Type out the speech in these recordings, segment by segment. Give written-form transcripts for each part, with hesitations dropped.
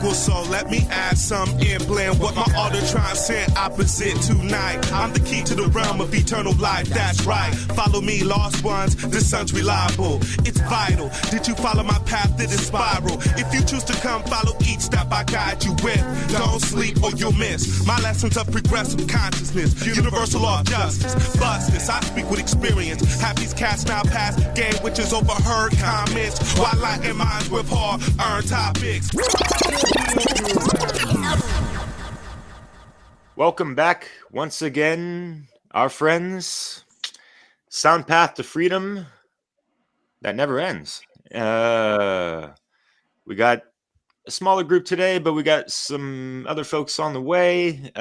equal, so let me add some in. Blend what my order transcend opposite tonight. I'm the key to the realm of eternal life, that's right. Follow me, lost ones, the sun's reliable. It's vital, did you follow my path, did it spiral? If you choose to come, follow each step I guide you with. Don't sleep or you'll miss my lessons of progressive consciousness. Universal law of justice, bust this, I speak with experience. Have these cats now past game witches overheard comments, while lighting minds with hard-earned topics. Welcome back once again, our friends. Sound path to freedom that never ends. We got a smaller group today, but we got some other folks on the way.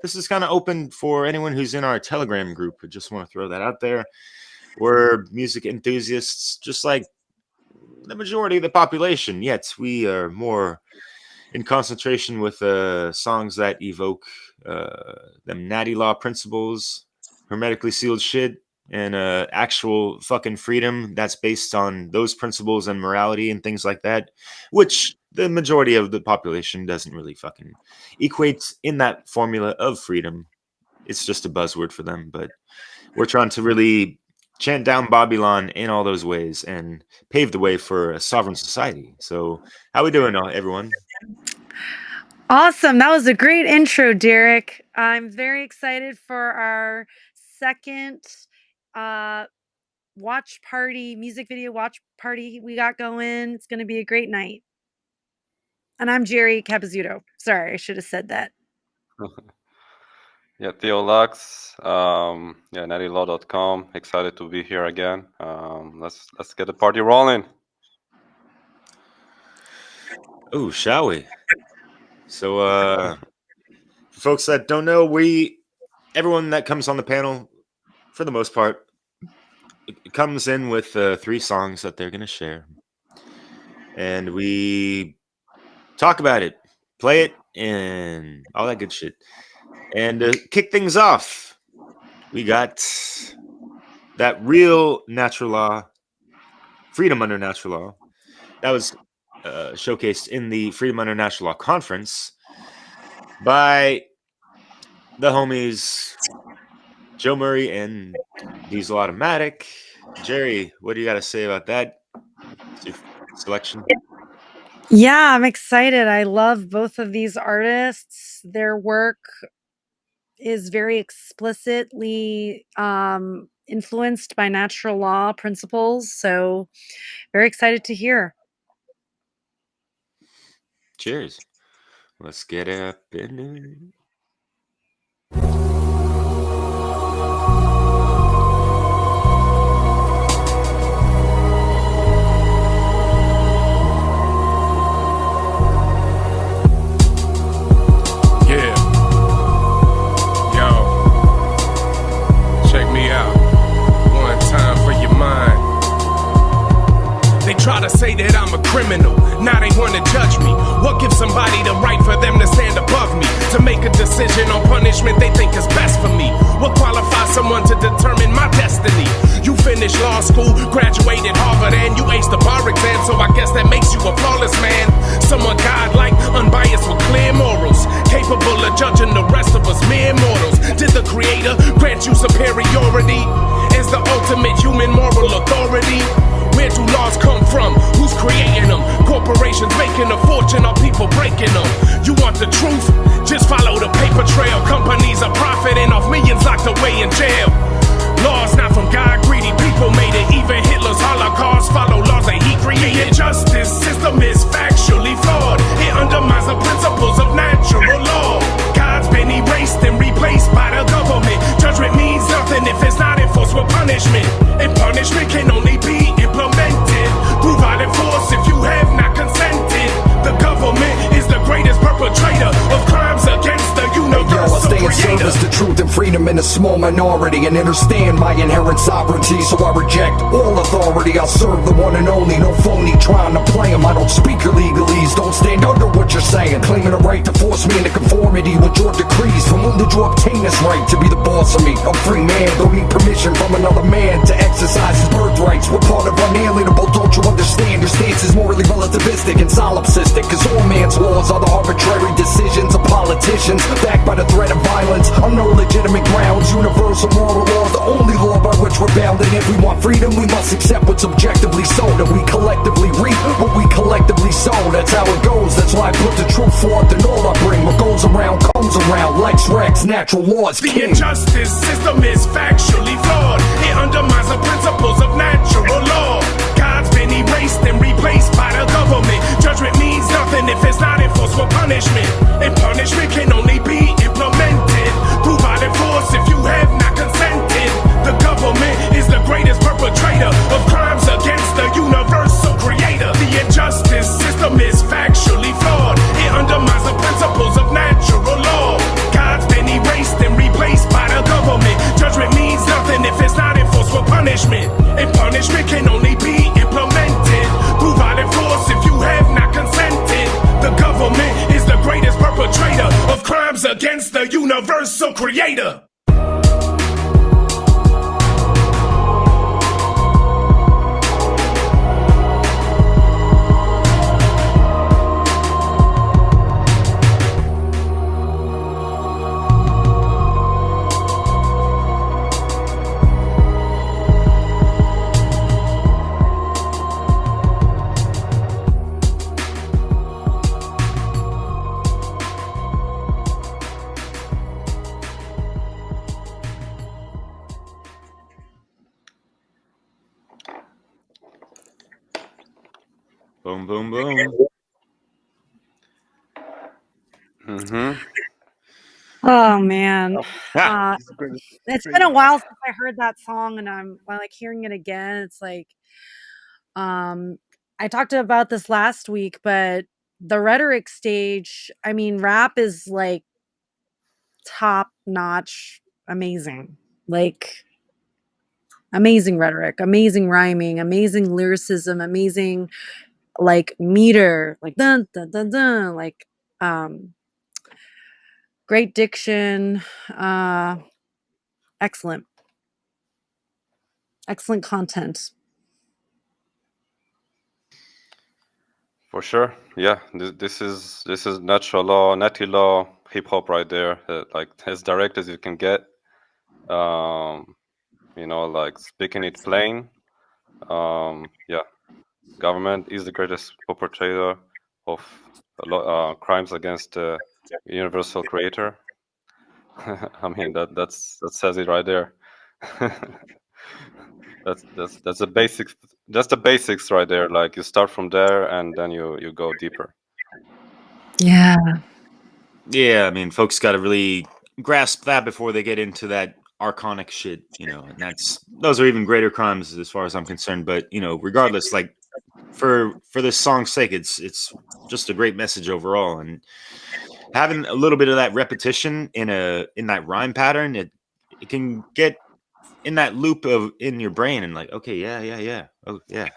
This is kind of open for anyone who's in our Telegram group. I just want to throw that out there. We're music enthusiasts, just like the majority of the population, yet we are more in concentration with songs that evoke them natty law principles, hermetically sealed shit, and actual fucking freedom that's based on those principles and morality and things like that, which the majority of the population doesn't really fucking equate in that formula of freedom. It's just a buzzword for them, but we're trying to really chant down Babylon in all those ways and pave the way for a sovereign society. So how we doing, everyone? Awesome. That was a great intro, Derek. I'm very excited for our second watch party, music video watch party we got going. It's going to be a great night. And I'm Jerry Capizzuto. Sorry, I should have said that. Yeah, Theo Lux, nattylaw.com. Excited to be here again. Let's get the party rolling. Oh, shall we? So, for folks that don't know, everyone that comes on the panel, for the most part, comes in with 3 songs that they're going to share. And we talk about it, play it, and all that good shit. And to kick things off, we got that real natural law, freedom under natural law. That was showcased in the Freedom Under Natural Law Conference by the homies Joe Murray and Diesel Automatic. Jerry, what do you got to say about that selection? Yeah, I'm excited. I love both of these artists. Their work is very explicitly influenced by natural law principles. So very excited to hear. Cheers. Let's get up in it. Try to say that I'm a criminal, now they wanna judge me. What gives somebody the right for them to stand above me? To make a decision on punishment they think is best for me? What qualifies someone to determine my destiny? You finished law school, graduated Harvard, and you aced the bar exam, so I guess that makes you a flawless man. Someone godlike, unbiased with clear morals, capable of judging the rest of us mere mortals. Did the creator grant you superiority as the ultimate human moral authority? Where do laws come from? Who's creating them? Corporations making a fortune or people breaking them? You want the truth? Just follow the paper trail. Companies are profiting off millions locked away in jail. Laws not from God, greedy people made it. Even Hitler's Holocaust follow laws that he created. The justice system is factually flawed. It undermines the principles of natural law. God's been erased and replaced by the government. Judgment means nothing if it's not enforced with punishment. And punishment can only be implemented through violent force if you have not consented. The government is the greatest perpetrator of crimes against the universal stay in creator. service to truth and freedom in a small minority, and understand my inherent sovereignty, so I reject all authority. I'll serve the one and only, no phony trying to play him. I don't speak your legalese, don't stand under what you're saying, claiming a right to force me into conformity with your decrees. From whom did you obtain this right to be the boss of me? I'm free man, don't need permission from another man to exercise his birthrights. We're part of unalienable, don't you understand? Your stance is morally relativistic and solipsistic, cause all man's law rebelled. And if we want freedom, we must accept what's objectively sold. And we collectively reap what we collectively sow. That's how it goes, that's why I put the truth forth. And all I bring, what goes around comes around. Life's Rex, natural laws The king. injustice system is factually flawed. It undermines the principles of natural law. God's been erased and replaced by the government. Judgment means nothing if it's not enforced for punishment. And punishment can only be implemented through violent force if you have not consented. The government is the greatest perpetrator of crimes against the universal creator. The injustice system is factually flawed. It undermines the principles of natural law. God's been erased and replaced by the government. Judgment means nothing if it's not enforced for punishment. And punishment can only be implemented through violent force if you have not consented. The government is the greatest perpetrator of crimes against the universal creator. Boom, boom, boom. Oh man. Ah, It's been a while since I heard that song, and I'm like hearing it again. It's like I talked about this last week, but the rhetoric stage, I mean, rap is like top notch amazing. Like amazing rhetoric, amazing rhyming, amazing lyricism, amazing like meter, like dun dun dun dun, like great diction, excellent. Excellent content. For sure, yeah. This is natural law, natty law, hip hop right there. Like as direct as you can get. You know, like speaking it plain. Yeah, government is the greatest perpetrator of crimes against the universal creator. I mean that says it right there. that's the basics. That's the basics right there. Like you start from there and then you go deeper. Yeah. yeah, I mean, folks got to really grasp that before they get into that archonic shit, and those are even greater crimes as far as I'm concerned. But regardless, like for this song's sake, it's just a great message overall, and having a little bit of that repetition in that rhyme pattern, it can get in that loop in your brain and like, okay, yeah, oh yeah,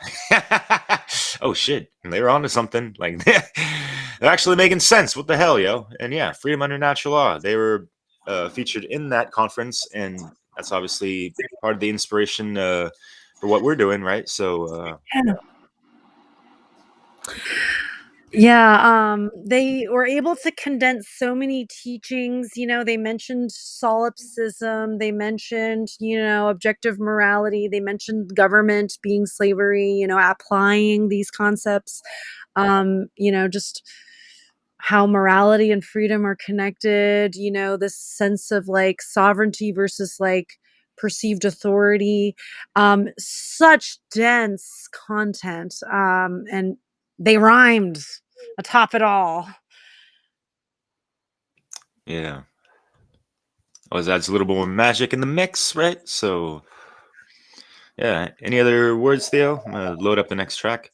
oh shit, and they were onto something. Like they're actually making sense. What the hell, yo? And yeah, freedom under natural law. They were featured in that conference, and that's obviously part of the inspiration for what we're doing, right? So Yeah, they were able to condense so many teachings. They mentioned solipsism, they mentioned, objective morality, they mentioned government being slavery, applying these concepts, just how morality and freedom are connected, this sense of like sovereignty versus like perceived authority, such dense content, and they rhymed atop it all. yeah, always adds a little more magic in the mix, right? So yeah, any other words, Theo? I'm gonna load up the next track.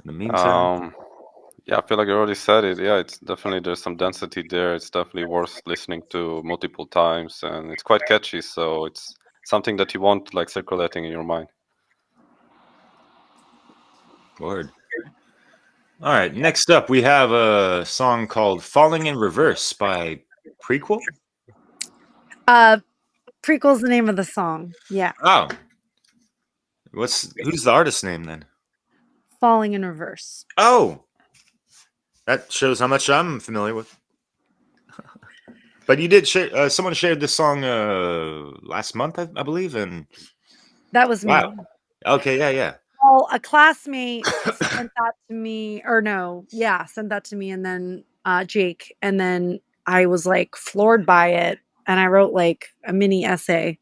In the meantime, Yeah, I feel like you already said it. Yeah, it's definitely there's some density there. It's definitely worth listening to multiple times, and it's quite catchy. So it's something that you want like circulating in your mind. word. All right, next up we have a song called "Falling in Reverse" by Prequel. Prequel's the name of the song. Yeah. Oh, who's the artist name then? Falling in Reverse. Oh, that shows how much I'm familiar with. But you did share. Someone shared this song last month, I believe, and That was me. wow. Okay, yeah. Well, a classmate sent that to me, or no, yeah, sent that to me, and then Jake, and then I was like floored by it, and I wrote like a mini essay.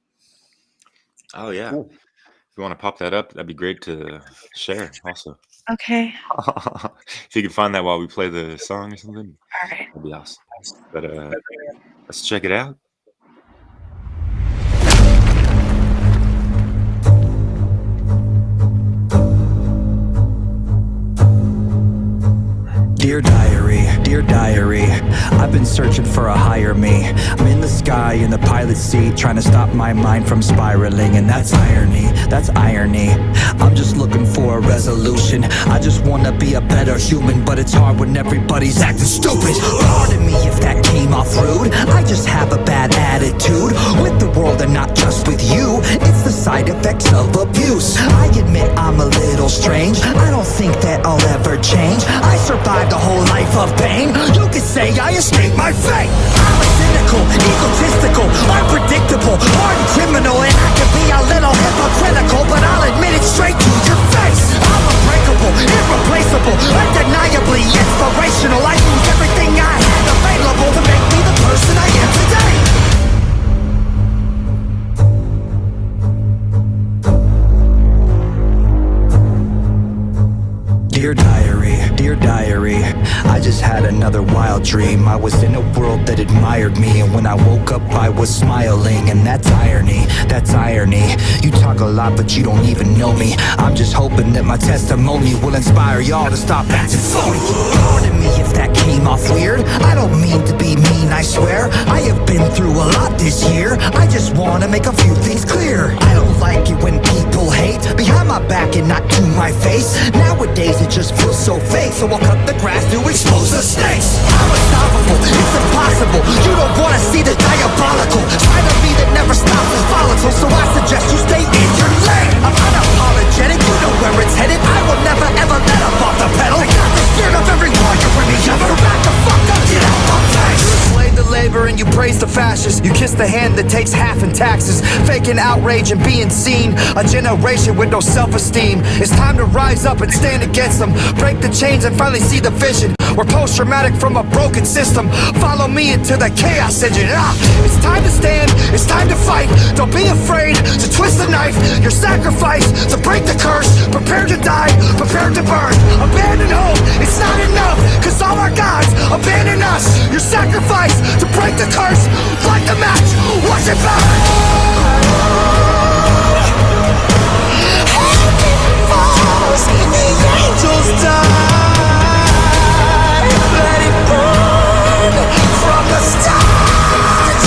Oh yeah. If you want to pop that up, that'd be great to share. Also, Okay, if you can find that while we play the song or something, all right. that'd be awesome. But let's check it out. Dear diary, I've been searching for a higher me. I'm in the sky in the pilot seat, trying to stop my mind from spiraling, and that's irony. I'm just looking for a resolution. I just wanna be a better human, but it's hard when everybody's acting stupid. Pardon me if that came off rude. I just have a bad attitude with the world and not just with you. It's the side effects of abuse. I admit I'm a little strange. I don't think that I'll ever change. I survived a whole life of pain. You could say I escaped my fate. I'm a cynical, egotistical, unpredictable, hardened criminal, and I can be a little hypocritical, but I'll admit it straight to your face. I'm unbreakable, irreplaceable, undeniably inspirational. I use everything I had available to make me the person I am today. Dear diary, I just had another wild dream. I was in a world that admired me, and when I woke up I was smiling, and that's irony. You talk a lot but you don't even know me. I'm just hoping that my testimony will inspire y'all to stop acting phony. Pardon me if that came off weird. I don't mean to be mean, I swear. I have been through a lot this year. I just wanna make a few things clear. I don't like it when people hate behind my back and not to my face. Nowadays it just feels so fake, so I'll cut the grass to expose the snakes. I'm unstoppable, it's impossible. You don't wanna see the diabolical side of me that never stops is volatile, so I suggest you stay in your lane. I'm unapologetic, you know where it's headed. I will never ever let up off the pedal. I got the spirit of every warrior in me. Ever back the fuck up, get out my face. You slay the labor and you praise the fascists. You kiss the hand that takes half in taxes, faking outrage and being seen. A generation with no self-esteem. It's time to rise up and stand against them. Break the chains and finally see the vision. We're post-traumatic from a broken system. Follow me into the chaos engine. It's time to stand, it's time to fight. Don't be afraid to twist the knife. Your sacrifice to break the curse. Prepare to die, prepare to burn. Abandon hope, it's not enough, cause all our gods abandon us. Your sacrifice to break the curse. Light the match, watch it burn. Heaven falls, the angels die. Let it burn from the start.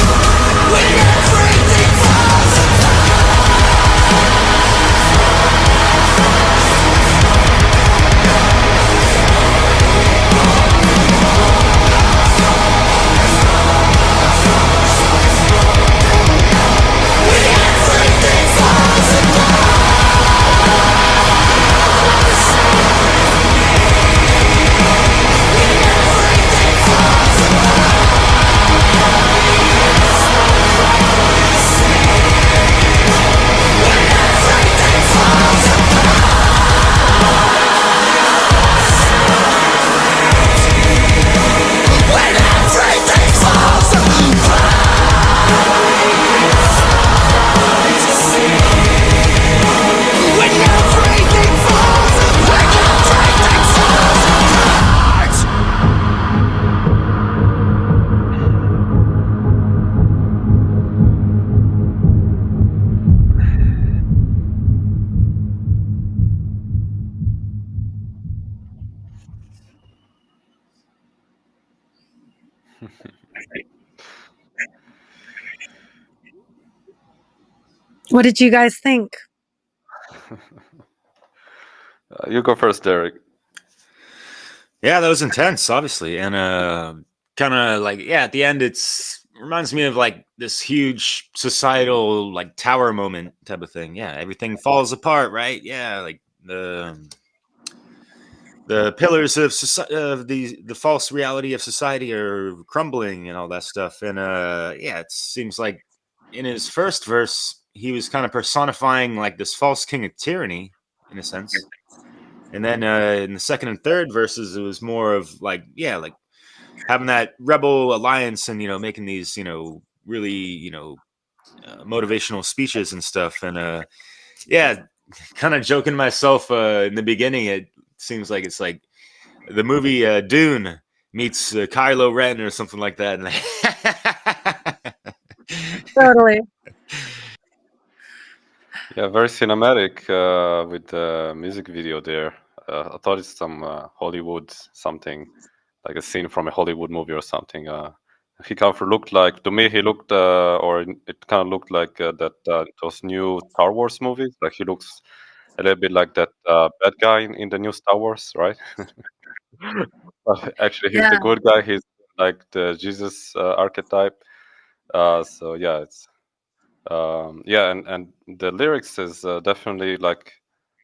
When everything falls What did you guys think? You go first, Derek. Yeah, that was intense, obviously, and kind of like at the end, it's reminds me of like this huge societal like tower moment type of thing. Yeah, everything falls apart, right? Yeah, like the the pillars of of the false reality of society are crumbling and all that stuff. And yeah, it seems like in his first verse he was kind of personifying like this false king of tyranny in a sense. And then in the second and third verses it was more of like, yeah, like having that rebel alliance and making these really motivational speeches and stuff. And yeah, kind of joking myself in the beginning, it seems like it's like the movie Dune meets Kylo Ren or something like that. Totally. Yeah, very cinematic with the music video there. I thought it's some Hollywood something, like a scene from a Hollywood movie or something. He kind of looked like, to me, he looked, or it kind of looked like that those new Star Wars movies. Like he looks a little bit like that bad guy in the new Star Wars, right? But actually, he's Yeah. the good guy. He's like the Jesus archetype. So yeah, it's yeah, and the lyrics is definitely like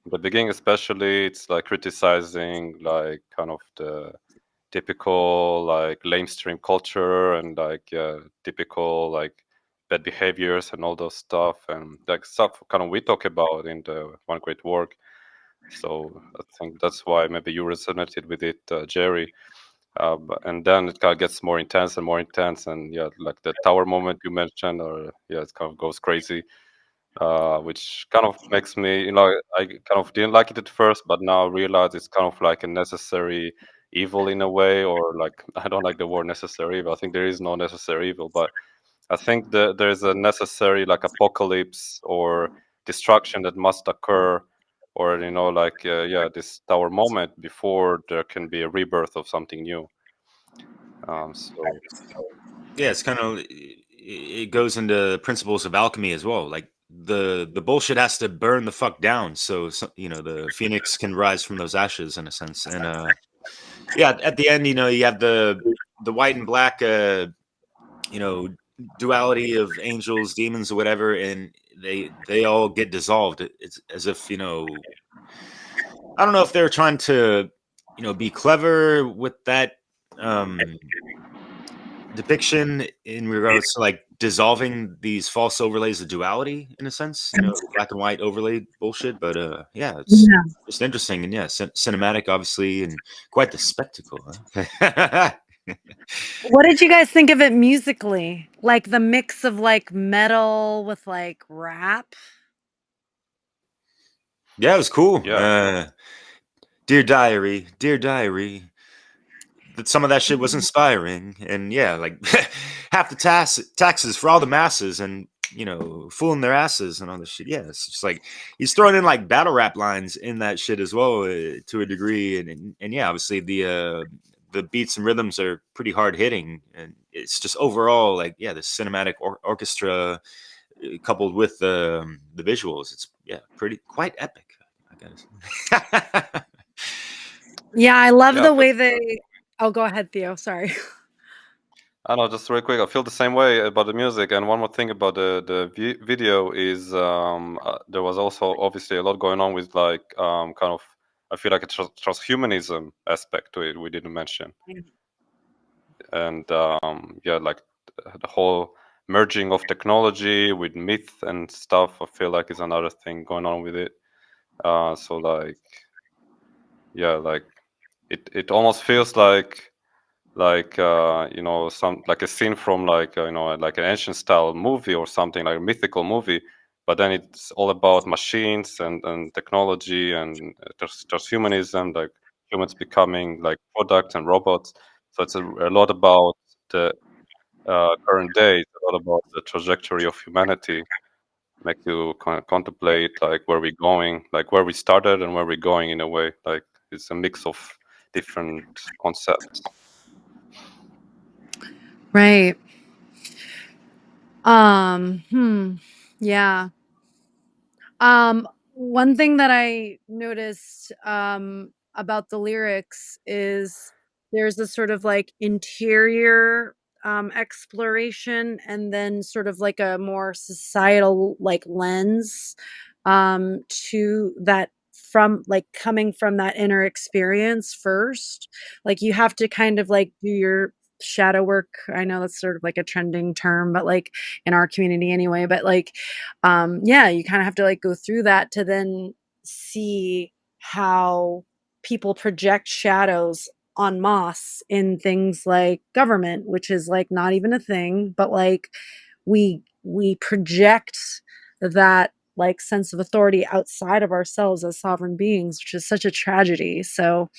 the beginning, especially. It's like criticizing like kind of the typical like lamestream culture and like typical like bad behaviors and all those stuff and like stuff kind of we talk about in the One Great Work. So I think that's why maybe you resonated with it, Jerry. And then it kind of gets more intense, and yeah, like the tower moment you mentioned, or yeah, it kind of goes crazy, which kind of makes me, I kind of didn't like it at first, but now I realize it's kind of like a necessary evil in a way, or like I don't like the word necessary evil. I think there is no necessary evil, but I think that there's a necessary like apocalypse or destruction that must occur, or like yeah, this tower moment before there can be a rebirth of something new. So Yeah, it's kind of it goes into principles of alchemy as well. Like the bullshit has to burn the fuck down, so the phoenix can rise from those ashes in a sense. And yeah, at the end, you have the white and black, you know, duality of angels, demons, or whatever, and they all get dissolved. It's as if I don't know if they're trying to be clever with that um depiction in regards to like dissolving these false overlays of duality in a sense, black and white overlay bullshit. But yeah, it's Yeah. just interesting and yeah, cinematic obviously, and quite the spectacle. Huh? What did you guys think of it musically? Like the mix of like metal with like rap? Yeah, it was cool. yeah, Dear diary, that some of that shit was inspiring, and yeah, like half the taxes for all the masses, and fooling their asses and all this shit. Yeah, it's just like he's throwing in like battle rap lines in that shit as well, to a degree, and yeah, obviously the beats and rhythms are pretty hard hitting, and it's just overall like, yeah, the cinematic orchestra, coupled with the visuals, it's yeah, pretty quite epic, I guess. Yeah, I love yeah. I the feel way they Oh, go ahead, Theo, sorry. I know, just real quick. I feel the same way about the music. And one more thing about the video is there was also obviously a lot going on with like kind of, I feel like a transhumanism aspect to it we didn't mention. And yeah, like the whole merging of technology with myth and stuff, I feel like is another thing going on with it. So like yeah, like it almost feels like some like a scene from like like an ancient style movie or something, like a mythical movie, but then it's all about machines and technology and transhumanism, like humans becoming like products and robots. So it's a lot about the current day. It's a lot about the trajectory of humanity. Make you contemplate like where we're going, like where we started and where we're going, in a way. Like it's a mix of different concepts. Right. Hmm. Yeah. One thing that I noticed about the lyrics is there's this sort of like interior exploration, and then sort of like a more societal like lens to that from like coming from that inner experience first. Like you have to kind of like do your shadow work. I know that's sort of like a trending term, but like in our community anyway, but like yeah, you kind of have to like go through that to then see how people project shadows en masse in things like government, which is like not even a thing, but like we project that like sense of authority outside of ourselves as sovereign beings, which is such a tragedy. So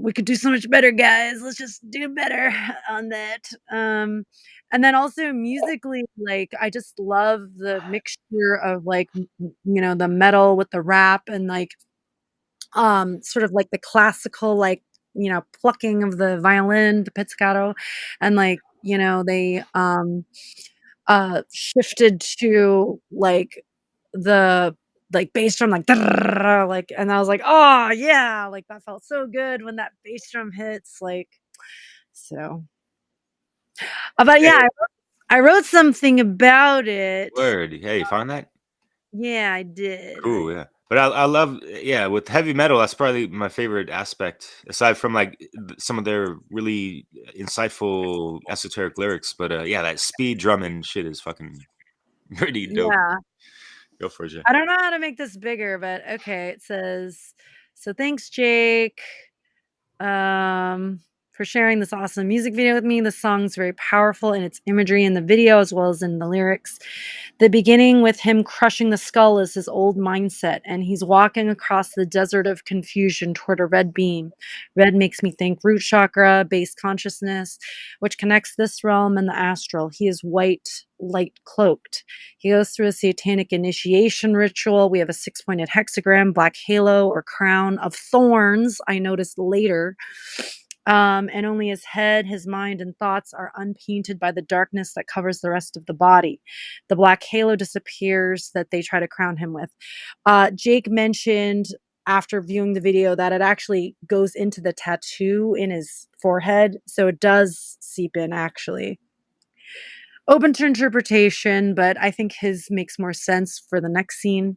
we could do so much better, guys. Let's just do better on that. And then also musically, like I just love the mixture of like you know, the metal with the rap and like sort of like the classical like, you know, plucking of the violin, the pizzicato, and like, you know, they shifted to like the like bass drum like like, and I was like, "Oh, yeah." Like that felt so good when that bass drum hits like so. But yeah, Hey, I wrote something about it. word. Hey, you find that? Yeah, I did. Cool, yeah. But I love, yeah, with heavy metal, that's probably my favorite aspect, aside from like some of their really insightful esoteric lyrics. But yeah, that speed drumming shit is fucking pretty dope. Yeah. Go for it, Jay. I don't know how to make this bigger, but okay, it says, "So thanks, Jake, um, for sharing this awesome music video with me. The song's very powerful in its imagery in the video as well as in the lyrics. The beginning with him crushing the skull is his old mindset, and he's walking across the desert of confusion toward a red beam. Red makes me think root chakra, base consciousness, which connects this realm and the astral. He is white, light cloaked. He goes through a satanic initiation ritual. We have a 6-pointed hexagram, black halo or crown of thorns, I noticed later. And only his head, his mind, and thoughts are unpainted by the darkness that covers the rest of the body. The black halo disappears that they try to crown him with. Jake mentioned after viewing the video that it actually goes into the tattoo in his forehead. So it does seep in, actually. Open to interpretation, but I think his makes more sense for the next scene.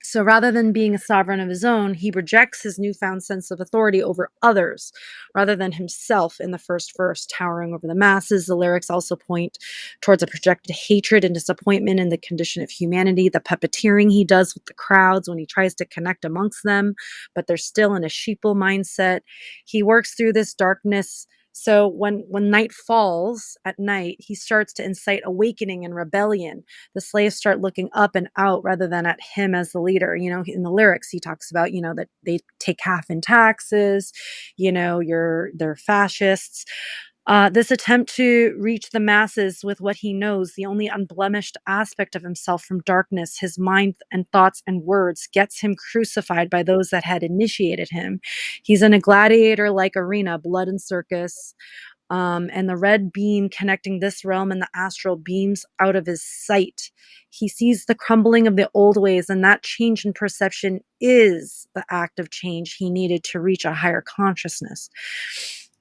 So rather than being a sovereign of his own, he rejects his newfound sense of authority over others rather than himself in the first verse, towering over the masses. The lyrics also point towards a projected hatred and disappointment in the condition of humanity, the puppeteering he does with the crowds when he tries to connect amongst them, but they're still in a sheeple mindset. He works through this darkness. So when night falls at night, he starts to incite awakening and rebellion. The slaves start looking up and out rather than at him as the leader. You know, in the lyrics, he talks about, you know, that they take half in taxes, you know, they're fascists. This attempt to reach the masses with what he knows, the only unblemished aspect of himself from darkness, his mind and thoughts and words, gets him crucified by those that had initiated him. He's in a gladiator like arena, blood and circus. And the red beam connecting this realm and the astral beams out of his sight. He sees the crumbling of the old ways, and that change in perception is the act of change he needed to reach a higher consciousness.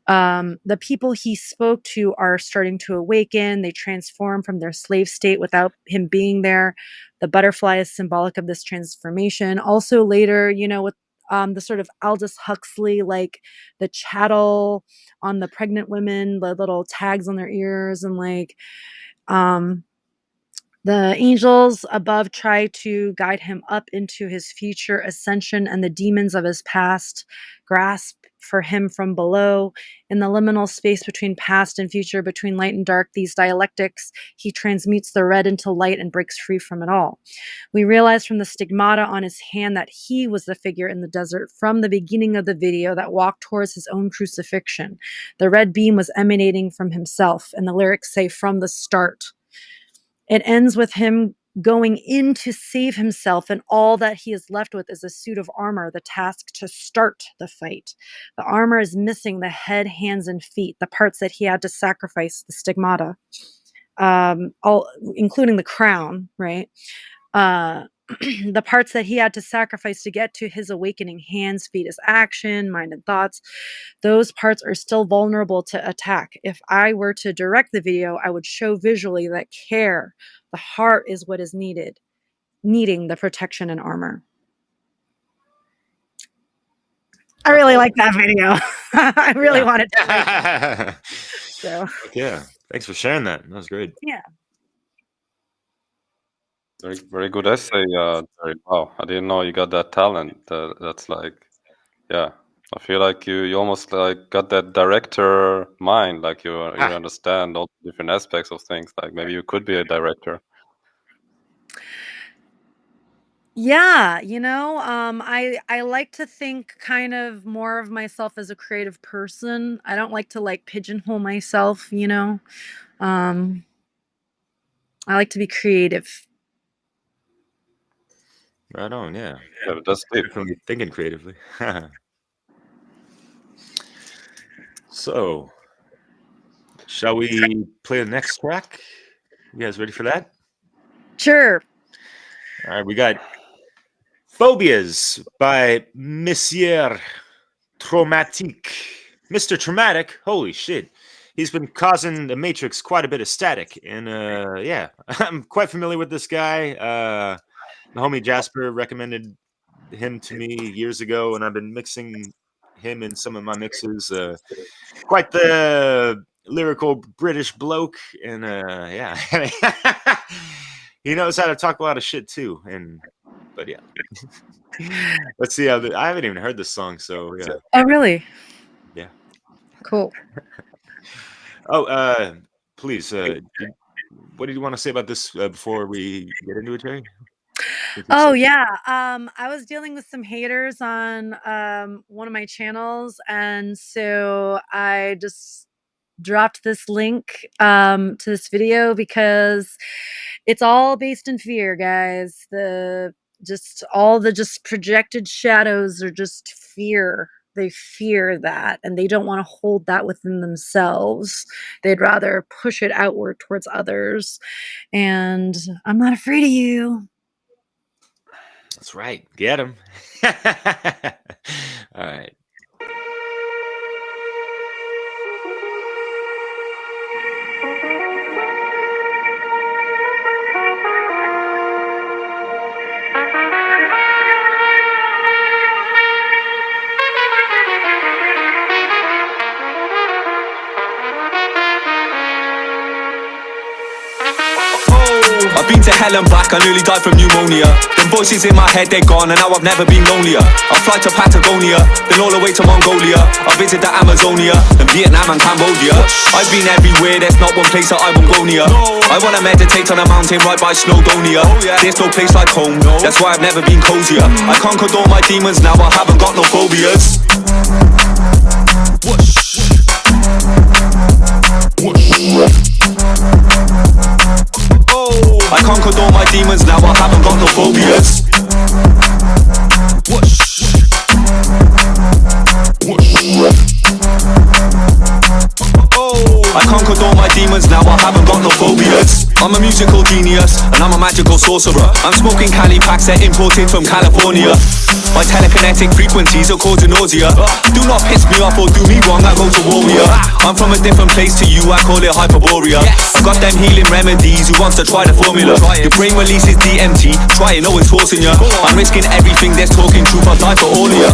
The people he spoke to are starting to awaken. They transform from their slave state without him being there. The butterfly is symbolic of this transformation. Also, later, you know, with the sort of Aldous Huxley, like the chattel on the pregnant women, the little tags on their ears, and like um, the angels above try to guide him up into his future ascension, and the demons of his past grasp for him from below. In the liminal space between past and future, between light and dark, these dialectics, he transmutes the red into light and breaks free from it all. We realize from the stigmata on his hand that he was the figure in the desert from the beginning of the video that walked towards his own crucifixion. The red beam was emanating from himself, and the lyrics say from the start. It ends with him going in to save himself, and all that he is left with is a suit of armor, the task to start the fight. The armor is missing the head, hands, and feet, the parts that he had to sacrifice, the stigmata, all including the crown, right? Uh, the parts that he had to sacrifice to get to his awakening, hands, feet, his action, mind, and thoughts, those parts are still vulnerable to attack. If I were to direct the video, I would show visually that care, the heart is what is needing the protection and armor. I really like that video. I really wanted to make it. Yeah. So Yeah. Thanks for sharing that. That was great. yeah. Very, very good essay, Jerry. Wow, I didn't know you got that talent. That's like, yeah, I feel like you almost like got that director mind, like you understand all the different aspects of things. Like maybe you could be a director. Yeah, I like to think kind of more of myself as a creative person. I don't like to like pigeonhole myself, I like to be creative. Right on. Yeah. Yeah, but that's deep. Definitely thinking creatively. So, shall we play the next track? You guys ready for that? Sure. All right, we got Phobias by Monsieur Traumatique. Mr. Traumatic, holy shit. He's been causing the Matrix quite a bit of static. And yeah, I'm quite familiar with this guy. My homie Jasper recommended him to me years ago, and I've been mixing him in some of my mixes. Quite the lyrical British bloke, and yeah, he knows how to talk a lot of shit too. But yeah, let's see how I haven't even heard this song, so yeah. Oh, really? Yeah. Cool. Oh, please, what did you want to say about this before we get into it, Jerry? Oh yeah. I was dealing with some haters on one of my channels, and so I just dropped this link to this video because it's all based in fear, guys. All the just projected shadows are just fear. They fear that, and they don't want to hold that within themselves. They'd rather push it outward towards others. And I'm not afraid of you. That's right. Get him. All right. I've been to hell and back, I nearly died from pneumonia. Them voices in my head, they're gone, and now I've never been lonelier. I fly to Patagonia, then all the way to Mongolia. I visit the Amazonia, then Vietnam and Cambodia. I've been everywhere, there's not one place that I won't go near. I wanna meditate on a mountain right by Snowdonia. There's no place like home, that's why I've never been cozier. I conquered all my demons, now I haven't got no phobias. I conquered all my demons, now I haven't got no phobias. I conquered all my demons, now I haven't got no phobias. I'm a musical genius, and I'm a magical sorcerer. I'm smoking Cali packs that imported from California. My telekinetic frequencies are causing nausea. Do not piss me off or do me wrong, I go to warrior. I'm from a different place to you, I call it Hyperborea. I've got them healing remedies, who wants to try the formula? Your brain releases DMT, try it, no it's forcing ya. I'm risking everything, there's talking truth, I'll die for all of ya.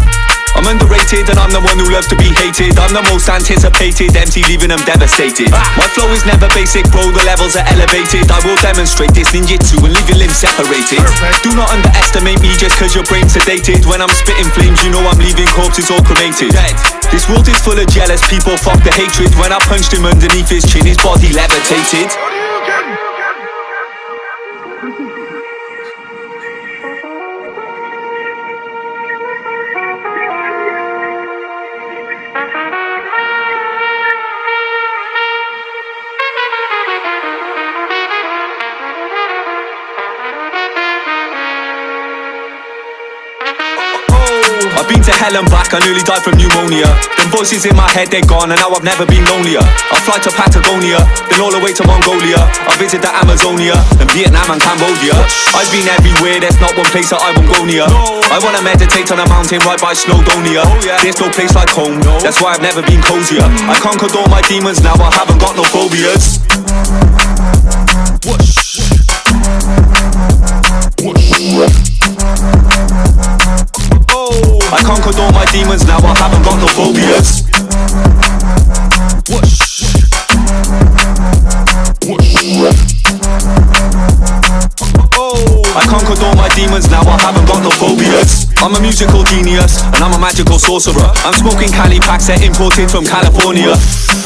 I'm underrated and I'm the one who loves to be hated. I'm the most anticipated MC, leaving them devastated. My flow is never basic, bro, the levels are elevated. I will demonstrate this ninjutsu and leave your limbs separated. Do not underestimate me just cause your brain's sedated. When I'm spitting flames, you know I'm leaving corpses all cremated. This world is full of jealous people, fuck the hatred. When I punched him underneath his chin, his body levitated. I've been to hell and back, I nearly died from pneumonia. Them voices in my head, they're gone, and now I've never been lonelier. I fly to Patagonia, then all the way to Mongolia. I visit the Amazonia, then Vietnam and Cambodia. I've been everywhere, there's not one place that I won't go near. I wanna meditate on a mountain right by Snowdonia. There's no place like home, that's why I've never been cozier. I conquered all my demons, now I haven't got no phobias. I conquered all my demons, now I haven't got no phobias. Whoosh. I conquered all my demons, now I haven't got no phobias. I'm a musical genius, and I'm a magical sorcerer. I'm smoking Cali packs that imported from California.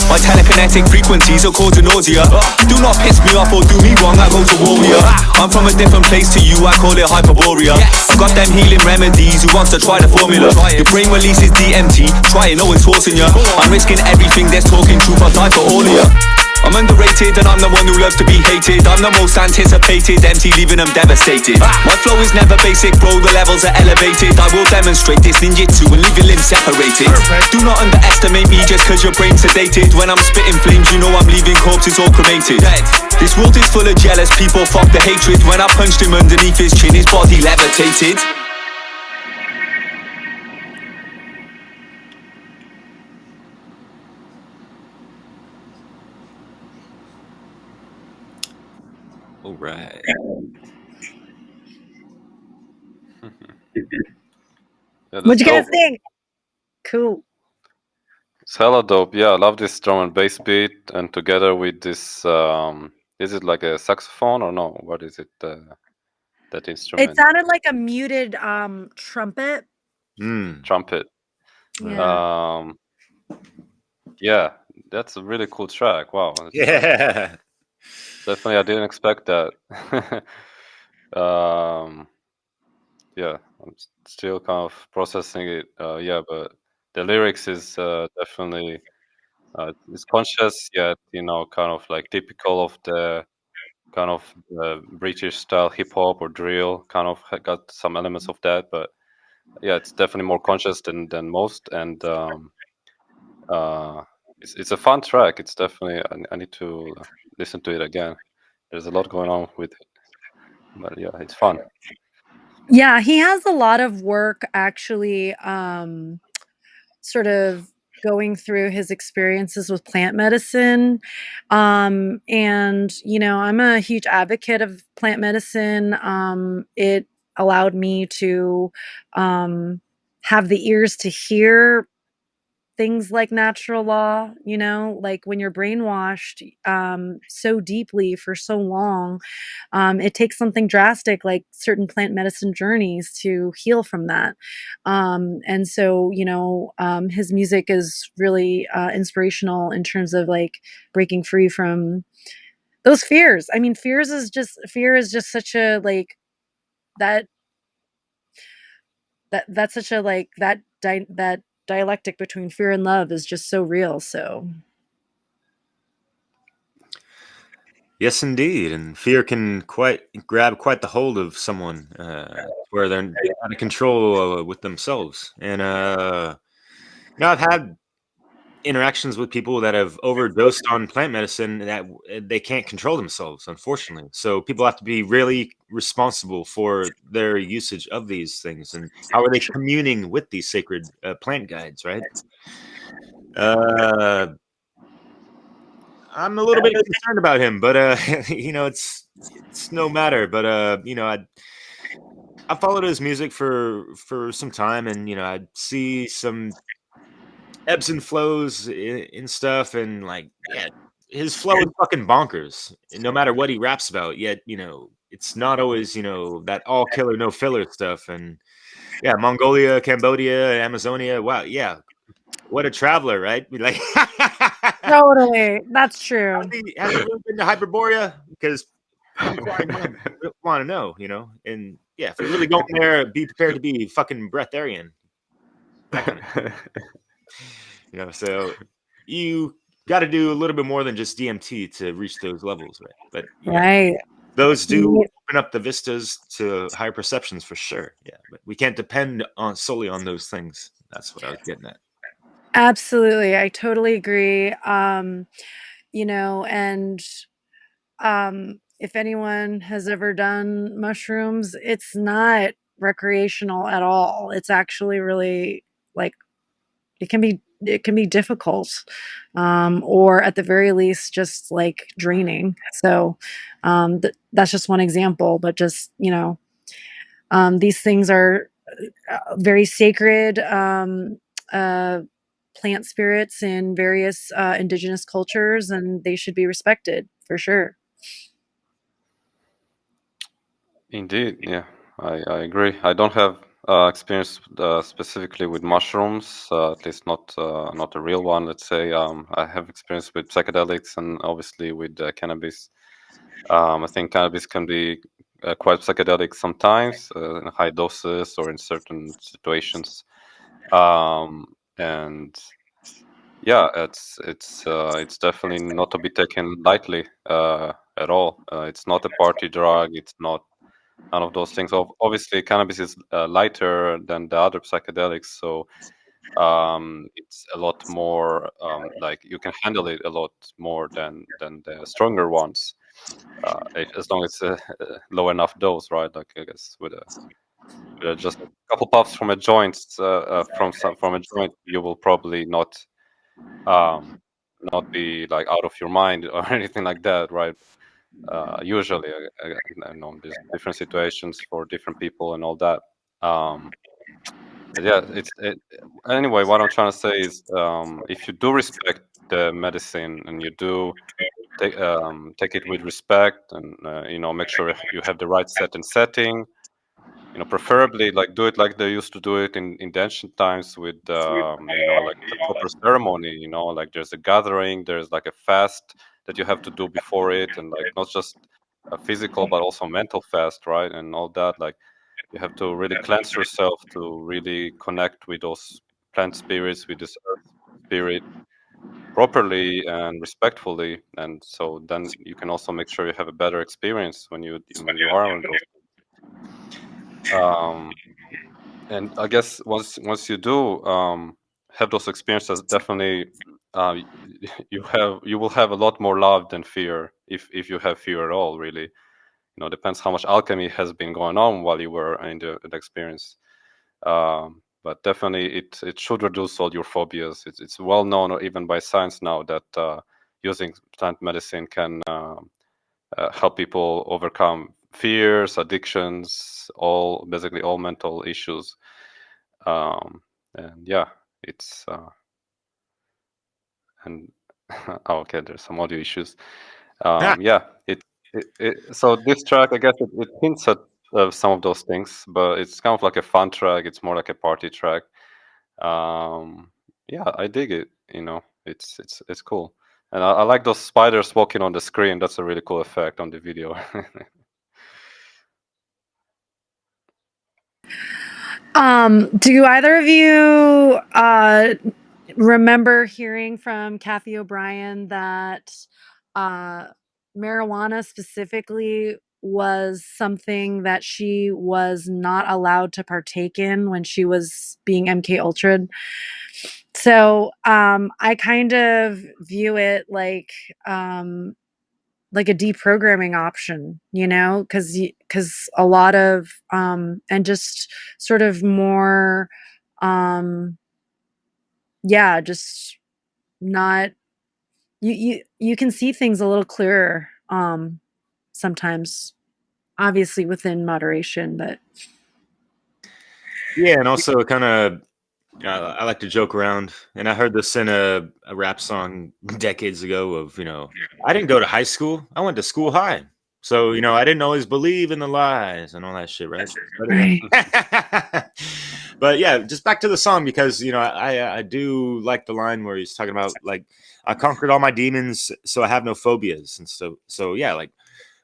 My telekinetic frequencies are causing nausea. Do not piss me off or do me wrong, I go to warrior. I'm from a different place to you, I call it Hyperborea. I got them healing remedies, who wants to try the formula? Your brain releases DMT, try it, no one's forcing ya. I'm risking everything, there's talking truth, I'll die for all of ya. I'm underrated and I'm the one who loves to be hated. I'm the most anticipated MC, leaving them devastated. My flow is never basic, bro, the levels are elevated. I will demonstrate this ninjutsu and leave your limbs separated. Do not underestimate me just cause your brain's sedated. When I'm spitting flames, you know I'm leaving corpses all cremated. This world is full of jealous people, fuck the hatred. When I punched him underneath his chin, his body levitated. All right. Yeah, What'd that's you guys dope. think? Cool. It's hella dope. Yeah, I love this drum and bass beat, and together with this, is it like a saxophone or no? What is it? That It instrument? sounded like a muted trumpet. Trumpet. Yeah. Yeah, that's a really cool track. Wow. It's, Yeah. definitely, I didn't expect that. Yeah, I'm still kind of processing it. Yeah, but the lyrics is definitely it's conscious yet, kind of like typical of the kind of British style hip hop or drill. Kind of got some elements of that, but yeah, it's definitely more conscious than most, and it's a fun track. It's definitely I need to listen to it again. There's a lot going on with it, but yeah, it's fun. Yeah, he has a lot of work actually sort of going through his experiences with plant medicine. And I'm a huge advocate of plant medicine. It allowed me to have the ears to hear things like natural law, like when you're brainwashed so deeply for so long, it takes something drastic like certain plant medicine journeys to heal from that. And so, his music is really inspirational in terms of like breaking free from those fears. I mean, fear is just such a like that that's such a like that dialectic between fear and love is just so real. So Yes, indeed. And fear can grab quite the hold of someone, where they're out of control with themselves. And I've had interactions with people that have overdosed on plant medicine that they can't control themselves, unfortunately. So people have to be really responsible for their usage of these things and how are they communing with these sacred plant guides, right? I'm a little bit concerned about him, but it's no matter. But I followed his music for some time, and I see some ebbs and flows in stuff, and like, yeah, his flow is fucking bonkers. No matter what he raps about, yet it's not always that all killer no filler stuff. And yeah, Mongolia, Cambodia, Amazonia. Wow, yeah, what a traveler, right? Like, totally, that's true. has he really been to Hyperborea? Because inquiring minds want to know, and yeah, if you're really going there, be prepared to be fucking breatharian. That kind of, so you got to do a little bit more than just DMT to reach those levels, right? But yeah, Right. those do open up the vistas to higher perceptions for sure. Yeah, but we can't depend solely on those things. That's what I was getting at. Absolutely, I totally agree. And if anyone has ever done mushrooms, it's not recreational at all. It's actually really like it can be difficult, or at the very least, just like draining. So that's just one example, but just these things are very sacred plant spirits in various indigenous cultures, and they should be respected for sure. Indeed, yeah, I agree. I don't have experience specifically with mushrooms, at least not a real one. Let's say I have experience with psychedelics and obviously with cannabis. I think cannabis can be quite psychedelic sometimes in high doses or in certain situations. And yeah, it's definitely not to be taken lightly at all. It's not a party drug. It's not none of those things. Obviously, cannabis is lighter than the other psychedelics, so it's a lot more like you can handle it a lot more than the stronger ones, as long as low enough dose, right? Like I guess with just a couple puffs from a joint, from a joint, you will probably um, not be like out of your mind or anything like that, right? Usually, I know there's different situations for different people and all that. Um, but yeah, anyway. What I'm trying to say is, if you do respect the medicine and you do take it with respect and make sure you have the right set and setting, preferably like do it like they used to do it in the ancient times with like the proper ceremony, like there's a gathering, there's like a fast that you have to do before it, and like not just a physical but also mental fast, right? And all that, like you have to really cleanse yourself to really connect with those plant spirits, with this earth spirit properly and respectfully, and so then you can also make sure you have a better experience when you are on those. um and I guess once you do have those experiences, definitely uh, you will have a lot more love than fear, if you have fear at all. Really, depends how much alchemy has been going on while you were in the experience. But definitely, it should reduce all your phobias. It's well known, or even by science now, that using plant medicine can help people overcome fears, addictions, basically all mental issues. And yeah, it's and oh, okay, there's some audio issues. Yeah, so this track, I guess it hints at some of those things, but it's kind of like a fun track. It's more like a party track. Yeah, I dig it. It's cool, and I like those spiders walking on the screen. That's a really cool effect on the video. Do either of you remember hearing from Kathy O'Brien that marijuana specifically was something that she was not allowed to partake in when she was being MK Ultra'd? So I kind of view it like a deprogramming option, because a lot of and just sort of more yeah, just not you can see things a little clearer sometimes, obviously within moderation, but Yeah, and also kind of I like to joke around, and I heard this in a rap song decades ago. I didn't go to high school; I went to school high. So I didn't always believe in the lies and all that shit, right? right. But yeah, just back to the song, because I do like the line where he's talking about, like, I conquered all my demons, so I have no phobias, and so yeah, like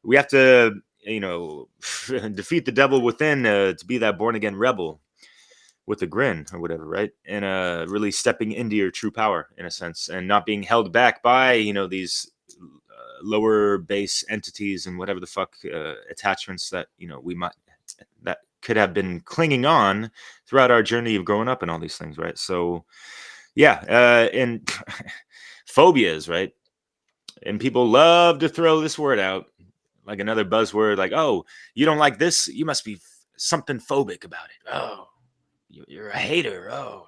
we have to defeat the devil within to be that born again rebel with a grin or whatever, right? And really stepping into your true power in a sense, and not being held back by these lower base entities and whatever the fuck attachments that we might that could have been clinging on throughout our journey of growing up and all these things, right? So yeah, and phobias, right? And people love to throw this word out like another buzzword, like, oh, you don't like this, you must be something phobic about it. Oh, you're a hater. Oh,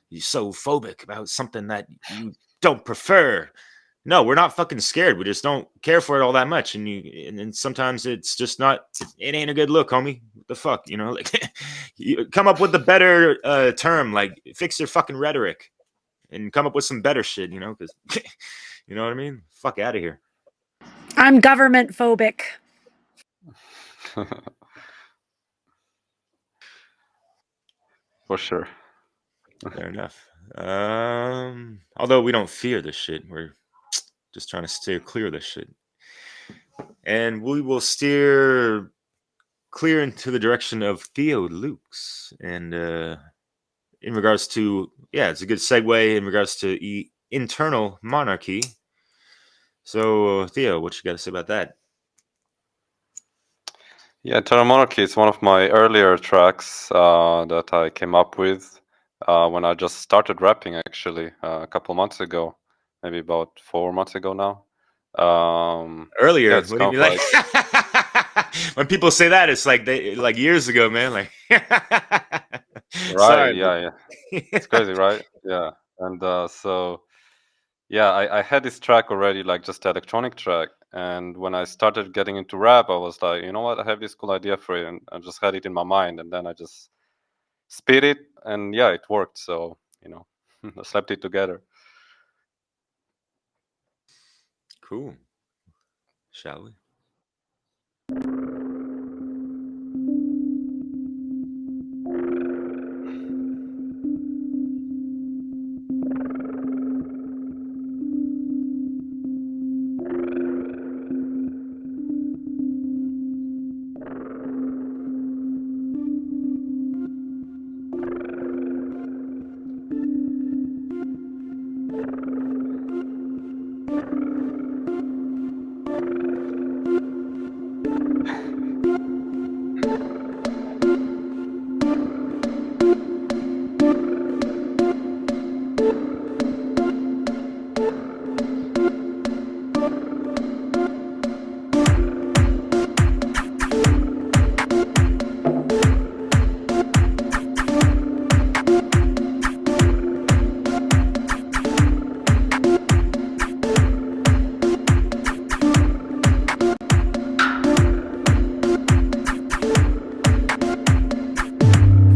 you're so phobic about something that you don't prefer. No, we're not fucking scared. We just don't care for it all that much. And then sometimes it's just not. It ain't a good look, homie. What the fuck, like you come up with a better term, like fix your fucking rhetoric and come up with some better shit, because you know what I mean. Fuck out of here. I'm government phobic. For sure. Fair enough. Although we don't fear this shit, we're just trying to steer clear of this shit, and we will steer clear into the direction of Theo Lukes, and in regards to it's a good segue in regards to internal monarchy. So Theo, what you got to say about that? Yeah, Eternal Monarchy is one of my earlier tracks that I came up with when I just started rapping, actually, a couple months ago, maybe about 4 months ago now. Earlier, yeah, it's what do you kind mean? of Like when people say that, it's like like years ago, man. Like, right, sorry, yeah, it's crazy, right? Yeah, and so yeah, I had this track already, like just the electronic track, and when I started getting into rap, I was like, you know what, I have this cool idea for it, and I just had it in my mind, and then I just spit it, and yeah, it worked. So I slapped it together. Cool. Shall we?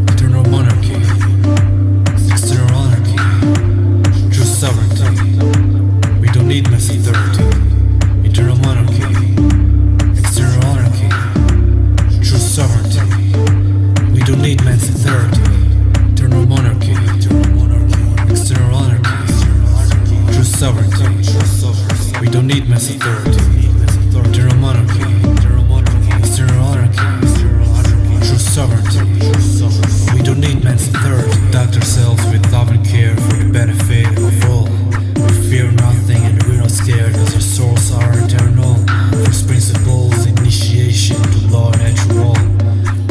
Eternal monarchy, external anarchy, true sovereignty. We don't need mass authority. Eternal monarchy, external anarchy, true sovereignty. We don't need mass authority. Eternal monarchy, external anarchy, true sovereignty. We don't need mass authority. Eternal monarchy, external anarchy, true sovereignty. We don't need man's authority. Conduct ourselves with love and care for the benefit of all. We fear nothing and we're not scared, cause our souls are eternal. First principles, initiation to law natural.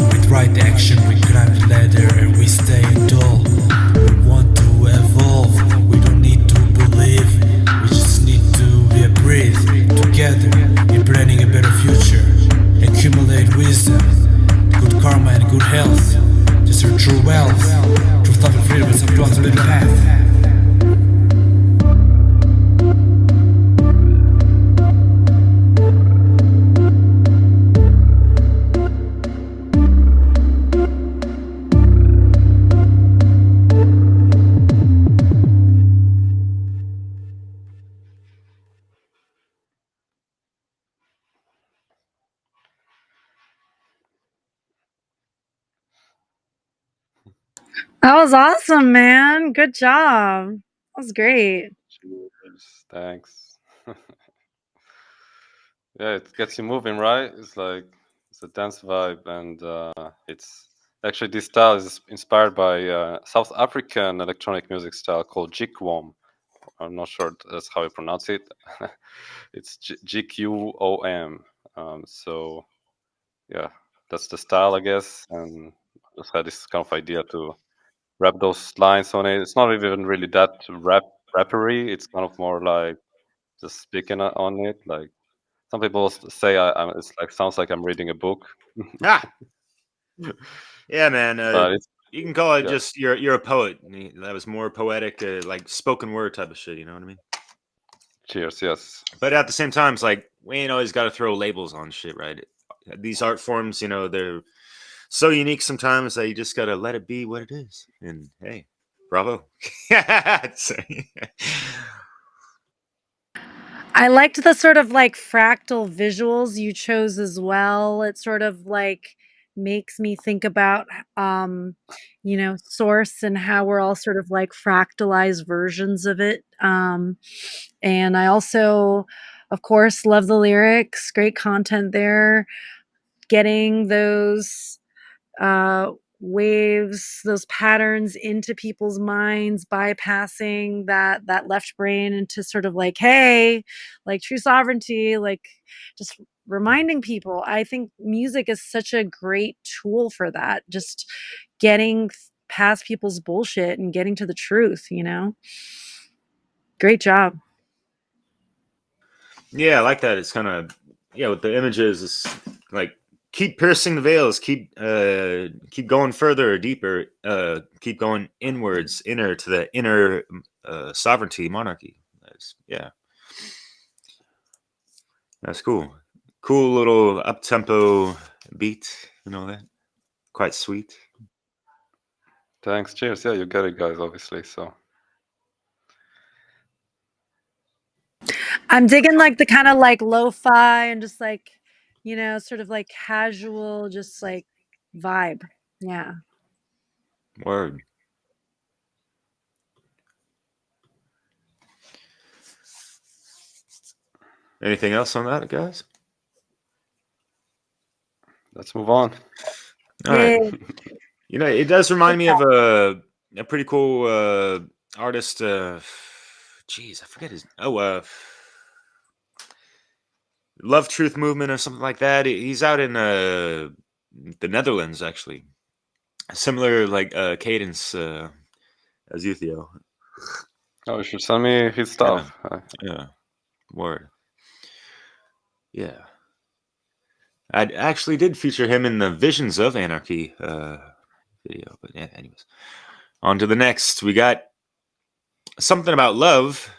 With right action we climb the ladder and we stay dull. We want to evolve, we don't need to believe. We just need to be breathe together in planning a better future. Accumulate wisdom, good karma and good health. Just your true wealth. Truth, love and freedom is up to us to live the path. That was awesome, man. Good job. That was great. Cheers. Thanks. Yeah, it gets you moving, right? It's a dance vibe, and it's actually, this style is inspired by South African electronic music style called Jikwom. I'm not sure that's how you pronounce it. It's GQOM. So yeah, that's the style, I guess, and I just had this kind of idea to rap those lines on it. It's not even really that rappery. It's kind of more like just speaking on it. Like some people say, it's like sounds like I'm reading a book. Ah, yeah, man. But it's You can call it yeah, just you're a poet. That was more poetic, like spoken word type of shit. You know what I mean? Cheers. Yes. But at the same time, it's like we ain't always got to throw labels on shit, right? These art forms, you know, they're so unique sometimes that you just gotta let it be what it is. And hey, bravo. I liked the sort of like fractal visuals you chose as well. It sort of like makes me think about source and how we're all sort of like fractalized versions of it. And I also, of course, love the lyrics, great content there. Getting those waves, those patterns into people's minds, bypassing that left brain into sort of like, hey, like true sovereignty, like just reminding people. I think music is such a great tool for that. Just getting past people's bullshit and getting to the truth, you know? Great job. Yeah, I like that. It's kind of with the images, it's like keep piercing the veils, keep going further or deeper, keep going inwards, inner to the inner sovereignty, monarchy. That's cool. Cool little up tempo beat, you know that. Quite sweet. Thanks. Cheers. Yeah, you get it, guys. Obviously. So. I'm digging like the kind of like lo-fi and just like, sort of like casual, just like vibe. Yeah. Word. Anything else on that, guys? Let's move on. All right. Yay. You know, it does remind me of a pretty cool artist. Geez, I forget his. Love Truth Movement or something like that. He's out in the Netherlands, actually. Similar like cadence as you, Theo. Oh, you should send me his stuff. Yeah. Word. Yeah. I actually did feature him in the Visions of Anarchy video. But yeah, anyways. On to the next. We got something about love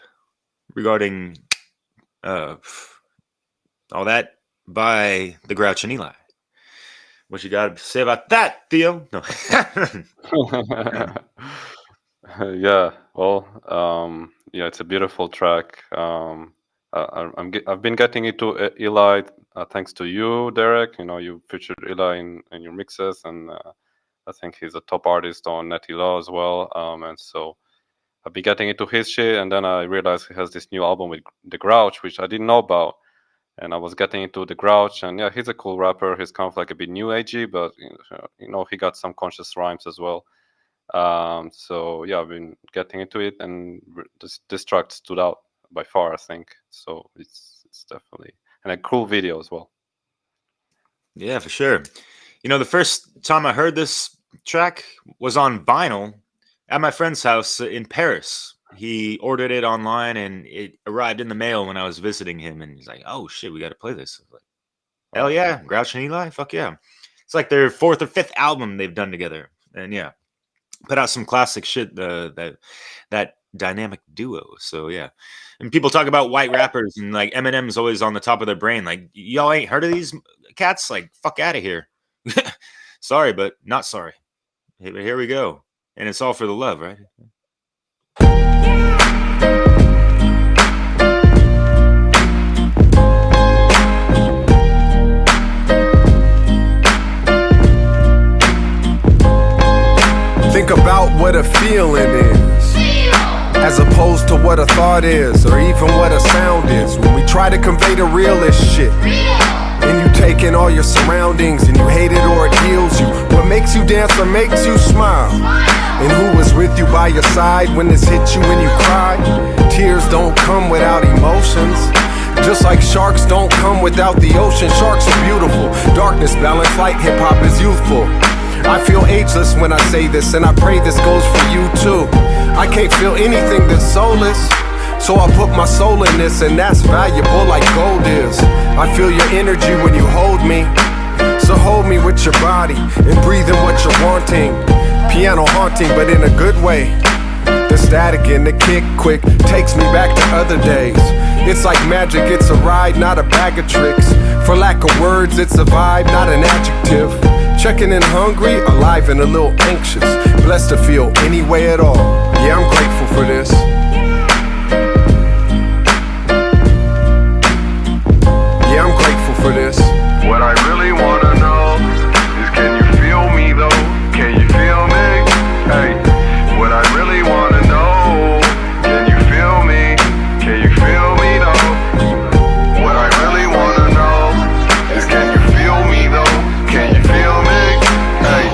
regarding all that by the Grouch and Eli. What you got to say about that, Theo? No. Yeah. Well, yeah, it's a beautiful track. I've been getting into Eli thanks to you, Derek. You know, you featured Eli in your mixes, and I think he's a top artist on Netty Law as well. And so I've been getting into his shit, and then I realized he has this new album with The Grouch, which I didn't know about. And I was getting into The Grouch, and yeah, he's a cool rapper. He's kind of like a bit new agey, but he got some conscious rhymes as well. So yeah, I've been getting into it, and this track stood out by far, I think. So it's definitely, and a cool video as well. Yeah, for sure. You know, the first time I heard this track was on vinyl at my friend's house in Paris. He ordered it online and it arrived in the mail when I was visiting him. And he's like, "Oh shit, we got to play this." I was like, "Hell yeah, Grouch and Eli, fuck yeah!" It's like their 4th or 5th album they've done together, and yeah, put out some classic shit. That dynamic duo. So yeah, and people talk about white rappers and like Eminem's always on the top of their brain. Like, y'all ain't heard of these cats? Like, fuck out of here. Sorry, but not sorry. Here we go, and it's all for the love, right? Think about what a feeling is, as opposed to what a thought is, or even what a sound is. When we try to convey the realest shit, and you take in all your surroundings, and you hate it or it heals you. What makes you dance or makes you smile? And who was with you by your side when this hit you and you cry? Tears don't come without emotions, just like sharks don't come without the ocean. Sharks are beautiful, darkness, balance, light, hip-hop is youthful. I feel ageless when I say this, and I pray this goes for you too. I can't feel anything that's soulless, so I put my soul in this, and that's valuable like gold is. I feel your energy when you hold me, so hold me with your body and breathe in what you're wanting. Piano haunting, but in a good way. There's static and the kick quick takes me back to other days. It's like magic, it's a ride, not a bag of tricks. For lack of words, it's a vibe, not an adjective. Checking in hungry, alive and a little anxious. Blessed to feel any way at all. Yeah, I'm grateful for this. Yeah, I'm grateful for this. What I really wanna know is, can you feel me though? Can you feel me? Hey, what I really wanna know, can you feel me? Can you feel me though? What I really wanna know is, can you feel me though? Can you feel me? Hey,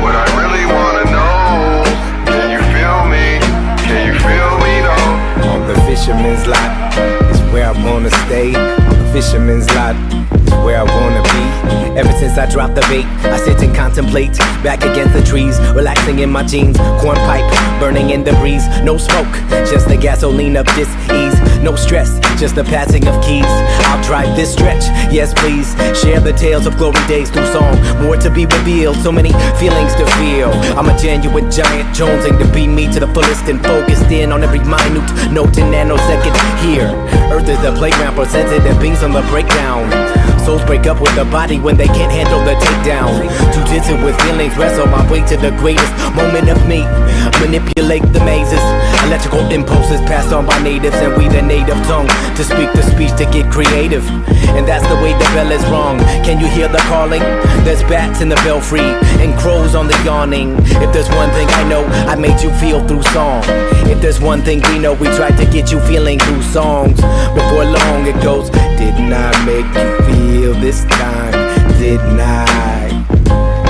what I really wanna know, can you feel me? Can you feel me though? On the fisherman's lot is where I wanna stay. On the fisherman's lot is where I wanna be. Ever since I dropped the bait, I sit and contemplate. Back against the trees, relaxing in my jeans. Corn pipe, burning in the breeze. No smoke, just the gasoline of dis-ease. No stress, just the passing of keys. I'll drive this stretch, yes please. Share the tales of glory days through song. More to be revealed, so many feelings to feel. I'm a genuine giant, jonesing to be me to the fullest and focused in on every minute note in nanoseconds. Here, Earth is the playground for sensitive beings on the breakdown. Souls break up with the body when they can't handle the takedown. Jiu-jitsu with feelings, wrestle my way to the greatest moment of me. Manipulate the mazes, electrical impulses passed on by natives, and we the native tongue to speak the speech to get creative. And that's the way the bell is rung. Can you hear the calling? There's bats in the belfry and crows on the yawning. If there's one thing I know, I made you feel through song. If there's one thing we know, we tried to get you feeling through songs. Before long it goes, didn't I make you feel this time? Didn't I?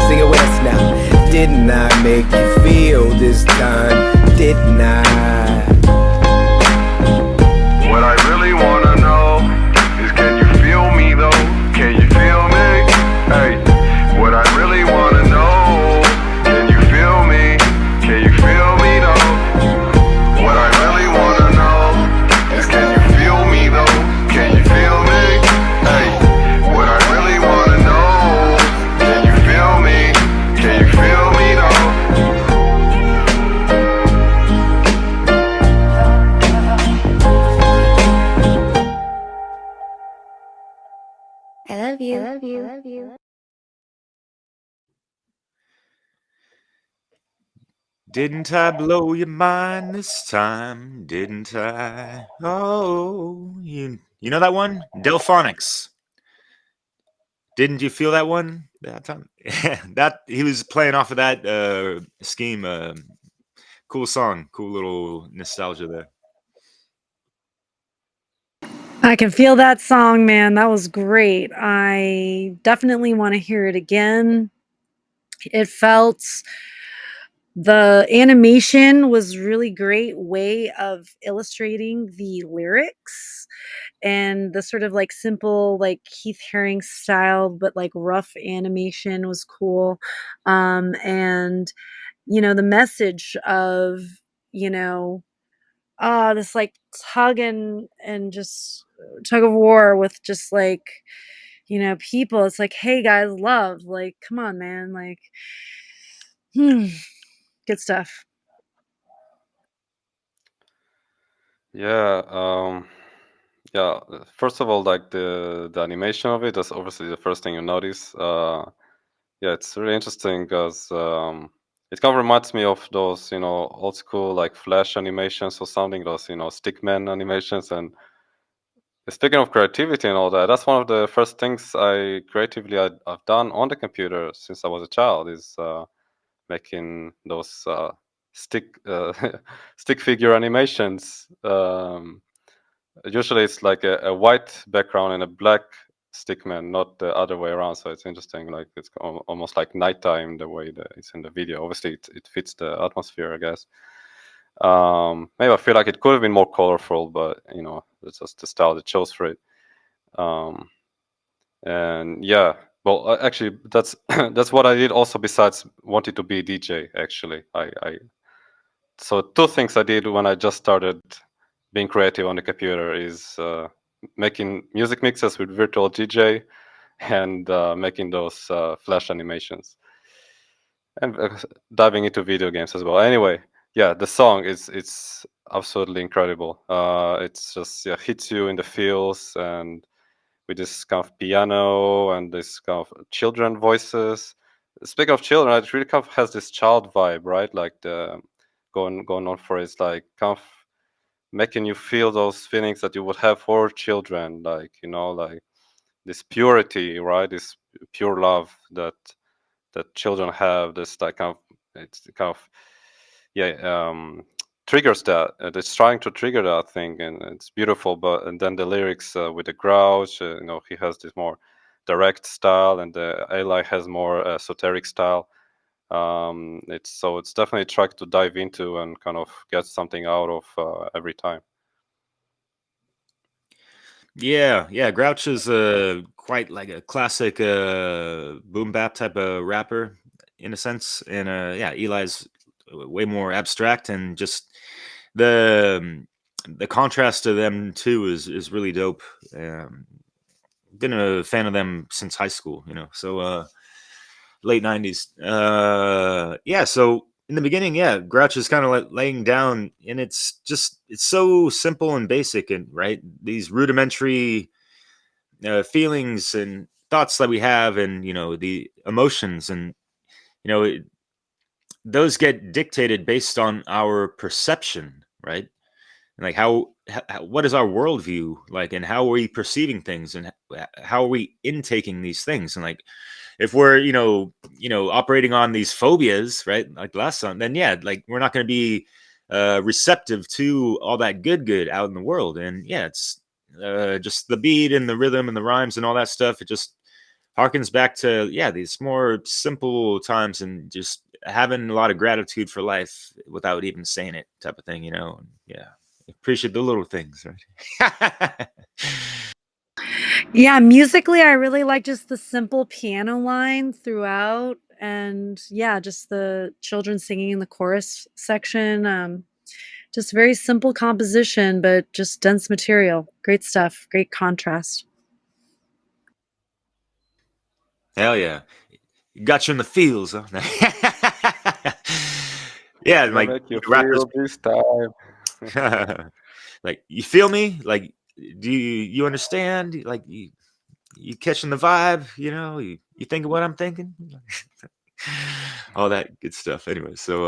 Sing it with us now. Didn't I make you feel this time? Didn't I? What I really wanna know is, can you feel me though? Can you feel me? Hey, what I really wanna know, can you feel me? Can you feel me though? What I really wanna know is, can you feel me though? Can you feel me? Hey, what I really wanna know, can you feel me? Can you feel me though? I love you. I love you. I love you. Didn't I blow your mind this time? Didn't I? Oh, you know that one? Delphonics. Didn't you feel that one that time? That he was playing off of that scheme. Cool song, cool little nostalgia there. I can feel that song, man. That was great. I definitely want to hear it again. It felt the animation was really great way of illustrating the lyrics, and the sort of like simple like Keith Haring style but like rough animation was cool. And the message of, you know, this like tug and just tug of war with just like, people. It's like, hey guys, love, like, come on, man, like, good stuff. Yeah, yeah. First of all, like the animation of it, that's obviously the first thing you notice. Yeah, it's really interesting because it kind of reminds me of those, old school like Flash animations or something, those, stickman animations. And speaking of creativity and all that, that's one of the first things I've done on the computer since I was a child is making those stick figure animations. Usually it's like a white background and a black stickman, not the other way around. So it's interesting. Like it's almost like nighttime the way that it's in the video. Obviously, it fits the atmosphere, I guess. Maybe I feel like it could have been more colorful, but it's just the style they chose for it. And yeah, well, actually, that's that's what I did. Also, besides wanting to be a DJ, actually, so two things I did when I just started being creative on the computer is making music mixes with virtual DJ and making those flash animations and diving into video games as well. Anyway, yeah, the song is it's absolutely incredible. It's just hits you in the feels, and with this kind of piano and this kind of children voices. Speaking of children, it really kind of has this child vibe, right? Like the going on for it's like kind of making you feel those feelings that you would have for children, like like this purity, right? This pure love that children have. This like kind of it's kind of yeah triggers that. It's trying to trigger that thing, and it's beautiful. But and then the lyrics with the Grouch, he has this more direct style, and the Eli has more esoteric style. It's definitely a track to dive into and kind of get something out of every time. Yeah. Grouch is quite like a classic boom bap type of rapper in a sense, and yeah, Eli's way more abstract, and just the contrast to them too is really dope. Been a fan of them since high school, so late 90s. Yeah, so in the beginning, yeah, Grouch is kind of like laying down, and it's so simple and basic, and right, these rudimentary feelings and thoughts that we have, and the emotions, and those get dictated based on our perception, right? And like what is our worldview like, and how are we perceiving things, and how are we intaking these things, and like if we're operating on these phobias, right, like the last song, then yeah, like we're not going to be receptive to all that good out in the world. And yeah, it's just the beat and the rhythm and the rhymes and all that stuff. It just harkens back to these more simple times, and just having a lot of gratitude for life without even saying it, type of thing. And yeah, appreciate the little things, right? Yeah, musically, I really like just the simple piano line throughout, and yeah, just the children singing in the chorus section. Just very simple composition, but just dense material. Great stuff. Great contrast. Hell yeah. Got you in the feels, huh? Yeah, Gonna like make you rappers. feel this time. Like, you feel me? Like, do you understand? Like, you catching the vibe? You thinking what I'm thinking? All that good stuff. Anyway, so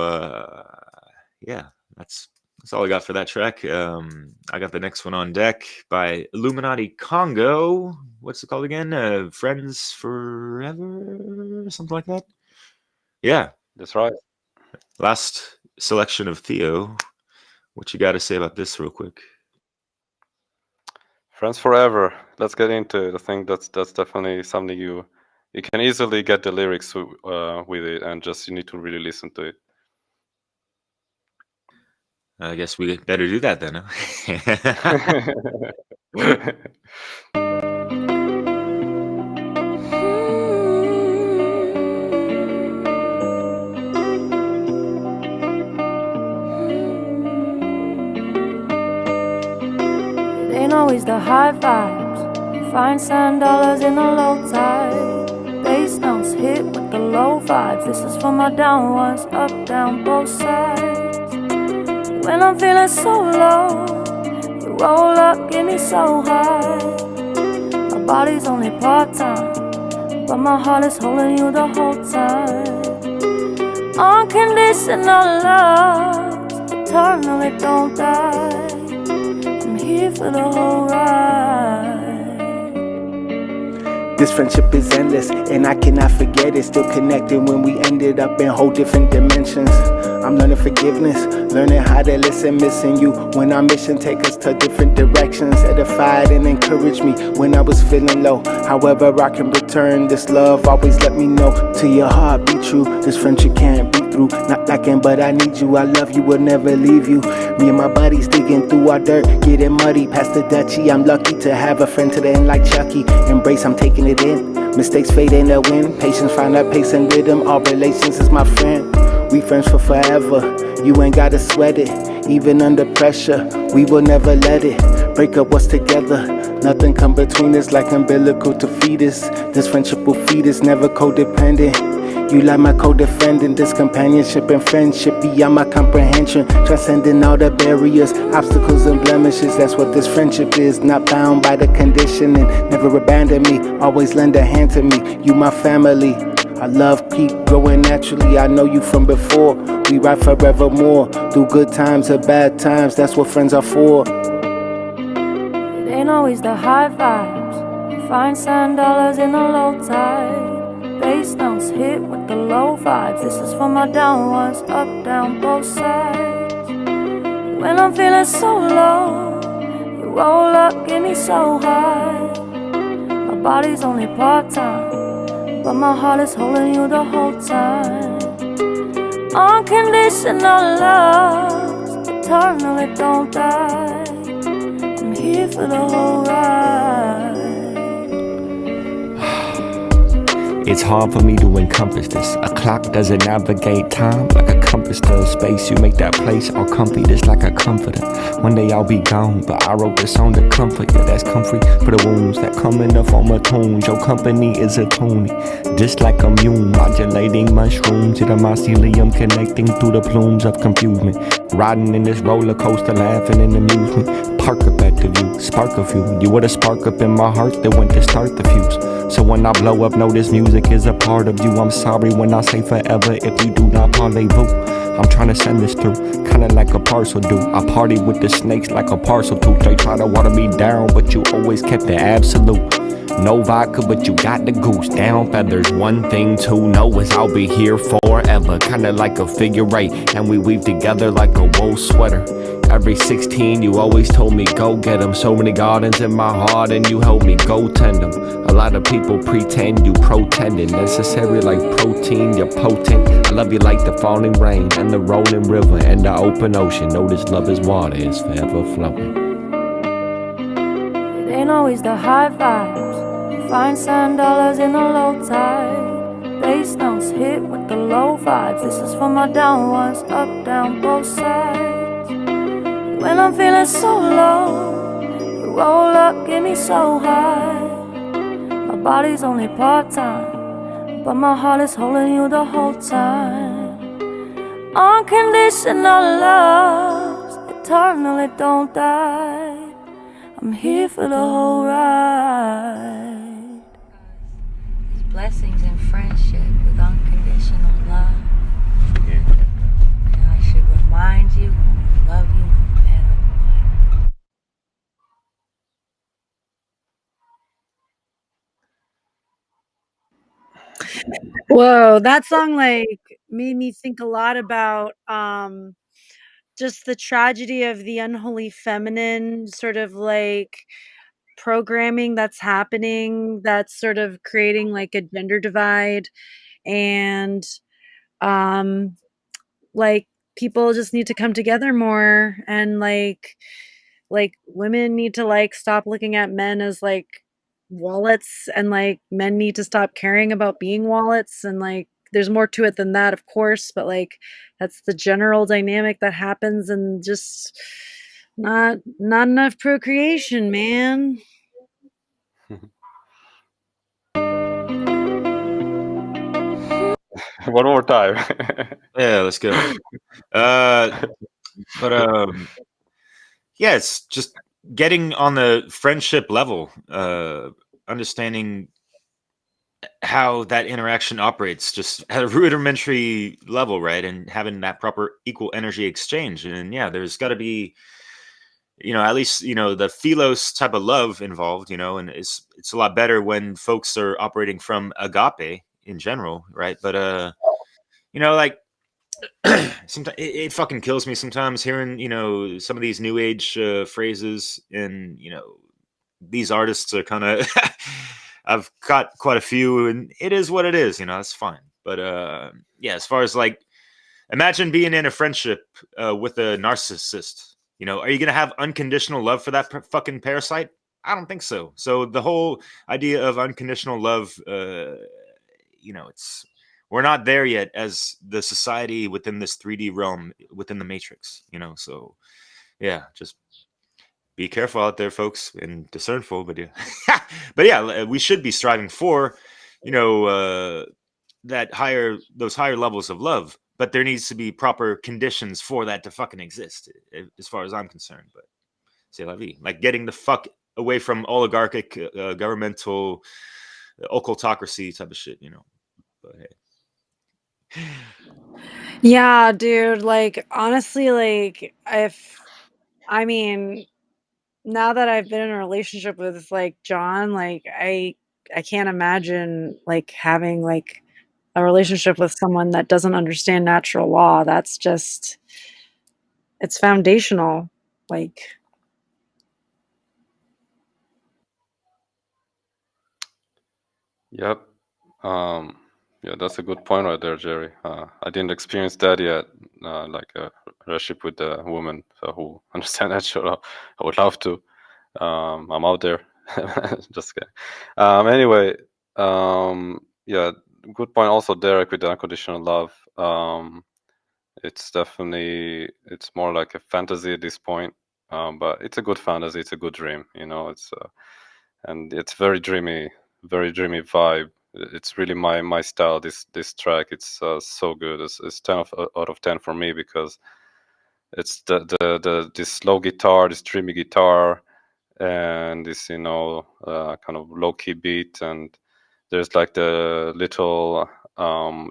yeah, that's all I got for that track. I got the next one on deck by Illuminati Congo. What's it called again? Friends Forever, something like that. Yeah, That's right. last selection of Theo. What you got to say about this, real quick? Friends forever. Let's get into it. I think that's definitely something you can easily get the lyrics with it, and just you need to really listen to it. I guess we better do that then, huh? It ain't always the high vibes. You find $7 in the low tide. Bass notes hit with the low vibes. This is for my down ones, up, down, both sides. When I'm feeling so low, you roll up, get me so high. My body's only part-time, but my heart is holding you the whole time. Unconditional love, eternally don't die. I'm here for the whole ride. This friendship is endless, and I cannot forget it. Still connected when we ended up in whole different dimensions. I'm learning forgiveness, learning how to listen, missing you when our mission take us to different directions. Edified and encouraged me when I was feeling low. However I can return this love, always let me know. To your heart be true, this friendship can't be through. Not lacking, but I need you, I love you, will never leave you. Me and my buddies digging through our dirt, getting muddy past the Dutchie. I'm lucky to have a friend to the end like Chucky. Embrace, I'm taking it in. Mistakes fade in the wind. Patience find our pace and rhythm. All relations is my friend. We friends for forever. You ain't gotta sweat it. Even under pressure, we will never let it break up what's together. Nothing come between us like umbilical to fetus. This friendship will feed us, never codependent. You like my co-defendant, this companionship and friendship beyond my comprehension, transcending all the barriers, obstacles and blemishes. That's what this friendship is, not bound by the conditioning. Never abandon me, always lend a hand to me. You my family. Our love keep growing naturally. I know you from before. We ride forevermore, through good times or bad times. That's what friends are for. It ain't always the high vibes. Find sand dollars in the low tide. Bass notes hit with the low vibes. This is for my down ones, up, down, both sides. When I'm feeling so low, you roll up, get me so high. My body's only part-time, but my heart is holding you the whole time. Unconditional love, eternal, it don't die. I'm here for the whole ride. It's hard for me to encompass this. A clock doesn't navigate time like a compass does space. You make that place all comfy, just like a comforter. One day I'll be gone, but I wrote this song to comfort you. That's comfort for the wounds that come in the form of tunes. Your company is a tune, just like a mule, modulating mushrooms into mycelium, connecting through the plumes of confusion. Riding in this roller coaster, laughing in amusement. Park up at the view, spark a few. You were the spark up in my heart that went to start the fuse. So when I blow up, know this music is a part of you. I'm sorry when I say forever if you do not parlez-vous. I'm trying to send this through, kinda like a parcel do. I party with the snakes like a parcel too. They try to water me down, but you always kept the absolute. No vodka, but you got the goose. Down feathers, one thing to know is I'll be here forever. Kinda like a figure eight, and we weave together like a wool sweater. Every 16, you always told me go get 'em. So many gardens in my heart, and you helped me go tend 'em. A lot of people pretend you pretending. Necessary like protein, you're potent. I love you like the falling rain, and the rolling river, and the open ocean. Know this love is water, it's forever flowing. It ain't always the high vibes. Find sand dollars in the low tide. Bass notes hit with the low vibes. This is for my down ones, up, down, both sides. When I'm feeling so low, you roll up, get me so high. My body's only part-time, but my heart is holding you the whole time. Unconditional love, eternal, it don't die. I'm here for the whole ride. Blessings in friendship with unconditional love. And I should remind you when we love you no matter what. Whoa, that song like made me think a lot about just the tragedy of the unholy feminine sort of like programming that's happening that's sort of creating like a gender divide and um like people just need to come together more and like women need to like stop looking at men as like wallets and like men need to stop caring about being wallets and like there's more to it than that of course but like that's the general dynamic that happens and just not enough procreation, man. One more time. Yeah, let's go. But yeah, it's just getting on the friendship level, understanding how that interaction operates just at a rudimentary level, right? And having that proper equal energy exchange. And yeah, there's got to be, at least, the philos type of love involved, and it's a lot better when folks are operating from agape in general, right? But, like, sometimes it fucking kills me sometimes hearing, some of these new age phrases and, these artists are kind of, I've got quite a few and it is what it is, that's fine. But, yeah, as far as like, imagine being in a friendship with a narcissist. Are you going to have unconditional love for that fucking parasite? I don't think so. So the whole idea of unconditional love, it's we're not there yet as the society within this 3D realm within the matrix. So yeah, just be careful out there, folks, and discernful. But yeah, but yeah, we should be striving for, those higher levels of love, but there needs to be proper conditions for that to fucking exist, as far as I'm concerned. But c'est la vie. Like getting the fuck away from oligarchic governmental occultocracy type of shit, you know. But hey. Yeah, dude, like honestly, like I mean, now that I've been in a relationship with like John, like I can't imagine like having like a relationship with someone that doesn't understand natural law. That's just it's foundational. Like Yep. Yeah, that's a good point right there, Jerry. I didn't experience that yet, like a relationship with a woman who understands natural law. I would love to. I'm out there. Just kidding. Anyway, yeah, good point also, Derek, with the unconditional love. It's definitely, it's more like a fantasy at this point, but it's a good fantasy. It's a good dream, you know. And it's very dreamy vibe. It's really my style. This track, it's so good. It's 10 out of 10 for me, because it's the this slow guitar, this dreamy guitar, and this, you know, kind of low key beat, and there's like the little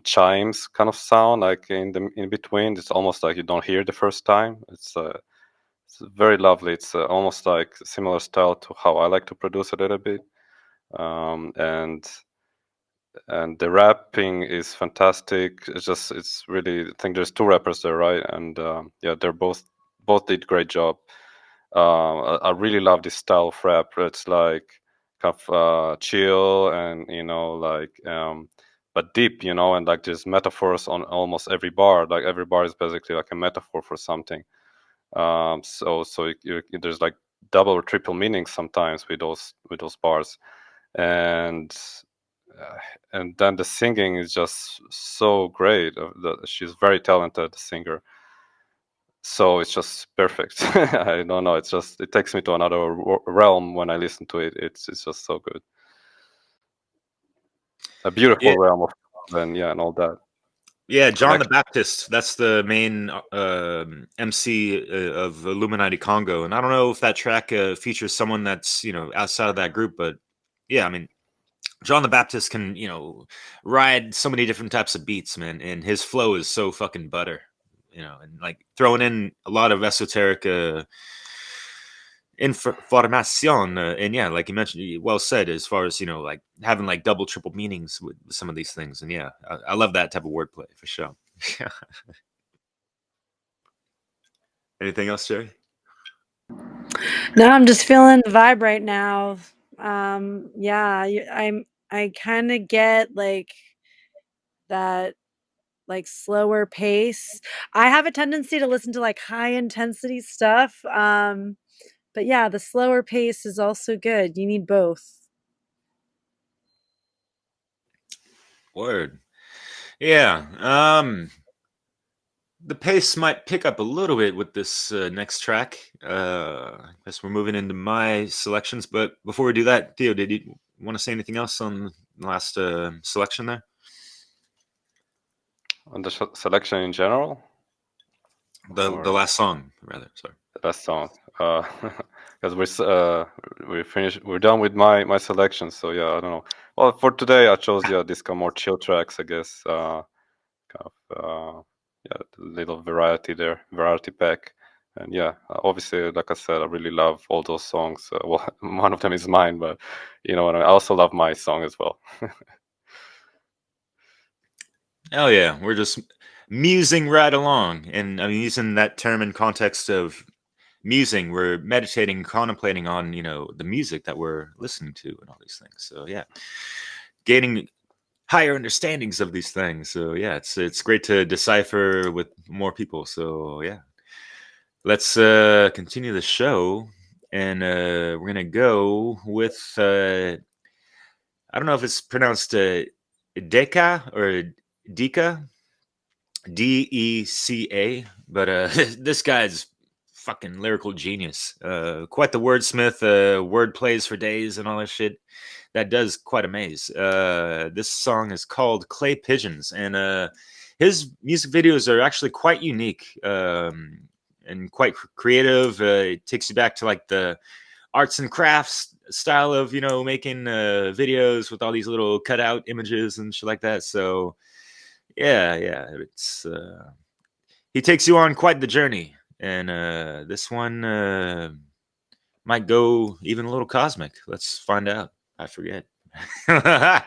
chimes kind of sound like in between. It's almost like you don't hear the first time. It's very lovely. It's almost like similar style to how I like to produce a little bit. And the rapping is fantastic. It's really, I think there's two rappers there, right? And yeah, they're both did great job. I really love this style of rap. It's like kind of chill, and you know, like but deep, you know, and like there's metaphors on almost every bar. Like every bar is basically like a metaphor for something. So there's like double or triple meanings sometimes with those bars, and uh, and then the singing is just so great. She's very talented singer, so it's just perfect. I don't know. It takes me to another realm when I listen to it. It's just so good. A beautiful realm of love, and yeah, and all that. Yeah, John the Baptist. That's the main MC of Illuminati Congo, and I don't know if that track features someone that's, you know, outside of that group, but yeah, I mean, John the Baptist can, you know, ride so many different types of beats, man, and his flow is so fucking butter, you know, and like throwing in a lot of esoteric information, and yeah, like you mentioned, well said, as far as, you know, like having like double triple meanings with some of these things, and yeah, I love that type of wordplay for sure. Anything else, Jerry? no, I'm just feeling the vibe right now. Yeah, I kind of get like that like slower pace. I have a tendency to listen to like high intensity stuff. But yeah, the slower pace is also good. You need both. Word. Yeah. The pace might pick up a little bit with this next track. I guess we're moving into my selections, but before we do that, Theo, did you want to say anything else on the last selection there? On the selection in general? The last song, rather. Sorry. The last song. Because we're finished. We're done with my selection. So yeah, I don't know. Well, for today, I chose this kind of more chill tracks, I guess. Yeah, little variety there, variety pack. And yeah, obviously, like I said, I really love all those songs. Well, one of them is mine, but you know, I also love my song as well. Oh yeah, we're just musing right along, and I mean, using that term in context of musing, we're meditating, contemplating on, you know, the music that we're listening to and all these things. So yeah, gaining higher understandings of these things. So yeah, it's great to decipher with more people. So yeah, let's continue the show, and we're gonna go with I don't know if it's pronounced Deca or Deca, Deca, but this guy's fucking lyrical genius. Quite the wordsmith. Word plays for days and all that shit. That does quite amaze. This song is called Clay Pigeons, and his music videos are actually quite unique and quite creative. It takes you back to like the arts and crafts style of making videos with all these little cutout images and shit like that. So yeah, it's he takes you on quite the journey, and this one might go even a little cosmic. Let's find out. I forget. The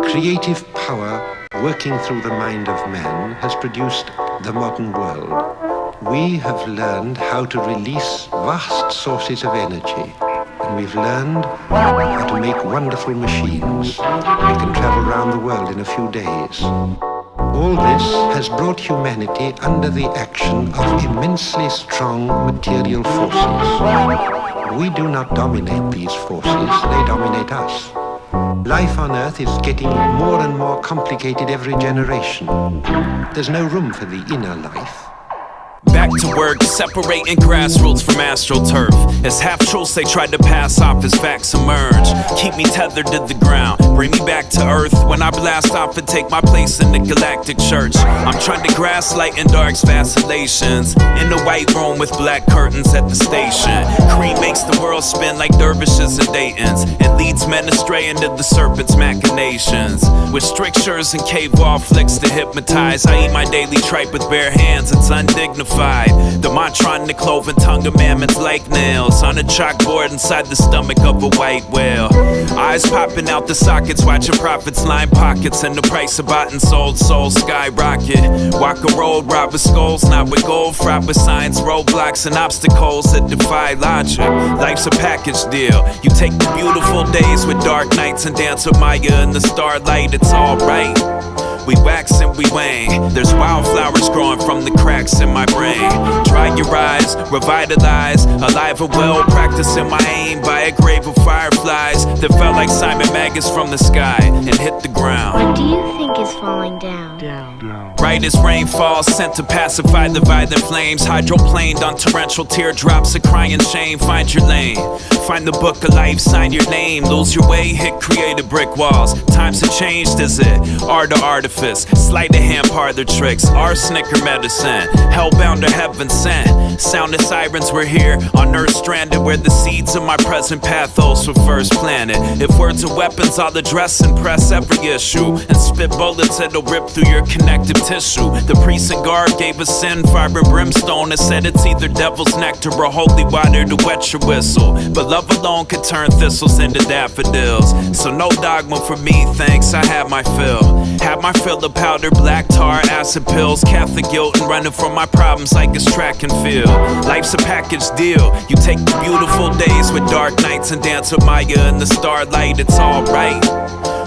creative power working through the mind of man has produced the modern world. We have learned how to release vast sources of energy, and we've learned how to make wonderful machines. We can travel around the world in a few days. All this has brought humanity under the action of immensely strong material forces. We do not dominate these forces, they dominate us. Life on Earth is getting more and more complicated every generation. There's no room for the inner life. Back to work, separating grassroots from astroturf. As half-truths they tried to pass off as facts emerge. Keep me tethered to the ground, bring me back to earth when I blast off and take my place in the galactic church. I'm trying to grasp light and dark's vacillations in the white room with black curtains at the station. Cream makes the world spin like dervishes and Daytons, and leads men astray into the serpent's machinations. With strictures and cave wall flicks to hypnotize, I eat my daily tripe with bare hands, it's undignified. The mantra on the cloven tongue of mammoths like nails on a chalkboard inside the stomach of a white whale. Eyes popping out the sockets, watching profits line pockets, and the price of bought and sold souls skyrocket. Walk a road, rob with skulls, not with gold, fraught with signs, roadblocks, and obstacles that defy logic. Life's a package deal. You take the beautiful days with dark nights and dance with Maya in the starlight. It's alright. We wax and we wane. There's wildflowers growing from the cracks in my brain. Dry your eyes, revitalize. Alive and well, practicing my aim by a grave of fireflies that felt like Simon Magus from the sky and hit the ground. What do you think is falling down? Right as rain falls, sent to pacify the violent flames. Hydroplaned on torrential teardrops of crying shame. Find your lane, find the book of life, sign your name. Lose your way, hit creative brick walls. Times have changed, is it? Art or artifice, sleight of hand parlor tricks, arsenic or medicine, hellbound or heaven sent. Sound of sirens, we're here on earth stranded, where the seeds of my present pathos were first planted. If words are weapons, I'll address and press every issue, and spit bullets that'll rip through your connective tissue. The priest and guard gave us sin, fire and brimstone, and said it's either devil's nectar or holy water to wet your whistle. But love alone could turn thistles into daffodils. So no dogma for me, thanks, I had my fill. Had my fill of powder, black tar, acid pills, Catholic guilt, and running from my problems like it's track and field. Life's a package deal. You take the beautiful days with dark nights and dance with Maya in the starlight. It's alright.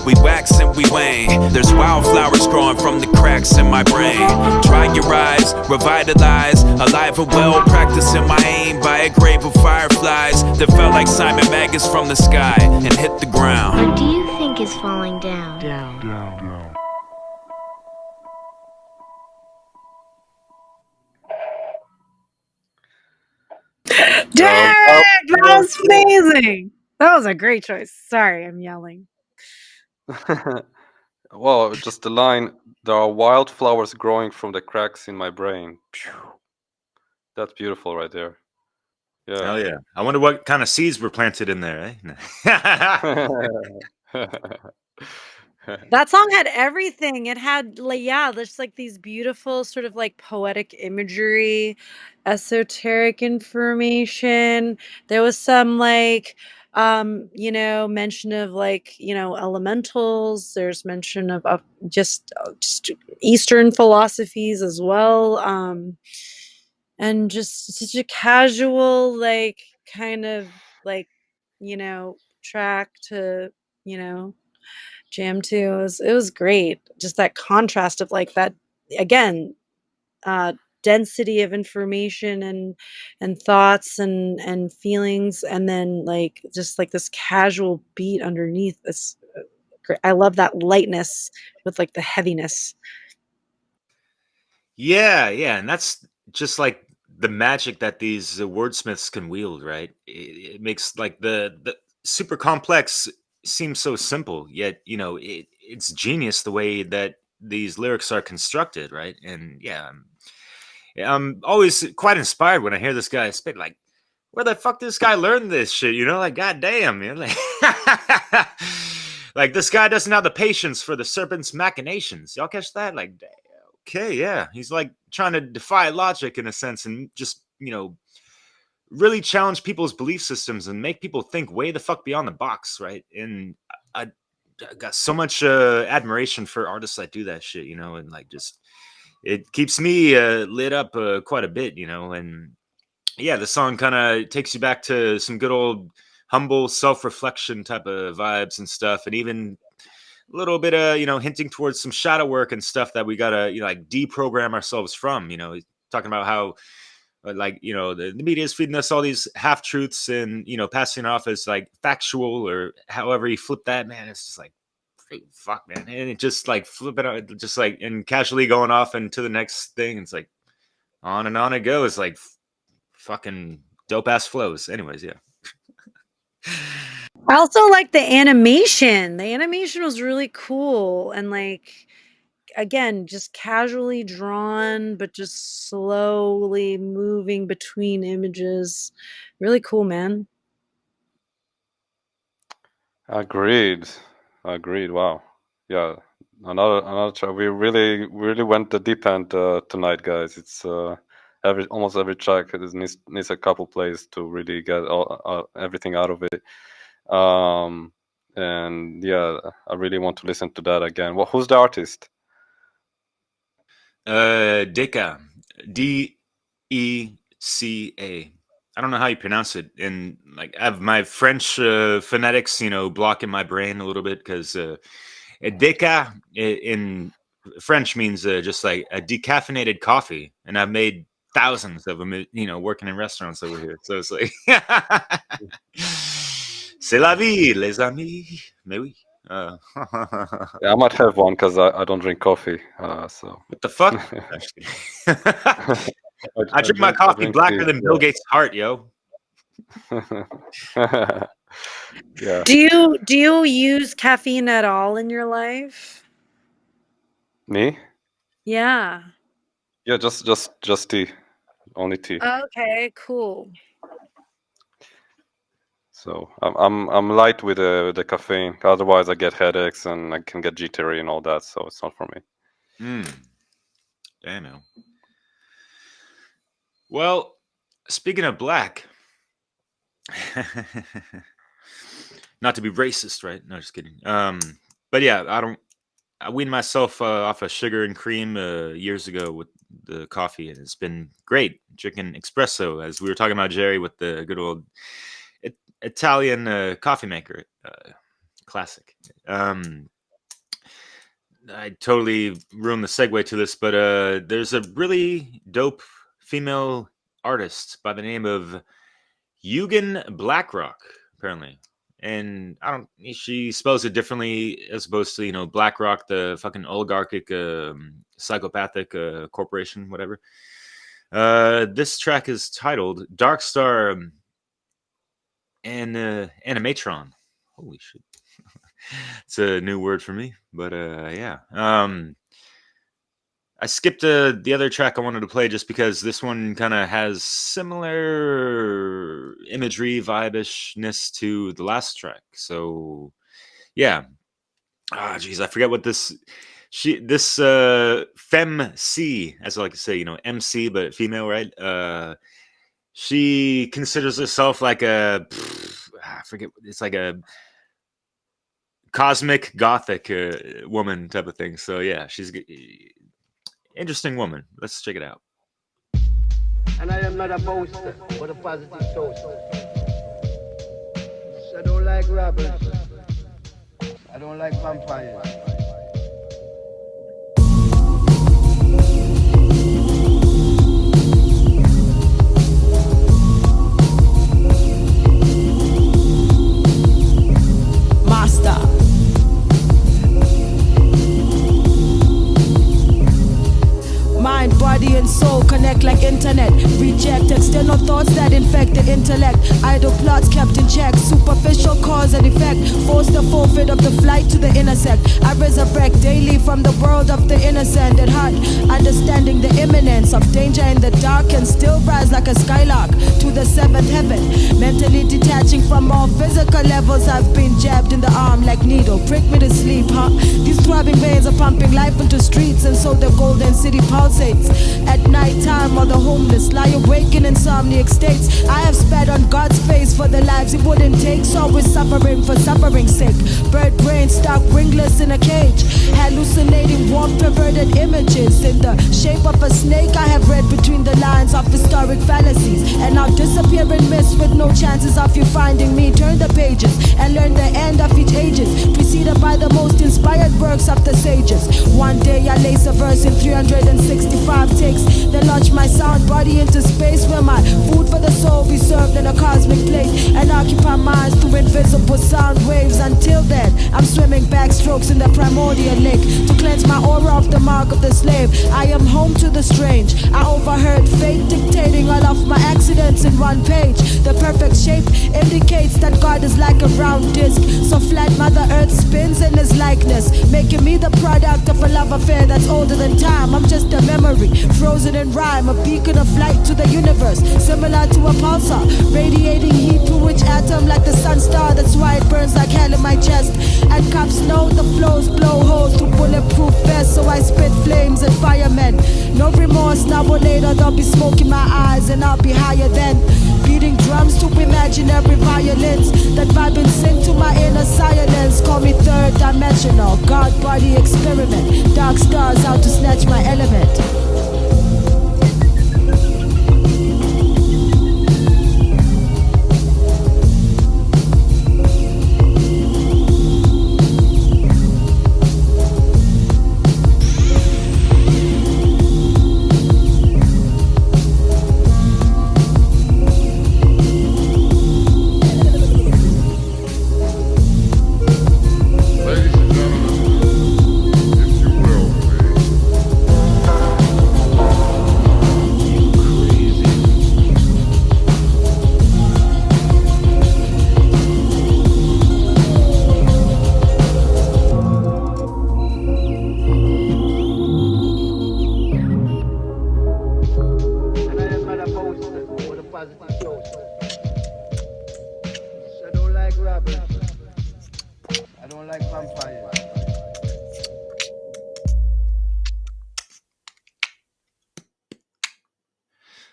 We wax and we wane. There's wildflowers growing from the cracks in my brain. Dry your eyes, revitalize. Alive and well, practicing my aim by a grave of fireflies that felt like Simon Magus from the sky and hit the ground. What do you think is falling down? Derek, that was amazing. That was a great choice. Sorry, I'm yelling. Well, just the line, there are wildflowers growing from the cracks in my brain. Phew. That's beautiful right there. Yeah. Hell yeah. I wonder what kind of seeds were planted in there, eh? That song had everything. It had just like these beautiful sort of like poetic imagery, esoteric information. There was some like mention of like, elementals. There's mention of just Eastern philosophies as well. And just such a casual, like kind of like, track to, jam to. It was great. Just that contrast of like that again, density of information and thoughts and feelings, and then like just like this casual beat underneath. It's I love that lightness with like the heaviness. Yeah, and that's just like the magic that these wordsmiths can wield, right? It makes like the super complex seem so simple, yet it's genius the way that these lyrics are constructed, right? And yeah, I'm always quite inspired when I hear this guy spit. Like, where the fuck this guy learn this shit? Like, goddamn, like, like this guy doesn't have the patience for the serpent's machinations. Y'all catch that? Like, okay, yeah, he's like trying to defy logic in a sense, and just really challenge people's belief systems and make people think way the fuck beyond the box, right? And I got so much admiration for artists that do that shit, and like just it keeps me lit up quite a bit, and yeah, the song kind of takes you back to some good old humble self-reflection type of vibes and stuff, and even a little bit of hinting towards some shadow work and stuff that we gotta like deprogram ourselves from. Talking about how like the media is feeding us all these half truths and passing it off as like factual or however you flip that, man. It's just like fuck, man, and it just like flip it out, just like and casually going off into the next thing. It's like on and on it goes, like fucking dope ass flows. Anyways, yeah. I also like the animation. The animation was really cool and like again, just casually drawn, but just slowly moving between images. Really cool, man. Agreed. Wow. Yeah. Another track. We really went the deep end tonight, guys. It's almost every track needs a couple plays to really get everything out of it. And yeah, I really want to listen to that again. Who's the artist? Deca, Deca. I don't know how you pronounce it, and like I have my French phonetics, blocking my brain a little bit because Deca in French means just like a decaffeinated coffee, and I've made thousands of them, working in restaurants over here. So it's like, c'est la vie, les amis. Mais oui. Yeah, I might have one because I don't drink coffee. So what the fuck? I drink my coffee blacker than Bill Gates' heart, yo. Yeah. Do you use caffeine at all in your life? Me? Yeah. Yeah, just tea. Only tea. Okay, cool. So I'm light with the caffeine. Otherwise, I get headaches and I can get jittery and all that. So it's not for me. Damn it. Well, speaking of black, not to be racist, right? No, just kidding. But yeah, I weaned myself off of sugar and cream years ago with the coffee, and it's been great drinking espresso, as we were talking about, Jerry, with the good old Italian coffee maker, classic. I totally ruined the segue to this, but there's a really dope female artist by the name of Eugen Blackrock, apparently. And she spells it differently as opposed to, BlackRock, the fucking oligarchic, psychopathic corporation, whatever. This track is titled Dark Star and Animatron. Holy shit. It's a new word for me, but yeah. I skipped the other track I wanted to play just because this one kind of has similar imagery, vibe-ishness to the last track. So, yeah. Geez, I forget what this Femme C, as I like to say, MC, but female, right? She considers herself like I forget, it's like a cosmic gothic woman type of thing. So yeah, she's interesting woman. Let's check it out. And I am not a boaster, but a positive toaster. I don't like robbers. I don't like vampires. disconnect like internet. Reject external thoughts that infect the intellect. Idle plots kept in check. Superficial cause and effect. Force the forfeit of the flight to the intersect. I resurrect daily from the world of the innocent at heart. Understanding the imminence of danger in the dark and still rise like a skylark to the seventh heaven. Mentally detaching from all physical levels. I've been jabbed in the arm like needle. Prick me to sleep, huh? These throbbing veins are pumping life into streets, and so the golden city pulsates. At night time, while the homeless lie awake in insomniac states, I have spat on God's face for the lives he wouldn't take. So we're suffering for suffering's sake. Bird brain stuck wingless in a cage, hallucinating warm perverted images in the shape of a snake. I have read between the lines of historic fallacies, and I'll disappear in mist with no chances of you finding me. Turn the pages and learn the end of each ages, preceded by the most inspired works of the sages. One day I lace a verse in 365 takes, then launch my sound body into space, where my food for the soul be served in a cosmic plate, and occupy minds through invisible sound waves. Until then, I'm swimming backstrokes in the primordial lake to cleanse my aura of the mark of the slave. I am home to the strange. I overheard fate dictating all of my accidents in one page. The perfect shape indicates that God is like a round disc, so flat Mother Earth spins in his likeness, making me the product of a love affair that's older than time. I'm just a memory, frozen in rhyme, a beacon of light to the universe, similar to a pulsar, radiating heat through each atom like the sun star. That's why it burns like hell in my chest. And cops know the flows blow holes through bulletproof vests, so I spit flames at firemen. No remorse, now or later there'll be smoke in my eyes, and I'll be higher than beating drums to imaginary violence that vibe and sing to my inner silence. Call me third dimensional, God body experiment. Dark stars out to snatch my element.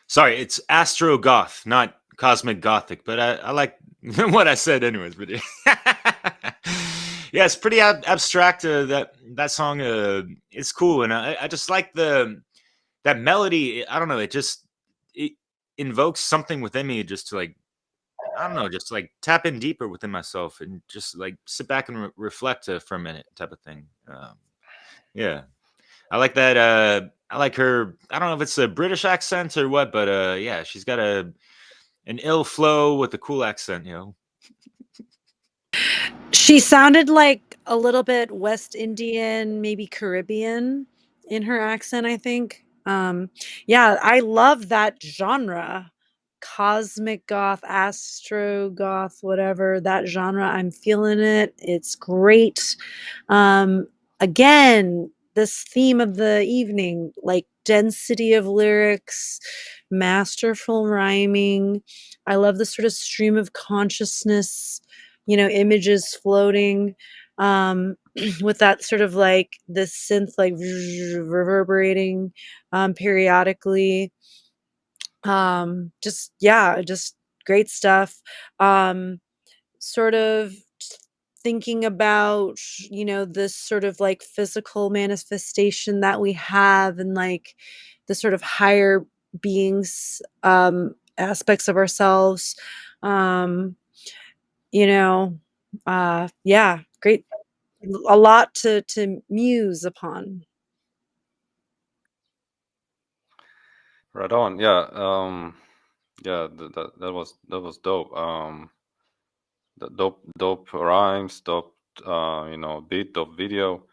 Sorry, it's Astro Goth, not Cosmic Gothic, but I like what I said anyways. But yeah, it's pretty abstract. That song is cool, and I just like that melody. I don't know, it invokes something within me, just to like, I don't know, just like tap in deeper within myself and just like sit back and reflect for a minute, type of thing. Yeah. I like that. I like her. I don't know if it's a British accent or what, but yeah, she's got an ill flow with a cool accent. She sounded like a little bit West Indian, maybe Caribbean in her accent, I think. Yeah, I love that genre. Cosmic goth, astro goth, whatever, that genre, I'm feeling it. It's great. Um, Again, this theme of the evening, like density of lyrics, masterful rhyming. I love the sort of stream of consciousness, images floating, with that sort of like this synth like reverberating periodically. Just yeah, just great stuff. Um, Sort of thinking about, this sort of like physical manifestation that we have, and like the sort of higher beings, aspects of ourselves. Um, yeah, great, a lot to muse upon. Right on. Yeah. Yeah. That was dope. Dope rhymes, dope. Beat, dope video.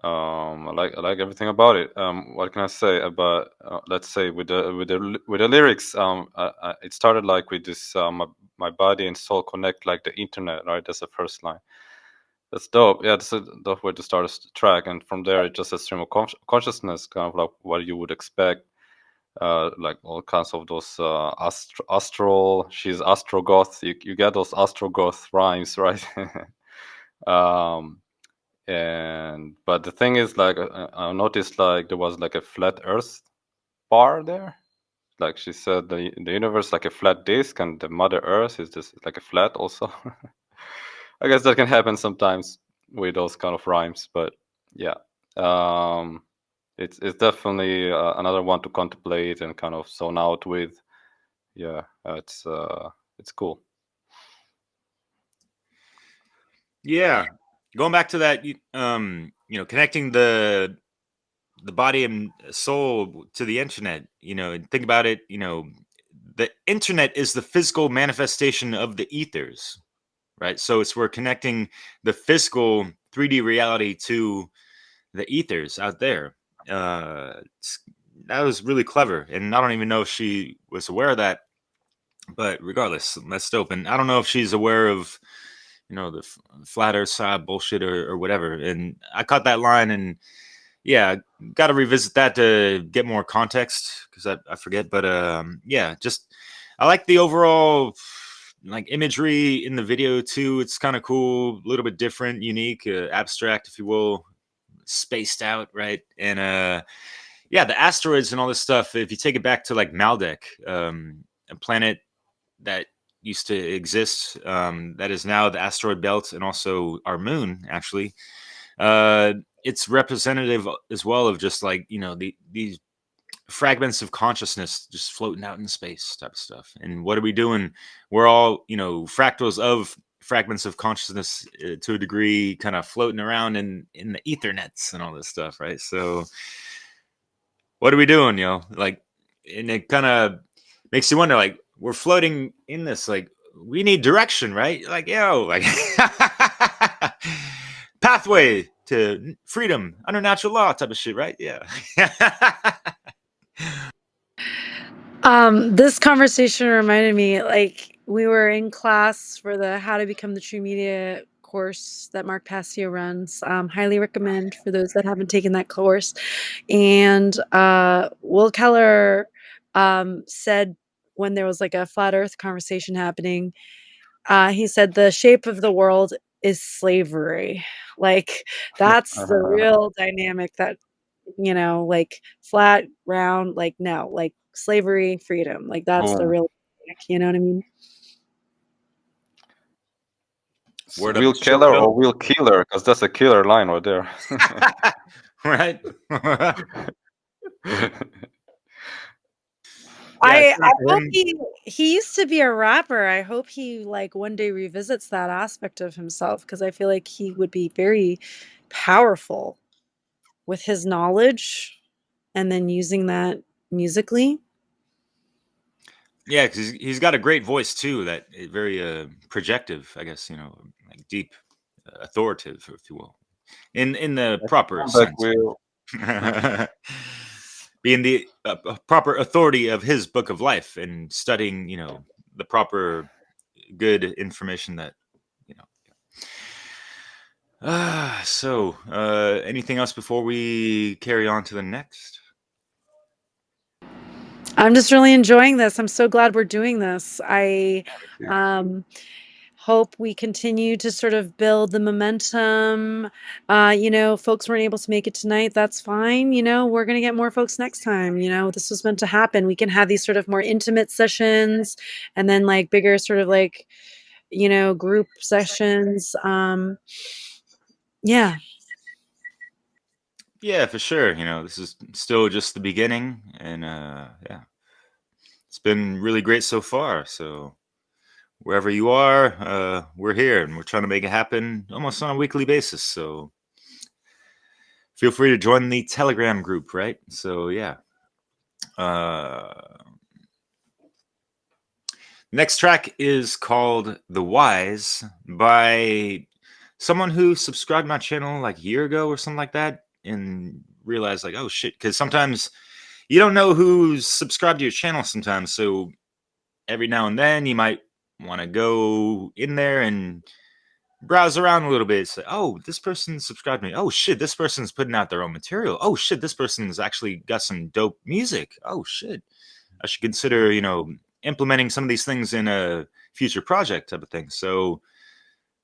I like everything about it. What can I say about let's say with the lyrics? It started like with this my body and soul connect like the internet, right? That's the first line. That's dope. Yeah, that's a dope way to start a track, and from there it's just a stream of consciousness, kind of like what you would expect. Like all kinds of those astral. She's astrogoth. You get those astrogoth rhymes, right? um, and but the thing is, like, I noticed like there was like a flat Earth bar there. Like she said, the universe like a flat disk, and the Mother Earth is just like a flat also. I guess that can happen sometimes with those kind of rhymes, but yeah, it's definitely another one to contemplate and kind of zone out with. Yeah, it's cool. Yeah, going back to that, connecting the body and soul to the internet. And think about it. The internet is the physical manifestation of the ethers, right? So we're connecting the physical 3D reality to the ethers out there. That was really clever, and I don't even know if she was aware of that. But regardless, that's dope. And I don't know if she's aware of the flat earth side bullshit or whatever. And I caught that line, and yeah, got to revisit that to get more context because I forget. But yeah, just I like the overall like imagery in the video too. It's kind of cool, a little bit different, unique, abstract, if you will, spaced out, right? And yeah, the asteroids and all this stuff. If you take it back to like Maldek, a planet that used to exist, that is now the asteroid belt and also our moon, actually. It's representative as well of just like these fragments of consciousness just floating out in space type of stuff. And what are we doing? We're all fractals of fragments of consciousness, to a degree, kind of floating around in the ethernets and all this stuff, right? So what are we doing, like, and it kind of makes you wonder, like, we're floating in this, like, we need direction, right? Like, like pathway to freedom under natural law type of shit, right? Yeah. This conversation reminded me, like, we were in class for the How to Become the True Media course that Mark Passio runs. Highly recommend for those that haven't taken that course. And Will Keller said, when there was like a flat earth conversation happening, he said the shape of the world is slavery. Like, that's the real dynamic that, like, flat, round, like, no, like, slavery, freedom, like, that's the Boom. real, you know what I mean? Word up, Will Keller Chicago. or Will Killer, because that's a killer line right there. Right. I hope he used to be a rapper. I hope he, like, one day revisits that aspect of himself, because I feel like he would be very powerful with his knowledge and then using that musically. Yeah, because he's got a great voice too. That very projective, I guess. Like deep, authoritative, if you will, in the proper sense. Will. Being the proper authority of his book of life and studying, the proper good information that So, anything else before we carry on to the next? I'm just really enjoying this. I'm so glad we're doing this. I hope we continue to sort of build the momentum. Folks weren't able to make it tonight. That's fine. We're going to get more folks next time. This was meant to happen. We can have these sort of more intimate sessions and then like bigger sort of like, group sessions. Yeah. Yeah, for sure. This is still just the beginning, and yeah, it's been really great so far. So wherever you are, we're here, and we're trying to make it happen almost on a weekly basis. So feel free to join the Telegram group, right? So yeah. Next track is called "The Wise" by someone who subscribed to my channel like a year ago or something like that. and realize like, oh shit, because sometimes you don't know who's subscribed to your channel sometimes. So every now and then you might want to go in there and browse around a little bit. Say, oh, this person subscribed to me. Oh shit, this person's putting out their own material. Oh shit, this person's actually got some dope music. Oh shit, I should consider, implementing some of these things in a future project type of thing. So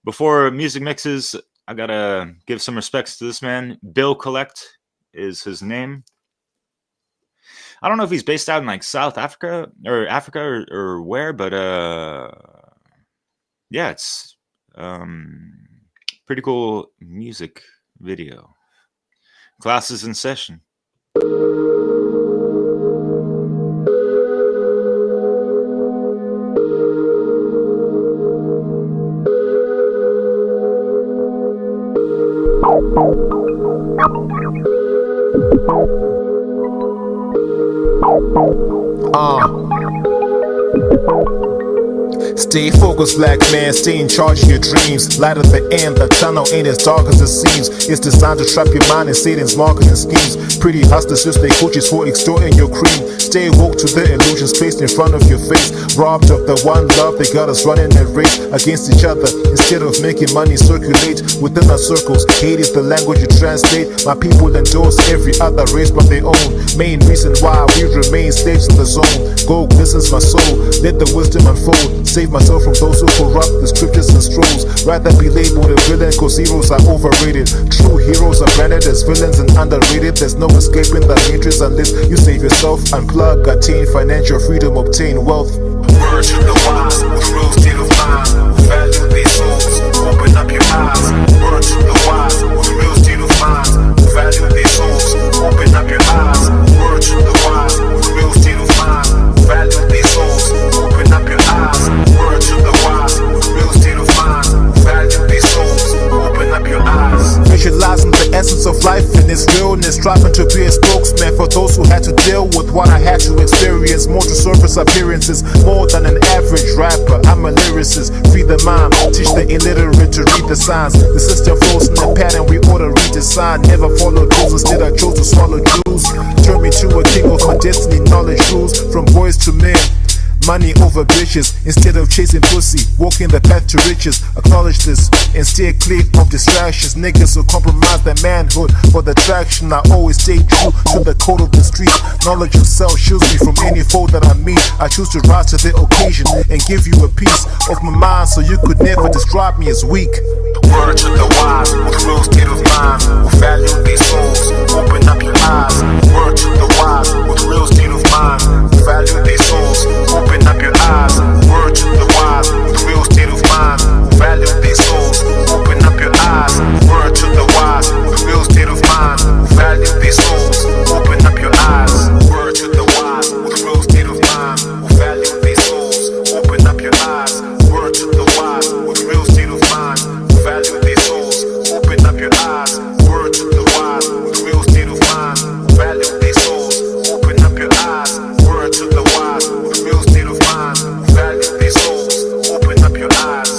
before music mixes, I gotta give some respects to this man. Bill Collect is his name. I don't know if he's based out in like South Africa or where, but yeah, it's pretty cool music video. Classes in session. Stay focused, black man, stay in charge of your dreams. Light at the end, the tunnel ain't as dark as it seems. It's designed to trap your mind in Satan's marketing schemes. Pretty hustlers use their coaches for extorting your cream. Stay woke to the illusions placed in front of your face. Robbed of the one love, they got us running a race against each other. Instead of making money circulate within our circles. Hate is the language you translate. My people endorse every other race but their own. Main reason why we remain slaves in the zone. Gold glistens my soul, let the wisdom unfold. Save myself from those who corrupt the scriptures and scrolls. Rather be labeled a villain cause heroes are overrated. True heroes are branded as villains and underrated. There's no escaping the matrix unless you save yourself. Unplug, attain financial freedom, obtain wealth. Word to the wise with real state of mind. Value their souls, open up your eyes. Word to the wise with real state of mind. Value their souls, open up your eyes. Word to the wise with real state of mind. Value their souls, open up your eyes. Word to the wise with real state of mind. Value their souls, open up your eyes. Visualizing the essence of life in its realness, striving to be a spokesman for those who had to deal with what I had to experience. More to surface appearances, more than an average rapper. I'm a lyricist, free the mind, teach the illiterate to read the signs. The system flows in the pattern, we ought to redesign. Never follow rules, instead I chose to swallow Jews. Turn me to a king of my destiny, knowledge rules from boys to men. Money over bitches, instead of chasing pussy, walking the path to riches. Acknowledge this and stay clear of distractions. Niggas will compromise their manhood for the traction. I always stay true to the code of the street. Knowledge of self shields me from any foe that I meet. I choose to rise to the occasion and give you a piece of my mind so you could never describe me as weak. Word to the wise with real state of mind. Will value their souls, open up your eyes. Word to the wise with real state of mind. Will value their souls, open up your eyes. Word to the wise with real state of mind. Will value their souls, open up your eyes. Word to the wise with real state of mind. Will value their souls, open up your eyes. Word to the wise with real state of mind. Will value their souls, open up your eyes. Word to the wise with real state of mind. Will value their souls, open up your eyes. Word to the wise with real state of mind. Will value their souls, open up your eyes. Word to the wise with real state of mind. Will value their souls, open up your eyes.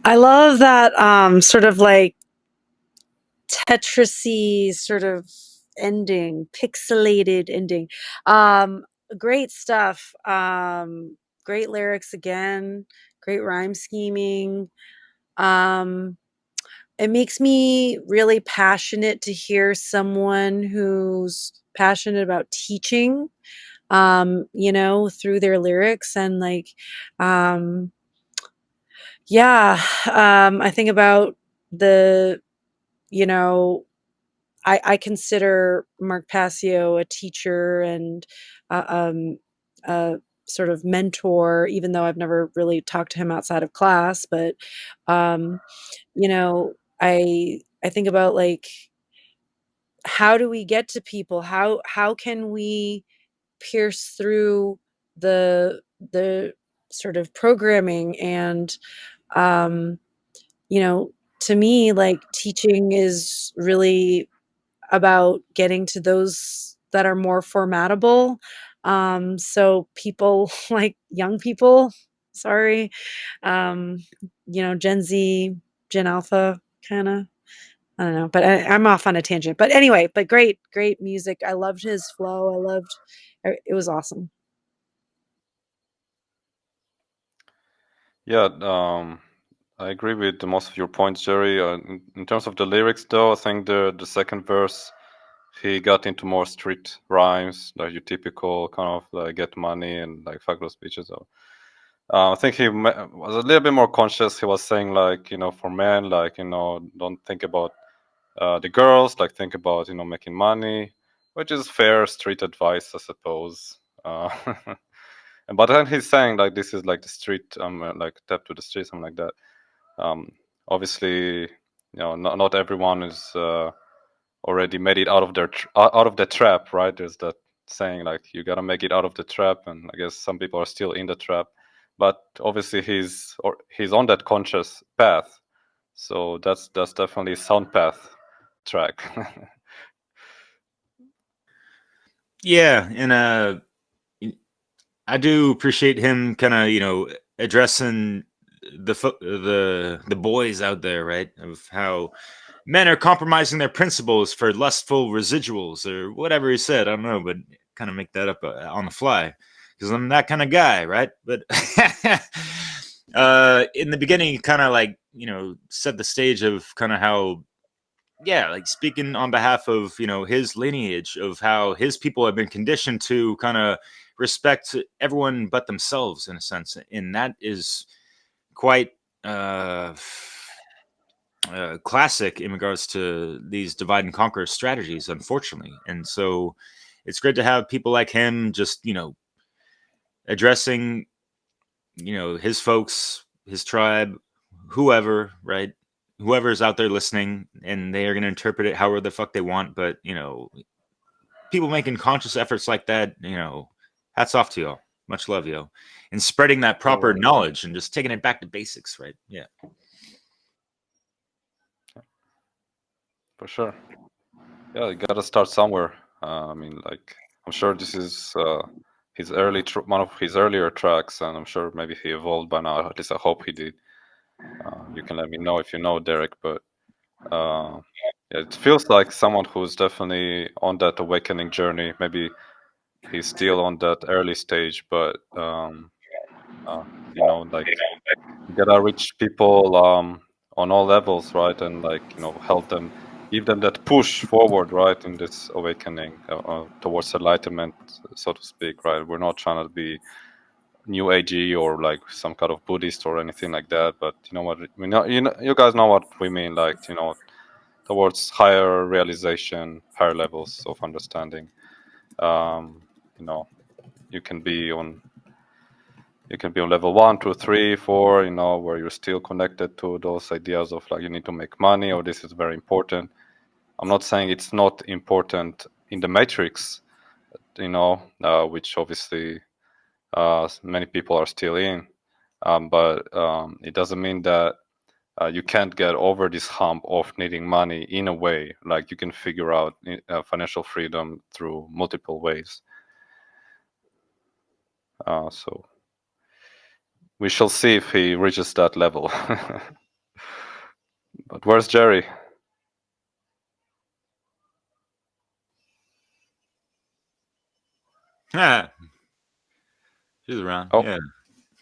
I love that sort of like Tetrisy sort of ending, pixelated ending. Great stuff. Great lyrics again, great rhyme scheming. It makes me really passionate to hear someone who's passionate about teaching, through their lyrics and like, um, yeah, I think about the, you know, I consider Mark Passio a teacher and a sort of mentor, even though I've never really talked to him outside of class. But um, you know, I think about like how do we get to people? How can we pierce through the sort of programming? And you know, to me, like, teaching is really about getting to those that are more formatable. So people like young people, sorry, um, you know, Gen Z, Gen Alpha, kind of. I don't know, but I'm off on a tangent. But anyway, but great, great music. I loved his flow. It was awesome. Yeah, I agree with most of your points, Jerry. In terms of the lyrics, though, I think the second verse, he got into more street rhymes, like your typical kind of like get money and like fuck those bitches. So, I think he was a little bit more conscious. He was saying like, for men, like, don't think about the girls, like think about, making money, which is fair street advice, I suppose. But then he's saying like this is like the street, like tap to the street, something like that. Obviously, not everyone is already made it out of out of the trap, right? There's that saying like you gotta make it out of the trap, and I guess some people are still in the trap. But obviously, he's on that conscious path, so that's definitely sound path track. Yeah, and I do appreciate him kind of addressing the boys out there, right? Of how men are compromising their principles for lustful residuals or whatever he said. I don't know, but kind of make that up on the fly because I'm that kind of guy, right? But in the beginning, he kind of like set the stage of kind of how, yeah, like speaking on behalf of his lineage of how his people have been conditioned to kind of respect everyone but themselves in a sense, and that is quite classic in regards to these divide and conquer strategies, unfortunately. And so it's great to have people like him just addressing his folks, his tribe, whoever, right? Whoever's out there listening, and they are going to interpret it however the fuck they want. But people making conscious efforts like that, hats off to y'all. Much love, yo, and spreading that proper knowledge and just taking it back to basics, right? Yeah, For sure. Yeah, you gotta start somewhere. I mean, like, I'm sure this is his one of his earlier tracks, and I'm sure maybe he evolved by now. At least I hope he did. You can let me know if you know Derek, but yeah, it feels like someone who's definitely on that awakening journey. Maybe he's still on that early stage, but like you gotta reach people on all levels, right? And like help them, give them that push forward, right, in this awakening towards enlightenment, so to speak, right? We're not trying to be new agey or like some kind of Buddhist or anything like that, but you know what we know, you guys know what we mean, like towards higher realization, higher levels of understanding. um you can be on level 1, 2, 3, 4, where you're still connected to those ideas of like you need to make money or this is very important. I'm not saying it's not important in the matrix, which obviously many people are still in, but it doesn't mean that you can't get over this hump of needing money in a way. Like you can figure out financial freedom through multiple ways. So we shall see if he reaches that level. But where's Jerry? ah, she's around. Oh, Yeah,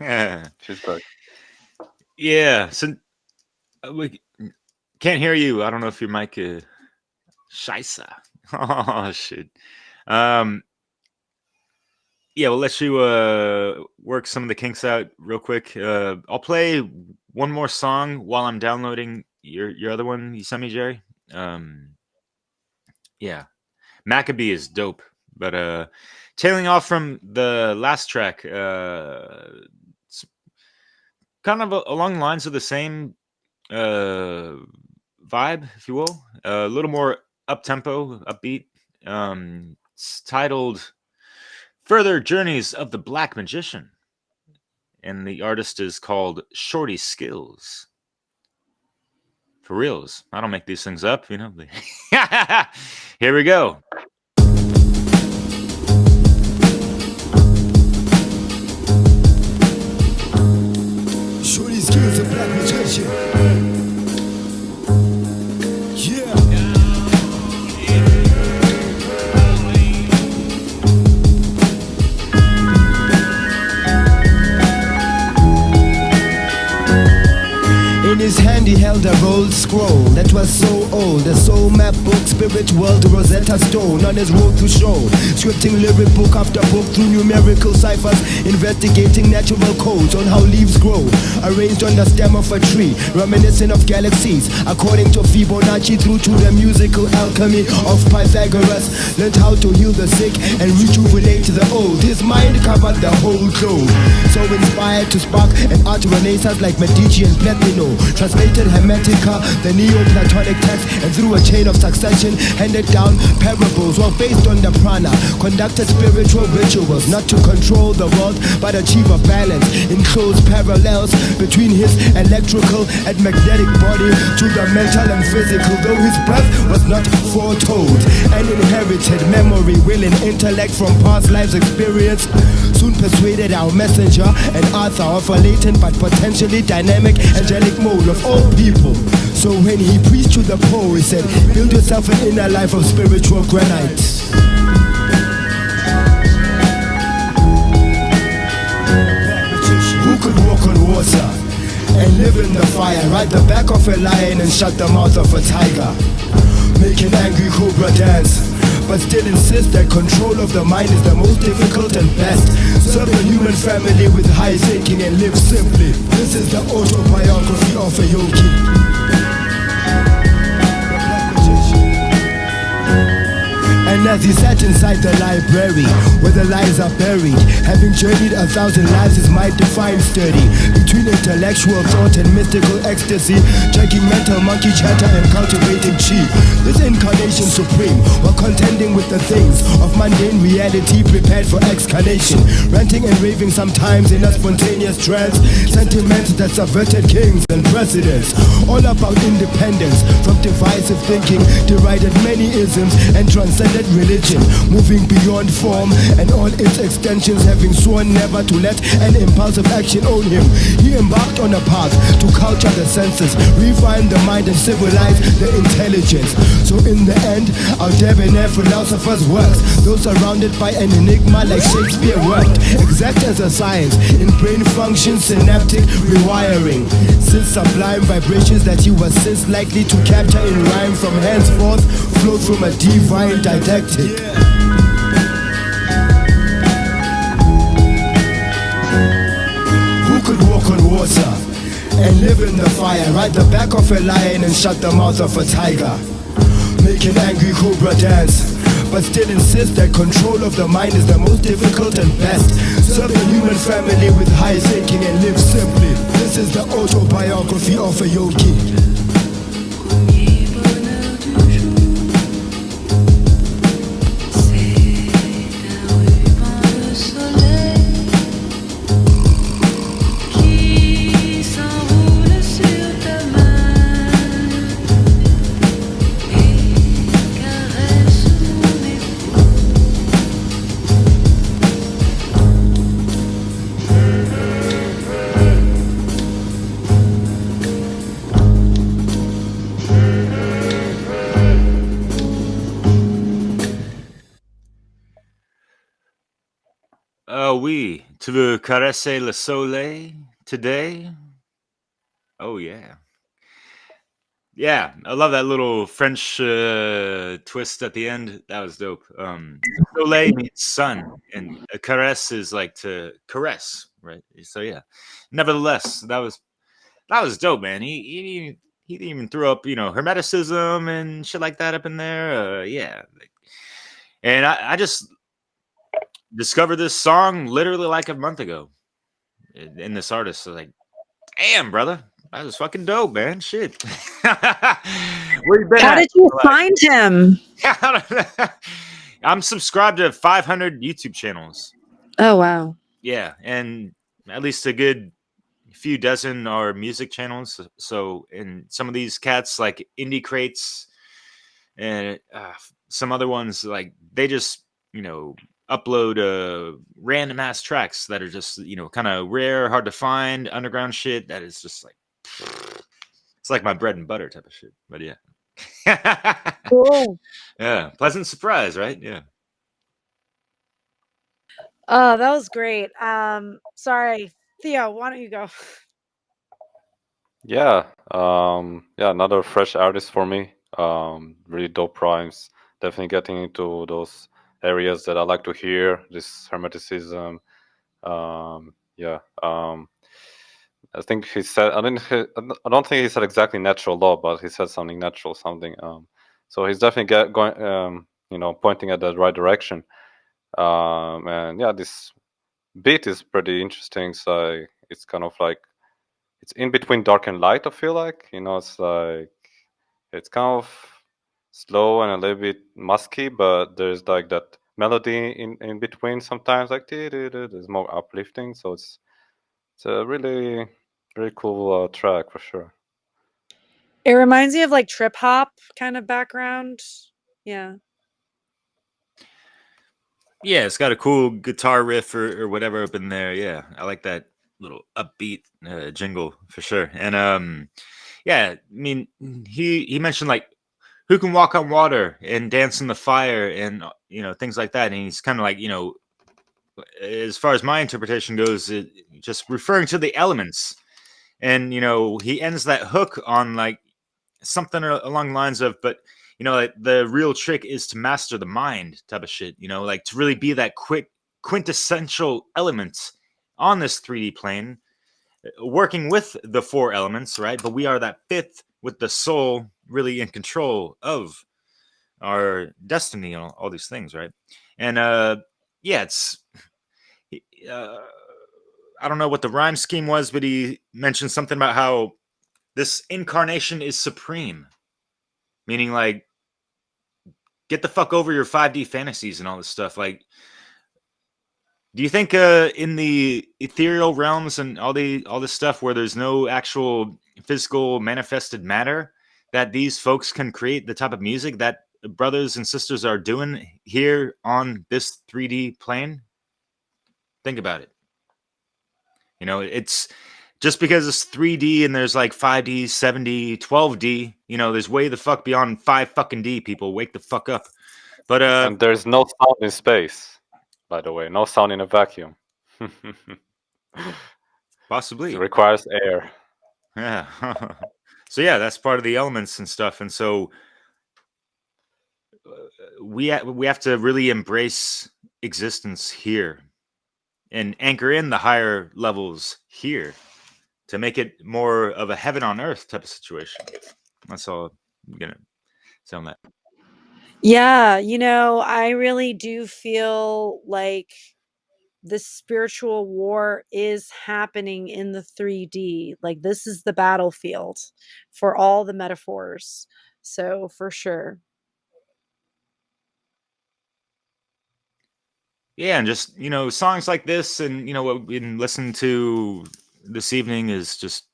yeah, she's back. yeah. So we can't hear you. I don't know if your mic is Scheisse. Oh shit. Um, yeah, we'll let you work some of the kinks out real quick. I'll play one more song while I'm downloading your other one you sent me, Jerry. Um, yeah, Maccabee is dope, but tailing off from the last track, it's kind of along the lines of the same vibe, if you will. A little more up-tempo, upbeat. It's titled Further Journeys of the Black Magician. And the artist is called Shorty Skills. For reals. I don't make these things up, you know. Here we go. Shorty Skills, a black magician. Yeah. In his hand he held a rolled scroll that was so old, a soul map book, spirit world, Rosetta Stone on his road to show, scripting lyric book after book through numerical ciphers, investigating natural codes on how leaves grow, arranged on the stem of a tree, reminiscent of galaxies, according to Fibonacci, through to the musical alchemy of Pythagoras, learned how to heal the sick and rejuvenate the old. His mind covered the whole globe, so inspired to spark an art renaissance like Medici and Platino. Translated Hermetica, the Neoplatonic text, and through a chain of succession handed down parables while based on the prana, conducted spiritual rituals not to control the world but achieve a balance in close parallels between his electrical and magnetic body to the mental and physical, though his birth was not foretold. An inherited memory, will and intellect from past lives experience soon persuaded our messenger and author of a latent but potentially dynamic angelic mode of all people. So when he preached to the poor, he said, build yourself an inner life of spiritual granite. Who could walk on water and live in the fire, ride the back of a lion and shut the mouth of a tiger, make an angry cobra dance, but still insist that control of the mind is the most difficult and best. Serve the human family with high thinking and live simply. This is the autobiography of a yogi. And as he sat inside the library, where the lies are buried, having journeyed 1,000 lives, his mind defined sturdy, between intellectual thought and mystical ecstasy, checking mental monkey chatter and cultivating chi. This incarnation supreme, while contending with the things of mundane reality, prepared for excarnation, ranting and raving sometimes in a spontaneous trance, sentiments that subverted kings and presidents, all about independence from divisive thinking, derided many isms and transcended religion, moving beyond form and all its extensions, having sworn never to let an impulsive action own him. He embarked on a path to culture the senses, refine the mind and civilize the intelligence. So in the end, our debonair philosophers works, though surrounded by an enigma like Shakespeare worked, exact as a science in brain function, synaptic rewiring, since sublime vibrations that he was since likely to capture in rhyme from henceforth flowed from a divine didactic. Who could walk on water and live in the fire, ride the back of a lion and shut the mouth of a tiger, make an angry cobra dance, but still insist that control of the mind is the most difficult and best. Serve the human family with high thinking and live simply. This is the autobiography of a yogi. Oui, tu veux caresser le soleil today? Oh, yeah. Yeah, I love that little French twist at the end. That was dope. Soleil means sun, and a caress is like to caress, right? So yeah. Nevertheless, that was dope, man. He even threw up, Hermeticism and shit like that up in there. Yeah, and I just discovered this song literally like a month ago in this artist. So like, damn, brother, that was fucking dope, man. Shit. Where you been How at? did you find him? I'm subscribed to 500 YouTube channels. Oh, wow. Yeah, and at least a good few dozen are music channels. So, and some of these cats like Indie Crates and some other ones, like they just upload random ass tracks that are just kind of rare, hard to find, underground shit that is just like it's like my bread and butter type of shit. But yeah. Cool. Yeah, pleasant surprise, right? Yeah. Oh, that was great. Sorry, Theo, why don't you go? Yeah, another fresh artist for me. Really dope rhymes. Definitely getting into those areas that I like to hear. This hermeticism. Yeah. I think he said. I don't think he said exactly natural law, but he said something natural, something. So he's definitely going. Pointing at the right direction. And yeah, this beat is pretty interesting. So it's kind of like it's in between dark and light. I feel like it's like it's kind of slow and a little bit musky, but there's like that melody in between sometimes, like there's more uplifting. So it's a really really cool track for sure. It reminds me of like trip hop kind of background. Yeah. Yeah, it's got a cool guitar riff or whatever up in there. Yeah, I like that little upbeat jingle for sure. And yeah, I mean, he mentioned like who can walk on water and dance in the fire and things like that. And he's kind of like as far as my interpretation goes, just referring to the elements. And he ends that hook on like something along the lines of, but like the real trick is to master the mind type of shit. Like to really be that quick quintessential element on this 3D plane, working with the four elements, right? But we are that fifth with the soul really in control of our destiny and all these things, right? And yeah, it's uh, I don't know what the rhyme scheme was, but he mentioned something about how this incarnation is supreme, meaning like get the fuck over your 5D fantasies and all this stuff. Like, do you think in the ethereal realms and all this stuff where there's no actual physical manifested matter, that these folks can create the type of music that brothers and sisters are doing here on this 3D plane? Think about it. It's just because it's 3D and there's like 5D, 7D, 12D, there's way the fuck beyond 5 fucking D, people. Wake the fuck up. But And there's no sound in space, by the way. No sound in a vacuum. possibly. It requires air. Yeah. So yeah, that's part of the elements and stuff. And so we have to really embrace existence here and anchor in the higher levels here to make it more of a heaven on earth type of situation. That's all I'm gonna say on that. Yeah, I really do feel like this spiritual war is happening in the 3D. Like this is the battlefield for all the metaphors. So for sure. Yeah, and just songs like this, and what we've been listening to this evening is just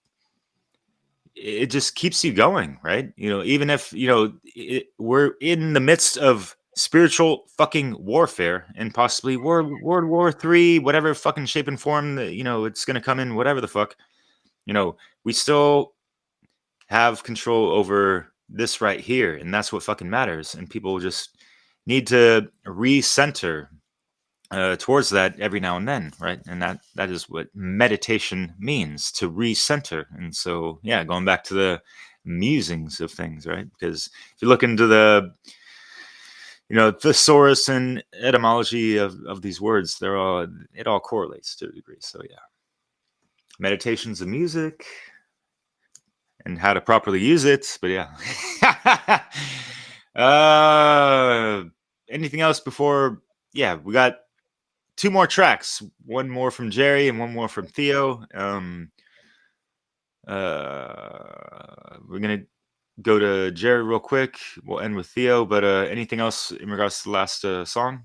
it just keeps you going, right? Even if we're in the midst of spiritual fucking warfare and possibly World War III, whatever fucking shape and form that it's gonna come in, whatever the fuck, we still have control over this right here, and that's what fucking matters. And people just need to recenter towards that every now and then, right? And that is what meditation means, to recenter. And so, yeah, going back to the musings of things, right? Because if you look into the thesaurus and etymology of these words, it all correlates to a degree. So yeah, meditation's a music and how to properly use it. But yeah. Anything else before? Yeah, we got 2 more tracks, one more from Jerry and one more from Theo. We're gonna go to Jerry real quick. We'll end with Theo, but anything else in regards to the last song?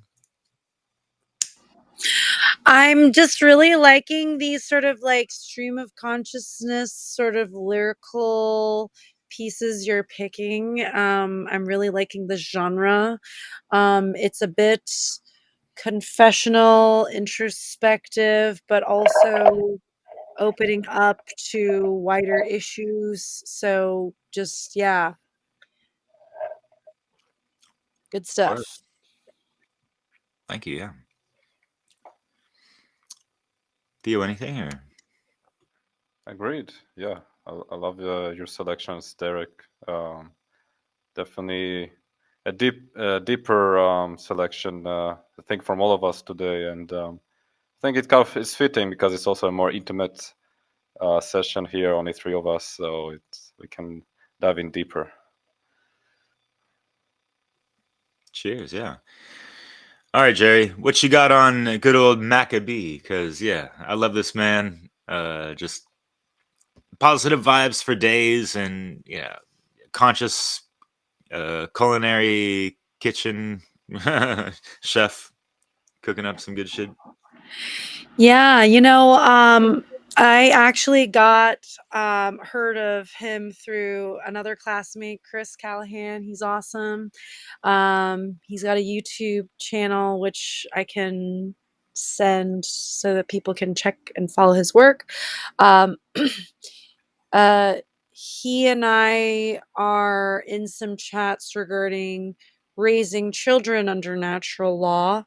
I'm just really liking these sort of like stream of consciousness, sort of lyrical pieces you're picking. I'm really liking the genre. It's a bit confessional, introspective, but also opening up to wider issues. So just, yeah, good Word. stuff. Thank you. Yeah. Theo, anything or? Agreed. Yeah, I love your selections, Derek. Definitely a deeper selection, I think, from all of us today, and I think it kind of is fitting because it's also a more intimate session here, only three of us, so we can dive in deeper. Cheers. Yeah. All right, Jerry, what you got on good old Maccabee? Because yeah, I love this man. Just positive vibes for days, and yeah, conscious culinary kitchen chef cooking up some good shit. Yeah, I actually got heard of him through another classmate, Chris Callahan. He's awesome. He's got a YouTube channel which I can send so that people can check and follow his work. Um, uh, he and I are in some chats regarding raising children under natural law.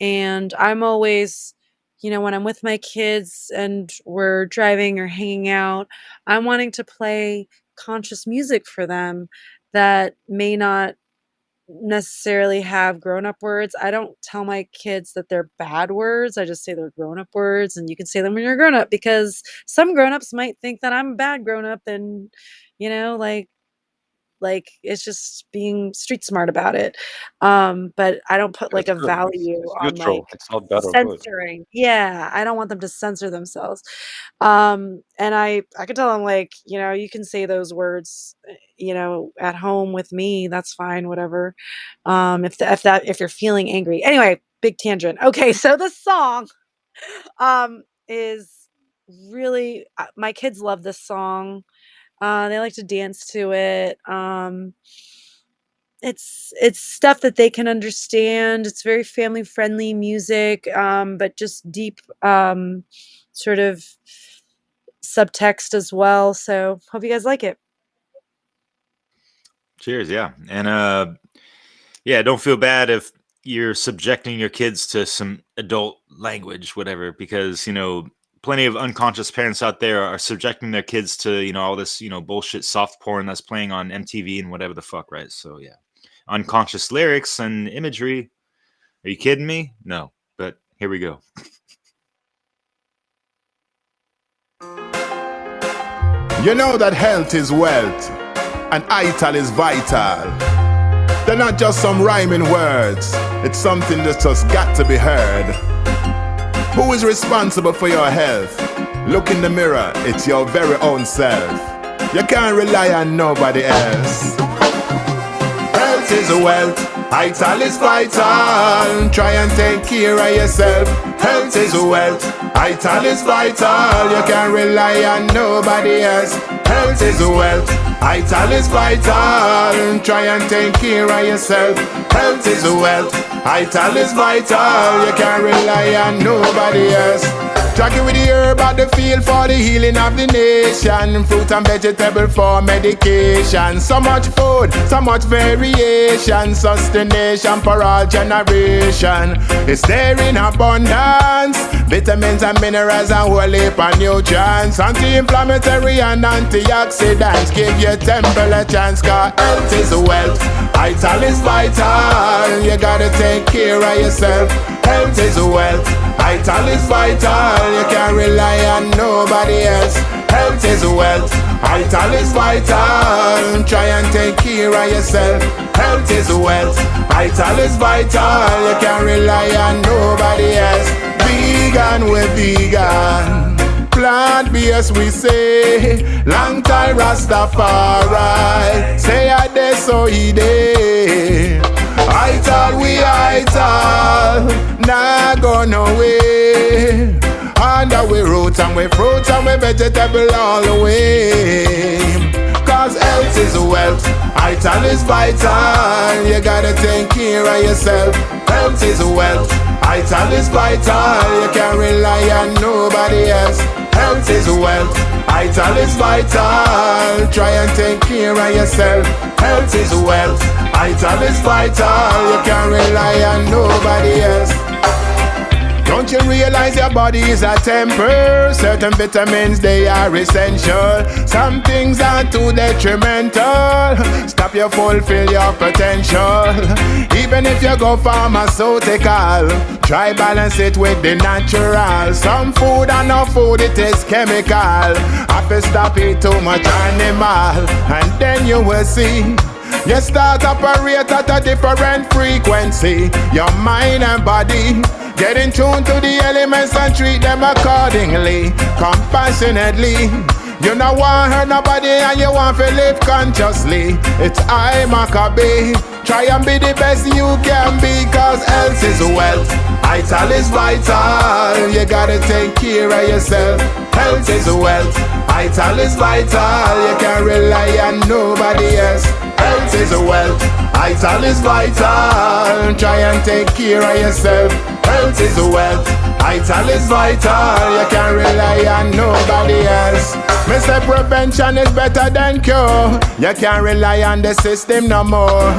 And I'm always, when I'm with my kids and we're driving or hanging out, I'm wanting to play conscious music for them that may not necessarily have grown-up words. I don't tell my kids that they're bad words. I just say they're grown-up words, and you can say them when you're grown up, because some grown-ups might think that I'm a bad grown-up, and like it's just being street smart about it. But I don't put like That's a good. value It's on neutral. like It's not bad or good. censoring. Yeah, I don't want them to censor themselves. And I could tell them, like, you can say those words, at home with me, that's fine, whatever. If you're feeling angry. Anyway, big tangent. Okay, so the song is really my kids love this song. They like to dance to it. It's stuff that they can understand. It's very family friendly music, but just deep, sort of subtext as well. So hope you guys like it. Cheers. Yeah. And yeah, don't feel bad if you're subjecting your kids to some adult language, whatever, because plenty of unconscious parents out there are subjecting their kids to all this bullshit soft porn that's playing on MTV and whatever the fuck, right? So yeah, unconscious lyrics and imagery. Are you kidding me? No, but here we go. You know that health is wealth and ital is vital. They're not just some rhyming words, it's something that's just got to be heard. Who is responsible for your health? Look in the mirror, it's your very own self. You can't rely on nobody else. Health is wealth, ital is vital. Try and take care of yourself. Health is wealth, ital is vital. You can't rely on nobody else. Health is wealth, ital is vital. Try and take care of yourself. Health is wealth, ital is vital. You can't rely on nobody else. Tracking with the herb at the field for the healing of the nation. Fruit and vegetable for medication. So much food, so much variation. Sustenance for all generation. It's there in abundance. Vitamins and minerals and whole heap of nutrients. Anti-inflammatory and antioxidants. Give your temple a chance, cause health is wealth, ital is vital. You gotta take care of yourself. Health is wealth, ital is vital. You can't rely on nobody else. Health is wealth, ital is vital. Try and take care of yourself. Health is wealth, ital is vital. You can't rely on nobody else. Vegan, we're vegan. plant base we say. Long time Rastafari. Say I dey so he dey. I tell we I tell. Nah go no way. Under we roots and we fruits and we vegetable all the way. Cause health is wealth, vital is vital. You gotta take care of yourself. Health is wealth, vital is vital. You can't rely on nobody else. Health is wealth, vital is vital. Try and take care of yourself. Health is wealth, vital is vital. You can't rely on nobody else. Don't you realize your body is a temple? Certain vitamins, they are essential. Some things are too detrimental. Stop you fulfill your potential. Even if you go pharmaceutical, try balance it with the natural. Some food and no food, it is chemical. Have to stop it too much animal, and then you will see you start operate at a different frequency. Your mind and body get in tune to the elements and treat them accordingly, compassionately. You don't want to hurt nobody and you want to live consciously. It's I, Maccabee. Try and be the best you can be, cause health is wealth, vital is vital. You gotta take care of yourself. Health is wealth, vital is vital. You can't rely on nobody else. Health is wealth, vital is vital. Try and take care of yourself. Health is wealth, vital is vital. You can't rely on nobody else. Me say prevention is better than cure. You can't rely on the system no more.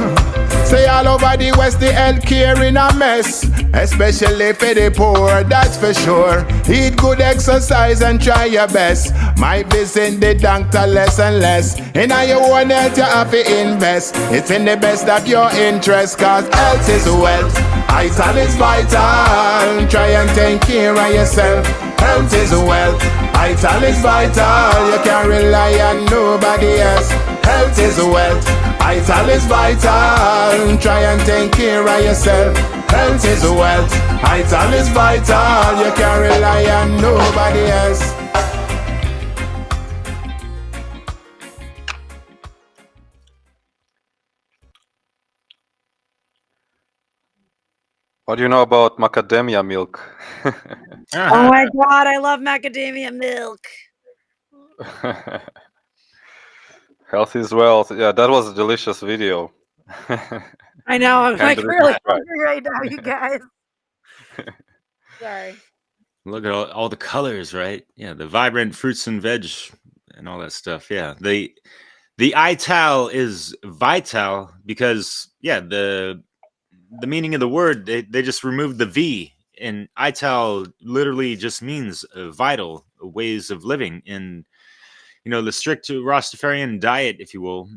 Say all over the West, the healthcare in a mess, especially for the poor, that's for sure. Eat good, exercise and try your best. Might visit the doctor less and less. In your own health you have to invest. It's in the best of your interest, cause health is wealth, vital is vital. Try and take care of yourself. Health is wealth, vital is vital. You can't rely on nobody else. Health is wealth, vital is vital. Try and take care of yourself. Health is wealth, vital is vital. You can't rely on nobody else. What do you know about macadamia milk? Oh my god, I love macadamia milk. Health is wealth. Yeah, that was a delicious video. I know, I'm like Handed it really right. hungry right now, you guys. Sorry. Look at all the colors, right? Yeah, the vibrant fruits and veg and all that stuff. Yeah, the ital is vital because the meaning of the word, they just removed the v, and ital literally just means vital ways of living in the strict Rastafarian diet, if you will,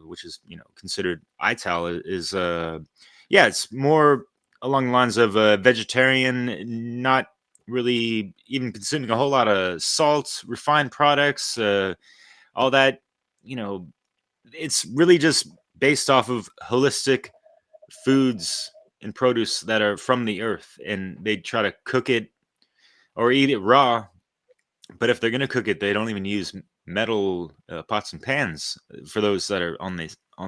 which is considered ital is yeah, it's more along the lines of vegetarian, not really even consuming a whole lot of salt, refined products, all that. It's really just based off of holistic foods and produce that are from the earth, and they try to cook it or eat it raw. But if they're going to cook it, they don't even use metal pots and pans for those that are on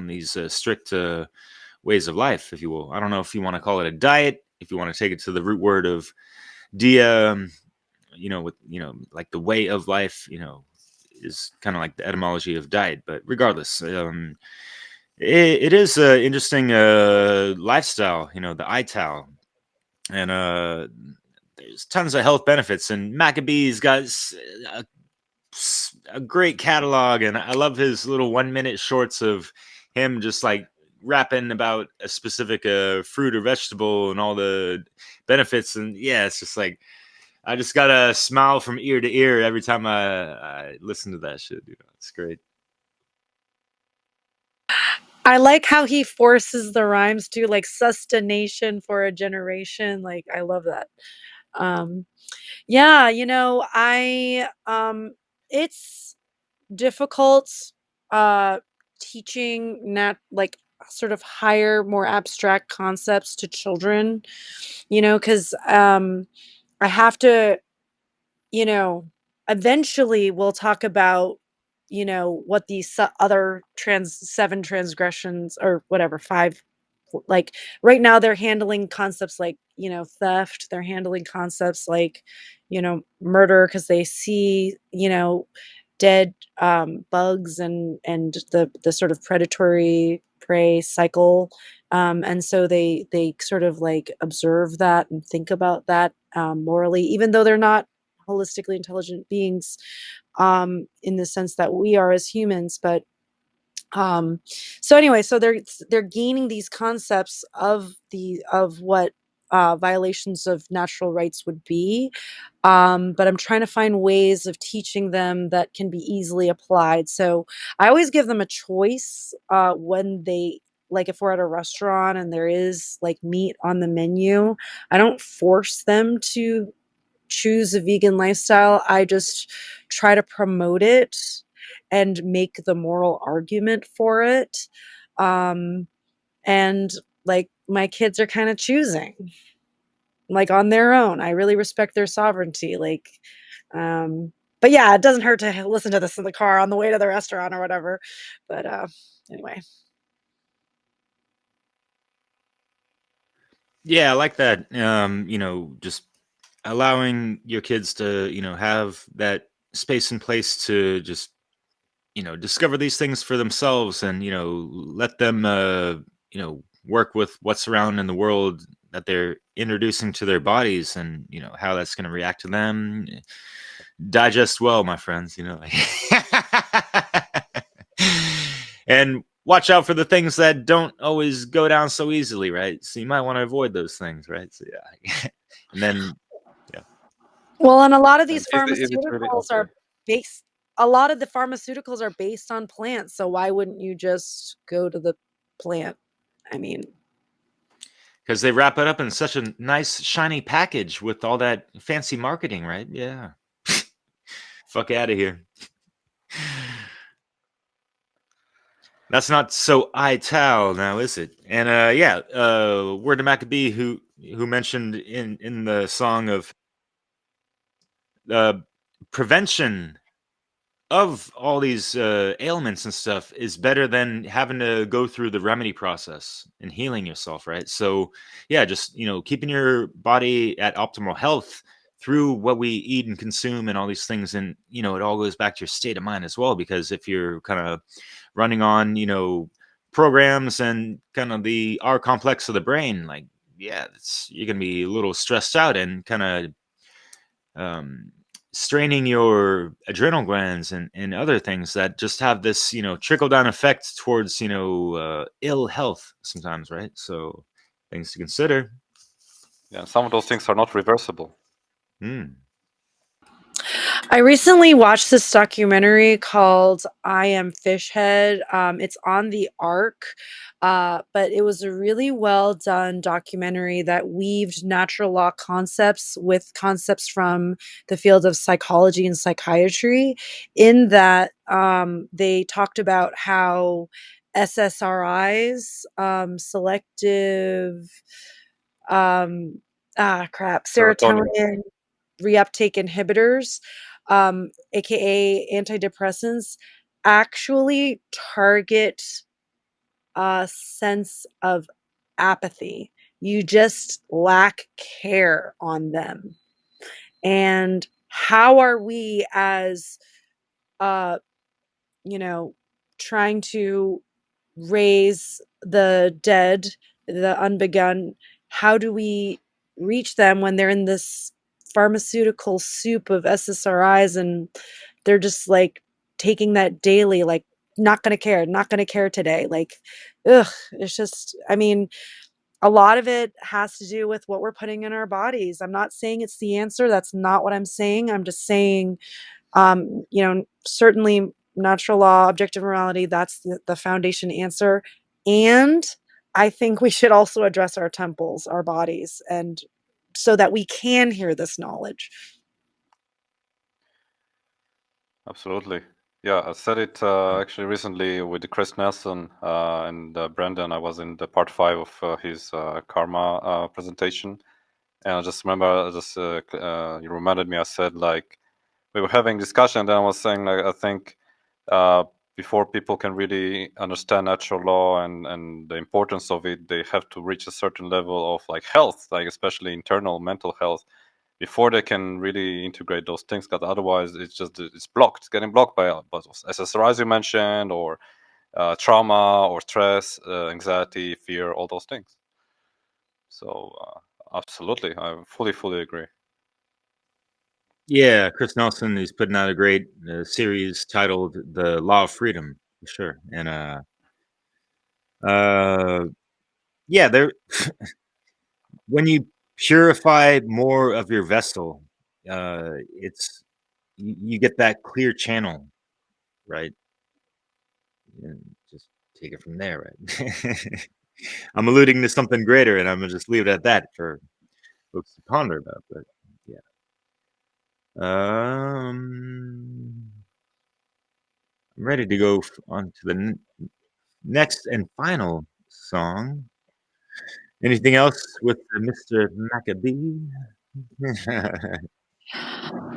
these strict ways of life, if you will. I don't know if you want to call it a diet, if you want to take it to the root word of dia, with like the way of life, is kind of like the etymology of diet. But regardless, it is an interesting lifestyle, the ital, and there's tons of health benefits. And Maccabee's got a great catalog, and I love his little 1-minute shorts of him just like rapping about a specific fruit or vegetable and all the benefits. And yeah, it's just like I just got a smile from ear to ear every time I listen to that shit. It's great. I like how he forces the rhymes to like sustentation for a generation. Like I love that. Um yeah, it's difficult teaching like sort of higher, more abstract concepts to children, cuz I have to, you know eventually we'll talk about, what these other 7 transgressions or whatever, 5, like right now they're handling concepts like, theft, they're handling concepts like, murder because they see, dead bugs and the sort of predatory prey cycle. And so they sort of like observe that and think about that morally, even though they're not holistically intelligent beings in the sense that we are as humans. But um so anyway, so they're gaining these concepts of what violations of natural rights would be, but I'm trying to find ways of teaching them that can be easily applied. So I always give them a choice when they, like, if we're at a restaurant and there is like meat on the menu, I don't force them to choose a vegan lifestyle. I just try to promote it and make the moral argument for it. Um, and like my kids are kind of choosing like on their own. I really respect their sovereignty. Um, but yeah, it doesn't hurt to listen to this in the car on the way to the restaurant or whatever. But anyway. Yeah, I like that. Just allowing your kids to, have that space and place to just, discover these things for themselves and, let them, work with what's around in the world that they're introducing to their bodies and, how that's going to react to them. Digest well, my friends, and watch out for the things that don't always go down so easily, right? So you might want to avoid those things, right? So yeah. And then Well, and a lot of And these is it really pharmaceuticals okay? are based a lot of the pharmaceuticals are based on plants, so why wouldn't you just go to the plant? I mean, because they wrap it up in such a nice shiny package with all that fancy marketing, right? Yeah. Fuck out of here. That's not so ital now, is it? And yeah, word to Maccabee who mentioned in the song of uh prevention of all these ailments and stuff is better than having to go through the remedy process and healing yourself, right? So yeah, just keeping your body at optimal health through what we eat and consume and all these things, and it all goes back to your state of mind as well, because if you're kind of running on programs and kind of the R complex of the brain, like, yeah, you're gonna be a little stressed out and kind of um, straining your adrenal glands and other things that just have this, trickle down effect towards, ill health sometimes, right? So things to consider. Yeah, some of those things are not reversible. I recently watched this documentary called I Am Fishhead. It's on the Ark, but it was a really well done documentary that weaved natural law concepts with concepts from the field of psychology and psychiatry. In that, they talked about how SSRIs, selective, Serotonin. serotonin reuptake inhibitors, aka antidepressants, actually target a sense of apathy. You just lack care on them. And how are we as uh trying to raise the dead, the unbegun, how do we reach them when they're in this pharmaceutical soup of SSRIs and they're just like taking that daily, like not gonna care, not gonna care today. Like, ugh, it's just, I mean, a lot of it has to do with what we're putting in our bodies. I'm not saying it's the answer. That's not what I'm saying. I'm just saying certainly natural law, objective morality, that's the foundation answer. And I think we should also address our temples, our bodies, and so that we can hear this knowledge. Absolutely. Yeah, I said it actually recently with Chris Nelson and Brandon. I was in the part 5 of his karma presentation. And I just remember, you reminded me, I said, like, we were having discussion, and then I was saying, like, I think before people can really understand natural law and the importance of it, they have to reach a certain level of like health, like especially internal mental health, before they can really integrate those things. Because otherwise, it's blocked. It's getting blocked by SSRIs you mentioned, or trauma, or stress, anxiety, fear, all those things. So absolutely, I fully agree. Yeah, Chris Nelson is putting out a great series titled "The Law of Freedom," for sure. And yeah, there. When you purify more of your vessel, it's you get that clear channel, right? And just take it from there, right? I'm alluding to something greater, and I'm gonna just leave it at that for folks to ponder about. But yeah. I'm ready to go on to the next and final song. Anything else with Mr. Maccabee?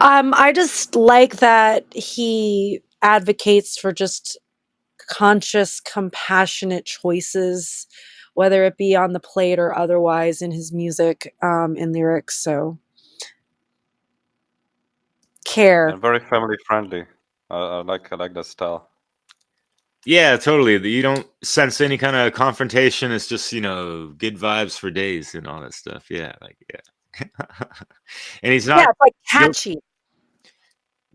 I just like that he advocates for just conscious, compassionate choices, whether it be on the plate or otherwise in his music, and lyrics. So care. And very family friendly. I like that style. Yeah, totally. You don't sense any kind of confrontation. It's just, good vibes for days and all that stuff. Yeah, yeah. And he's not. Yeah, it's like catchy.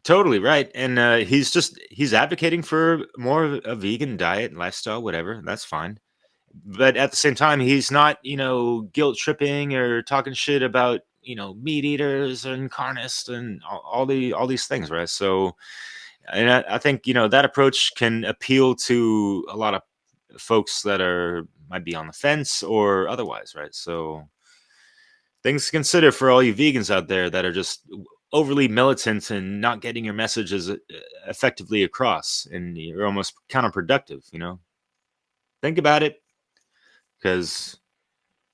Totally right. And he's advocating for more of a vegan diet and lifestyle, whatever. That's fine. But at the same time, he's not, guilt tripping or talking shit about, meat eaters and carnists and all these things, right? So, and I think that approach can appeal to a lot of folks that might be on the fence or otherwise, right? So things to consider for all you vegans out there that are just overly militant and not getting your messages effectively across, and you're almost counterproductive. Think about it, because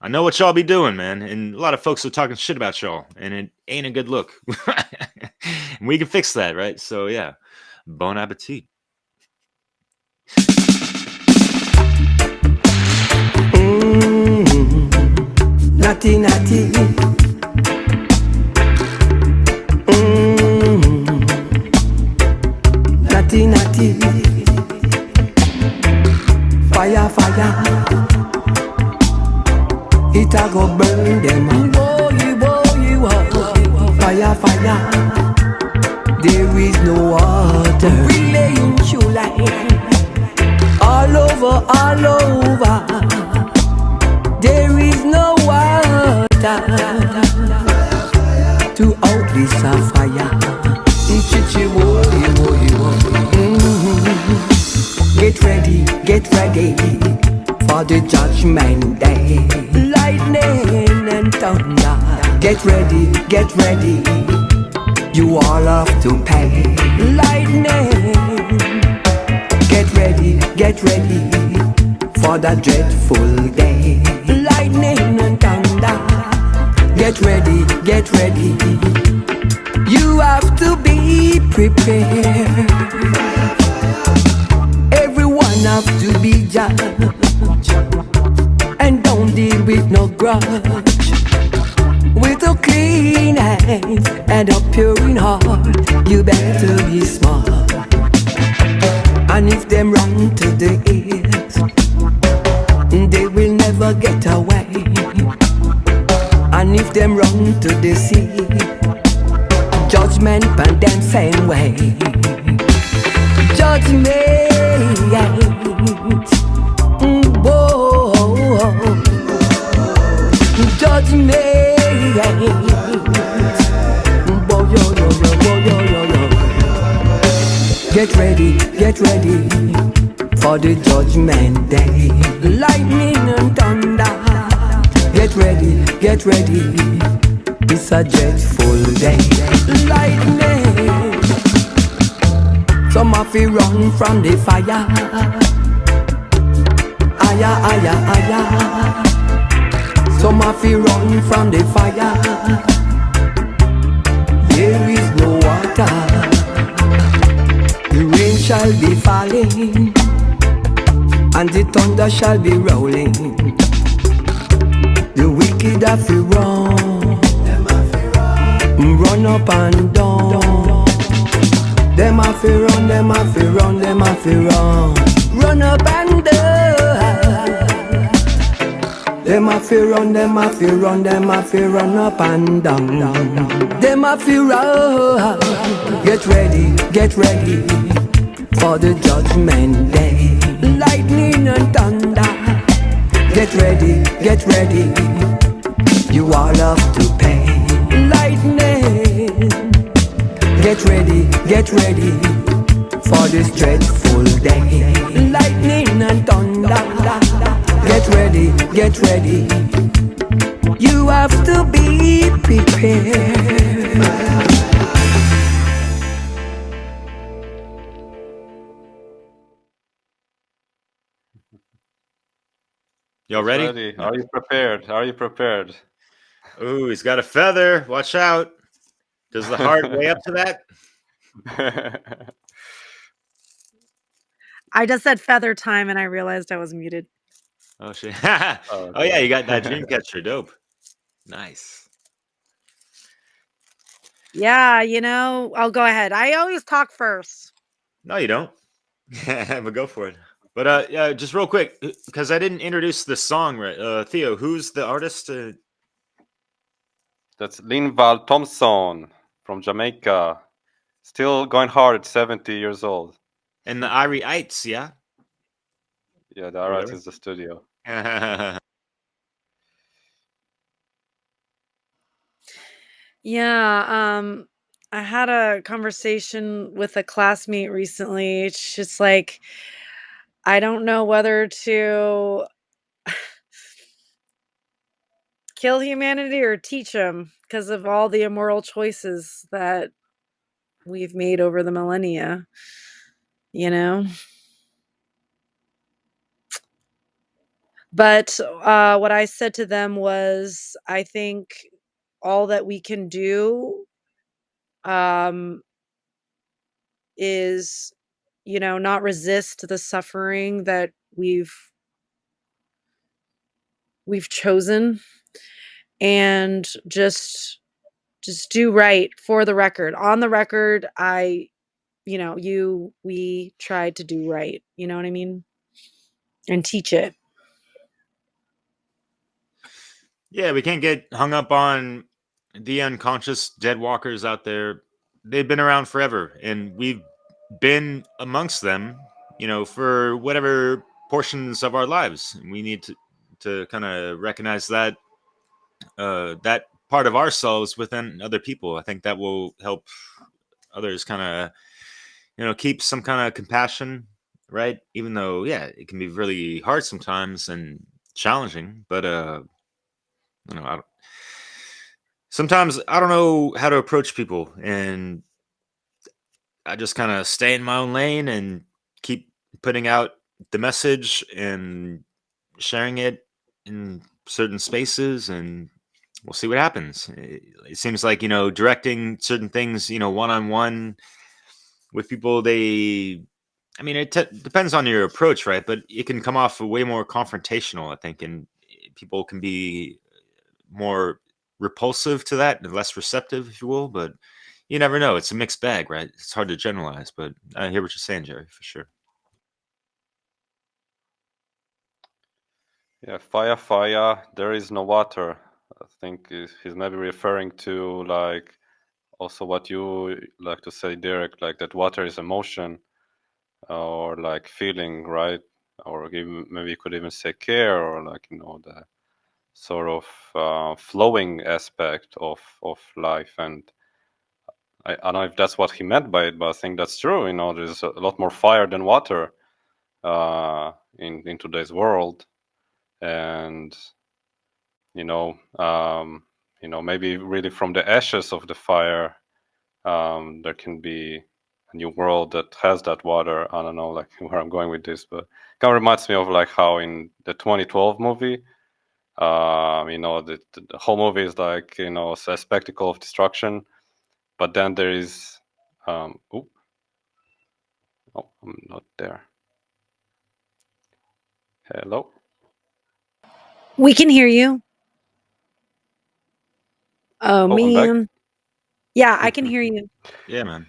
I know what y'all be doing, man, and a lot of folks are talking shit about y'all, and it ain't a good look. We can fix that, right? So yeah. Bon appetit. Natty, natty. Natty, natty. Fire, fire. It a go burn them. Fire, fire. There is no water. Relaying July. All over. There is no water to out this fire. Get ready for the judgment day. Lightning and thunder. Get ready. You all have to pay. Lightning. Get ready for the dreadful day. Lightning and thunder. Get ready. You have to be prepared. Everyone have to be judged. And don't deal with no grudge. With a clean hands and a pure in heart, you better be smart. And if them run to the east, they will never get away. And if them run to the sea, judgment pan them same way. Judgment, whoa. Judgment. Get ready for the judgment day. Lightning and thunder. Get ready. It's a dreadful day. Lightning. Some of you run from the fire. Aya. Some of you run from the fire. There is no water. shall be falling, and the thunder shall be rolling. The wicked have to run up and down. Them have to run, them have to run, them have to run up and down. Them have to run, them have to run, them have to run up and down. Them have to run. Get ready for the judgment day. Lightning and thunder. Get ready. You all have to pay. Lightning. Get ready for this dreadful day. Lightning and thunder. Get ready. You have to be prepared. Y'all ready? Are you prepared? Are you prepared? Ooh, he's got a feather. Watch out. Does the heart weigh up to that? I just said feather time and I realized I was muted. Oh shit. Oh yeah, you got that dream catcher. Dope. Nice. Yeah, I'll go ahead. I always talk first. No, you don't. But go for it. But just real quick, because I didn't introduce the song right. Theo, who's the artist? That's Linval Thompson from Jamaica. Still going hard at 70 years old. And the Irie Ites, yeah? Yeah, the Irie is the studio. Yeah, I had a conversation with a classmate recently. It's just like, I don't know whether to kill humanity or teach them because of all the immoral choices that we've made over the millennia, But what I said to them was, I think all that we can do is, not resist the suffering that we've chosen, and just do right for the record. On the record, we tried to do right. You know what I mean? And teach it. Yeah, we can't get hung up on the unconscious dead walkers out there. They've been around forever, and we've been amongst them, for whatever portions of our lives. We need to kind of recognize that that part of ourselves within other people. I think that will help others kind of, keep some kind of compassion, right? Even though, yeah, it can be really hard sometimes and challenging, but sometimes I don't know how to approach people, and I just kind of stay in my own lane and keep putting out the message and sharing it in certain spaces, and we'll see what happens. It seems like, directing certain things, one on one with people, it depends on your approach, right? But it can come off way more confrontational, I think, and people can be more repulsive to that and less receptive, if you will. But you never know. It's a mixed bag, right? It's hard to generalize, but I hear what you're saying, Jerry, for sure. Yeah, fire, there is no water. I think he's maybe referring to like also what you like to say, Derek, like that water is emotion or like feeling, right? Or maybe you could even say care, or like the sort of flowing aspect of life. And I don't know if that's what he meant by it, but I think that's true. There's a lot more fire than water in today's world, and maybe really from the ashes of the fire, there can be a new world that has that water. I don't know like where I'm going with this, but it kind of reminds me of like how in the 2012 movie, the whole movie is like, a spectacle of destruction, but then there is, Oh, I'm not there. Hello? We can hear you. Oh, I'm back. man. Yeah, I can hear you. Yeah, man.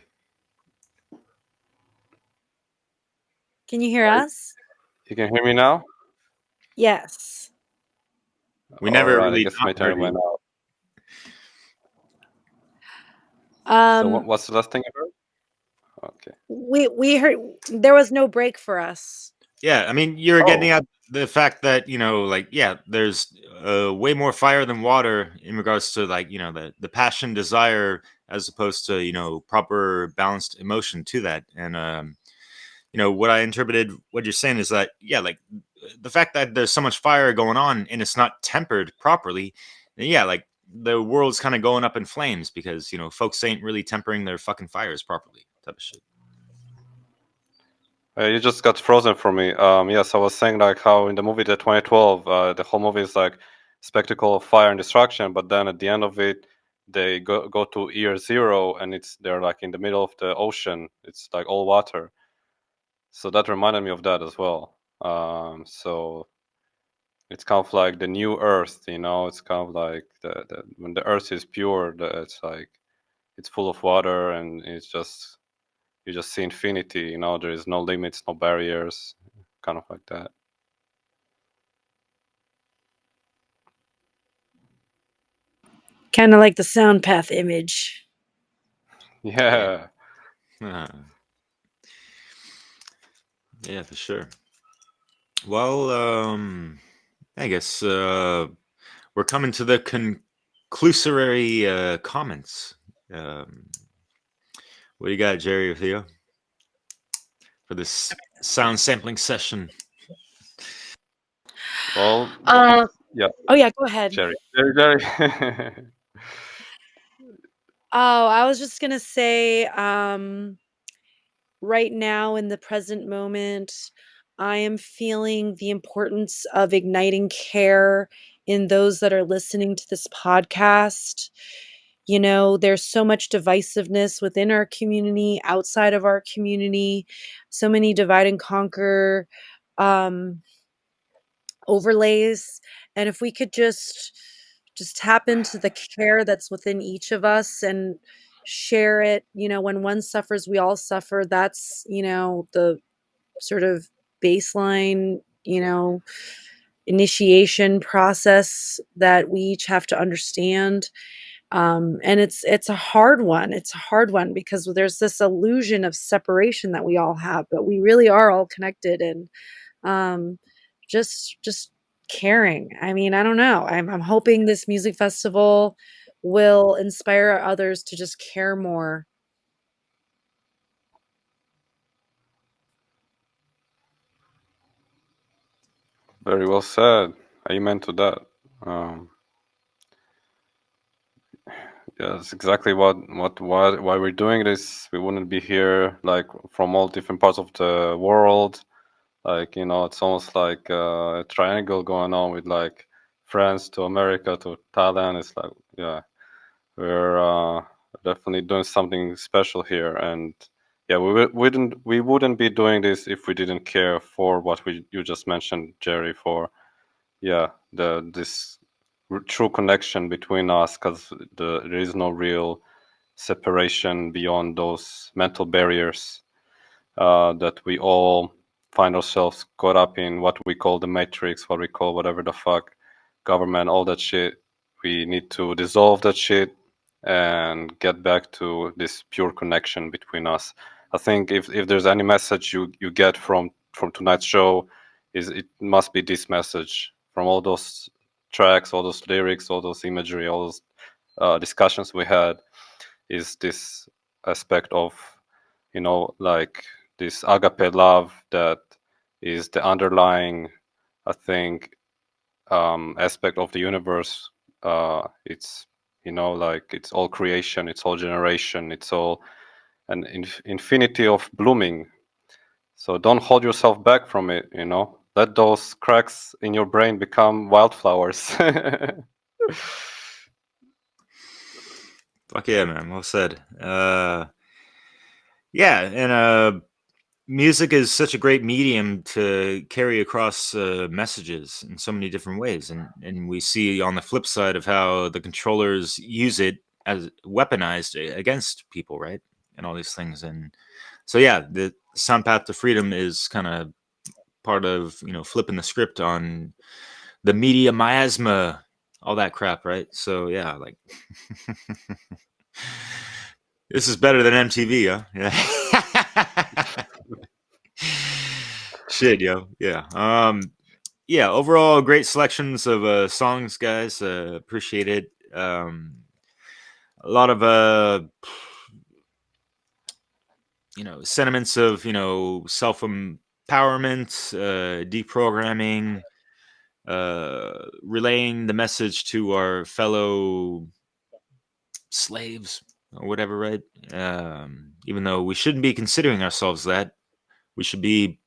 Can you hear us? You can hear me now? Yes. We never Alright, I really guess my not heard internet went you. out. So Um, what's the last thing you heard? Okay. we heard there was no break for us. Yeah, I mean, you're getting Oh, at the fact that, like, yeah, there's way more fire than water in regards to, like, the passion, desire, as opposed to, proper balanced emotion to that. And, what I interpreted what you're saying is that, yeah, like the fact that there's so much fire going on and it's not tempered properly, then yeah, like the world's kind of going up in flames because, folks ain't really tempering their fucking fires properly, type of shit. you just got frozen for me. Yes, I was saying like how in the movie the 2012, the whole movie is like spectacle of fire and destruction, but then at the end of it, they go to year zero and they're like in the middle of the ocean. It's like all water. So that reminded me of that as well. So it's kind of like the new Earth, It's kind of like when the Earth is pure, it's like it's full of water and you just see infinity. There is no limits, no barriers, kind of like that. Kind of like the sound path image. Yeah. Yeah, for sure. Well, I guess we're coming to the conclusory comments. What do you got, Jerry or Theo, for this sound sampling session? Well, yeah. Oh yeah, go ahead. Jerry. Oh, I was just gonna say, right now in the present moment, I am feeling the importance of igniting care in those that are listening to this podcast. There's so much divisiveness within our community, outside of our community, so many divide and conquer um, overlays. And if we could just tap into the care that's within each of us and share it, when one suffers, we all suffer. That's, the sort of baseline, initiation process that we each have to understand. And it's a hard one. It's a hard one because there's this illusion of separation that we all have, but we really are all connected. And um, just caring. I mean, I don't know. I'm hoping this music festival will inspire others to just care more. Very well said. Amen to that. Yeah, that's exactly why we're doing this. We wouldn't be here like from all different parts of the world. Like, it's almost like a triangle going on with like France to America to Thailand. It's like, yeah, we're definitely doing something special here. And yeah, we wouldn't be doing this if we didn't care for what you just mentioned, Jerry, for this true connection between us, because there is no real separation beyond those mental barriers that we all find ourselves caught up in, what we call the matrix, what we call whatever the fuck, government, all that shit. We need to dissolve that shit and get back to this pure connection between us. I think if there's any message you get from tonight's show, is it must be this message from all those tracks, all those lyrics, all those imagery, all those discussions we had, is this aspect of, like this agape love that is the underlying, I think, aspect of the universe. It's, like it's all creation, it's all generation, it's all an infinity of blooming. So don't hold yourself back from it, Let those cracks in your brain become wildflowers. Fuck yeah, man. Well said. Yeah, and music is such a great medium to carry across messages in so many different ways, and we see on the flip side of how the controllers use it as weaponized against people, right? And all these things. And so yeah, the sound path to freedom is kind of part of, you know, flipping the script on the media miasma, all that crap, right? So yeah, like this is better than MTV, huh? Yeah. Shit, yo. Yeah. Yeah, overall great selections of songs, guys. Appreciate it. A lot of you know, sentiments of, you know, self-empowerment, deprogramming, relaying the message to our fellow slaves or whatever, right? Even though we shouldn't be considering ourselves that, we should be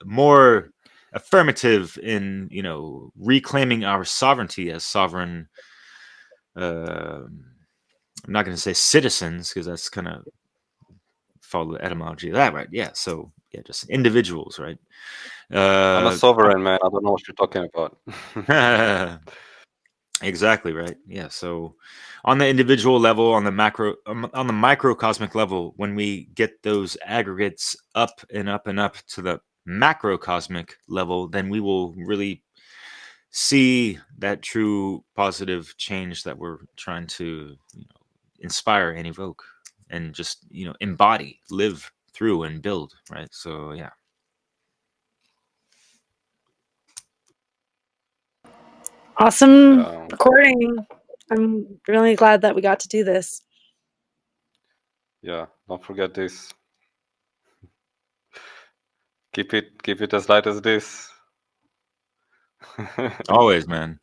more affirmative in, you know, reclaiming our sovereignty as sovereign. I'm not going to say citizens because that's kind of follow the etymology of that, right? Yeah. So yeah, just individuals, right? I'm a sovereign, man. I don't know what you're talking about. Exactly right. Yeah. So on the individual level, on the macro, on the microcosmic level, when we get those aggregates up and up and up to the macrocosmic level, then we will really see that true positive change that we're trying to, you know, inspire and evoke and just, you know, embody, live through and build, right? So yeah. Awesome recording. I'm really glad that we got to do this. Yeah, don't forget this. Keep it as light as this. Always, man.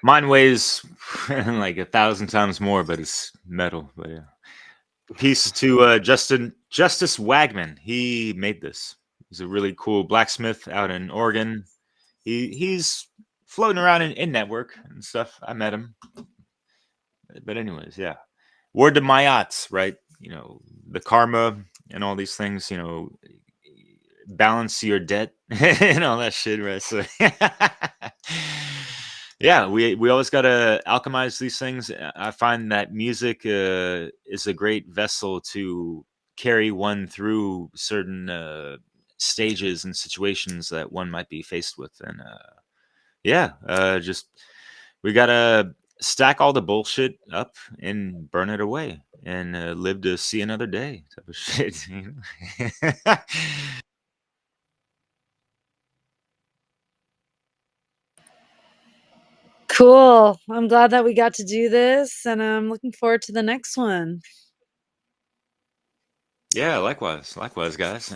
Mine weighs like 1,000 times more, but it's metal. But yeah. Peace to Justice Wagman. He made this. He's a really cool blacksmith out in Oregon. He's floating around in network and stuff. I met him. But anyways, yeah. Word to Mayats, right? You know, the karma and all these things, you know, balance your debt and all that shit, right? So yeah, we always got to alchemize these things. I find that music is a great vessel to carry one through certain stages and situations that one might be faced with. And yeah, just we got to stack all the bullshit up and burn it away and live to see another day type of shit. You know? Cool. I'm glad that we got to do this, and I'm looking forward to the next one. Yeah, likewise, guys.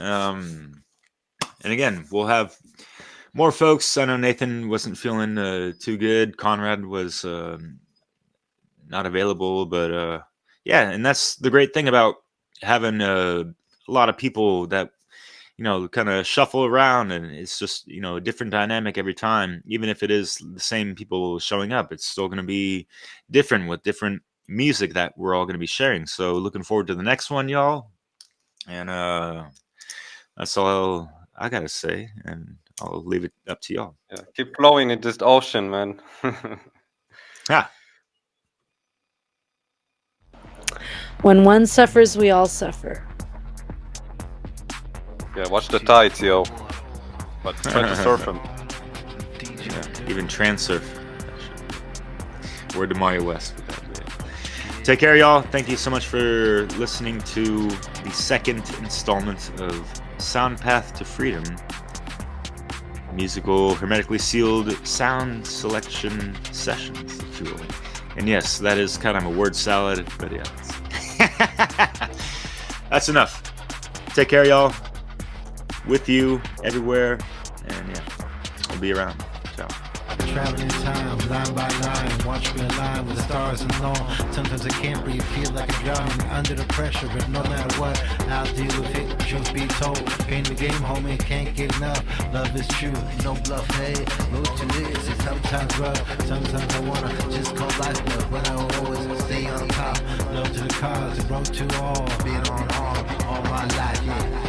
And again, we'll have more folks. I know Nathan wasn't feeling too good. Conrad was not available, but yeah, and that's the great thing about having a lot of people that, you know, kind of shuffle around, and it's just, you know, a different dynamic every time. Even if it is the same people showing up, it's still going to be different with different music that we're all going to be sharing. So looking forward to the next one, y'all. And that's all I gotta say, and I'll leave it up to y'all. Yeah, keep flowing in this ocean, man. Yeah. When one suffers, we all suffer. Yeah, watch the tides, yo. But try to surf them. Yeah, even transurf. Word to Mario West. Take care, y'all. Thank you so much for listening to the second installment of Sound Path to Freedom, musical hermetically sealed sound selection sessions, if you will. And yes, that is kind of a word salad, but yeah. That's enough. Take care, y'all. With you everywhere, and yeah, I'll be around. Ciao. Traveling time, line by line, watch me align with the stars and all. Sometimes I can't breathe, feel like I'm drowning under the pressure, but no matter what, I'll deal with it, truth be told. Pain the game, homie, can't get enough. Love is true, no bluff, hey. Move to this, it's sometimes rough. Sometimes I wanna just call life love, but I will always stay on top. Love to the cause, it broke to all, being on all my one like it.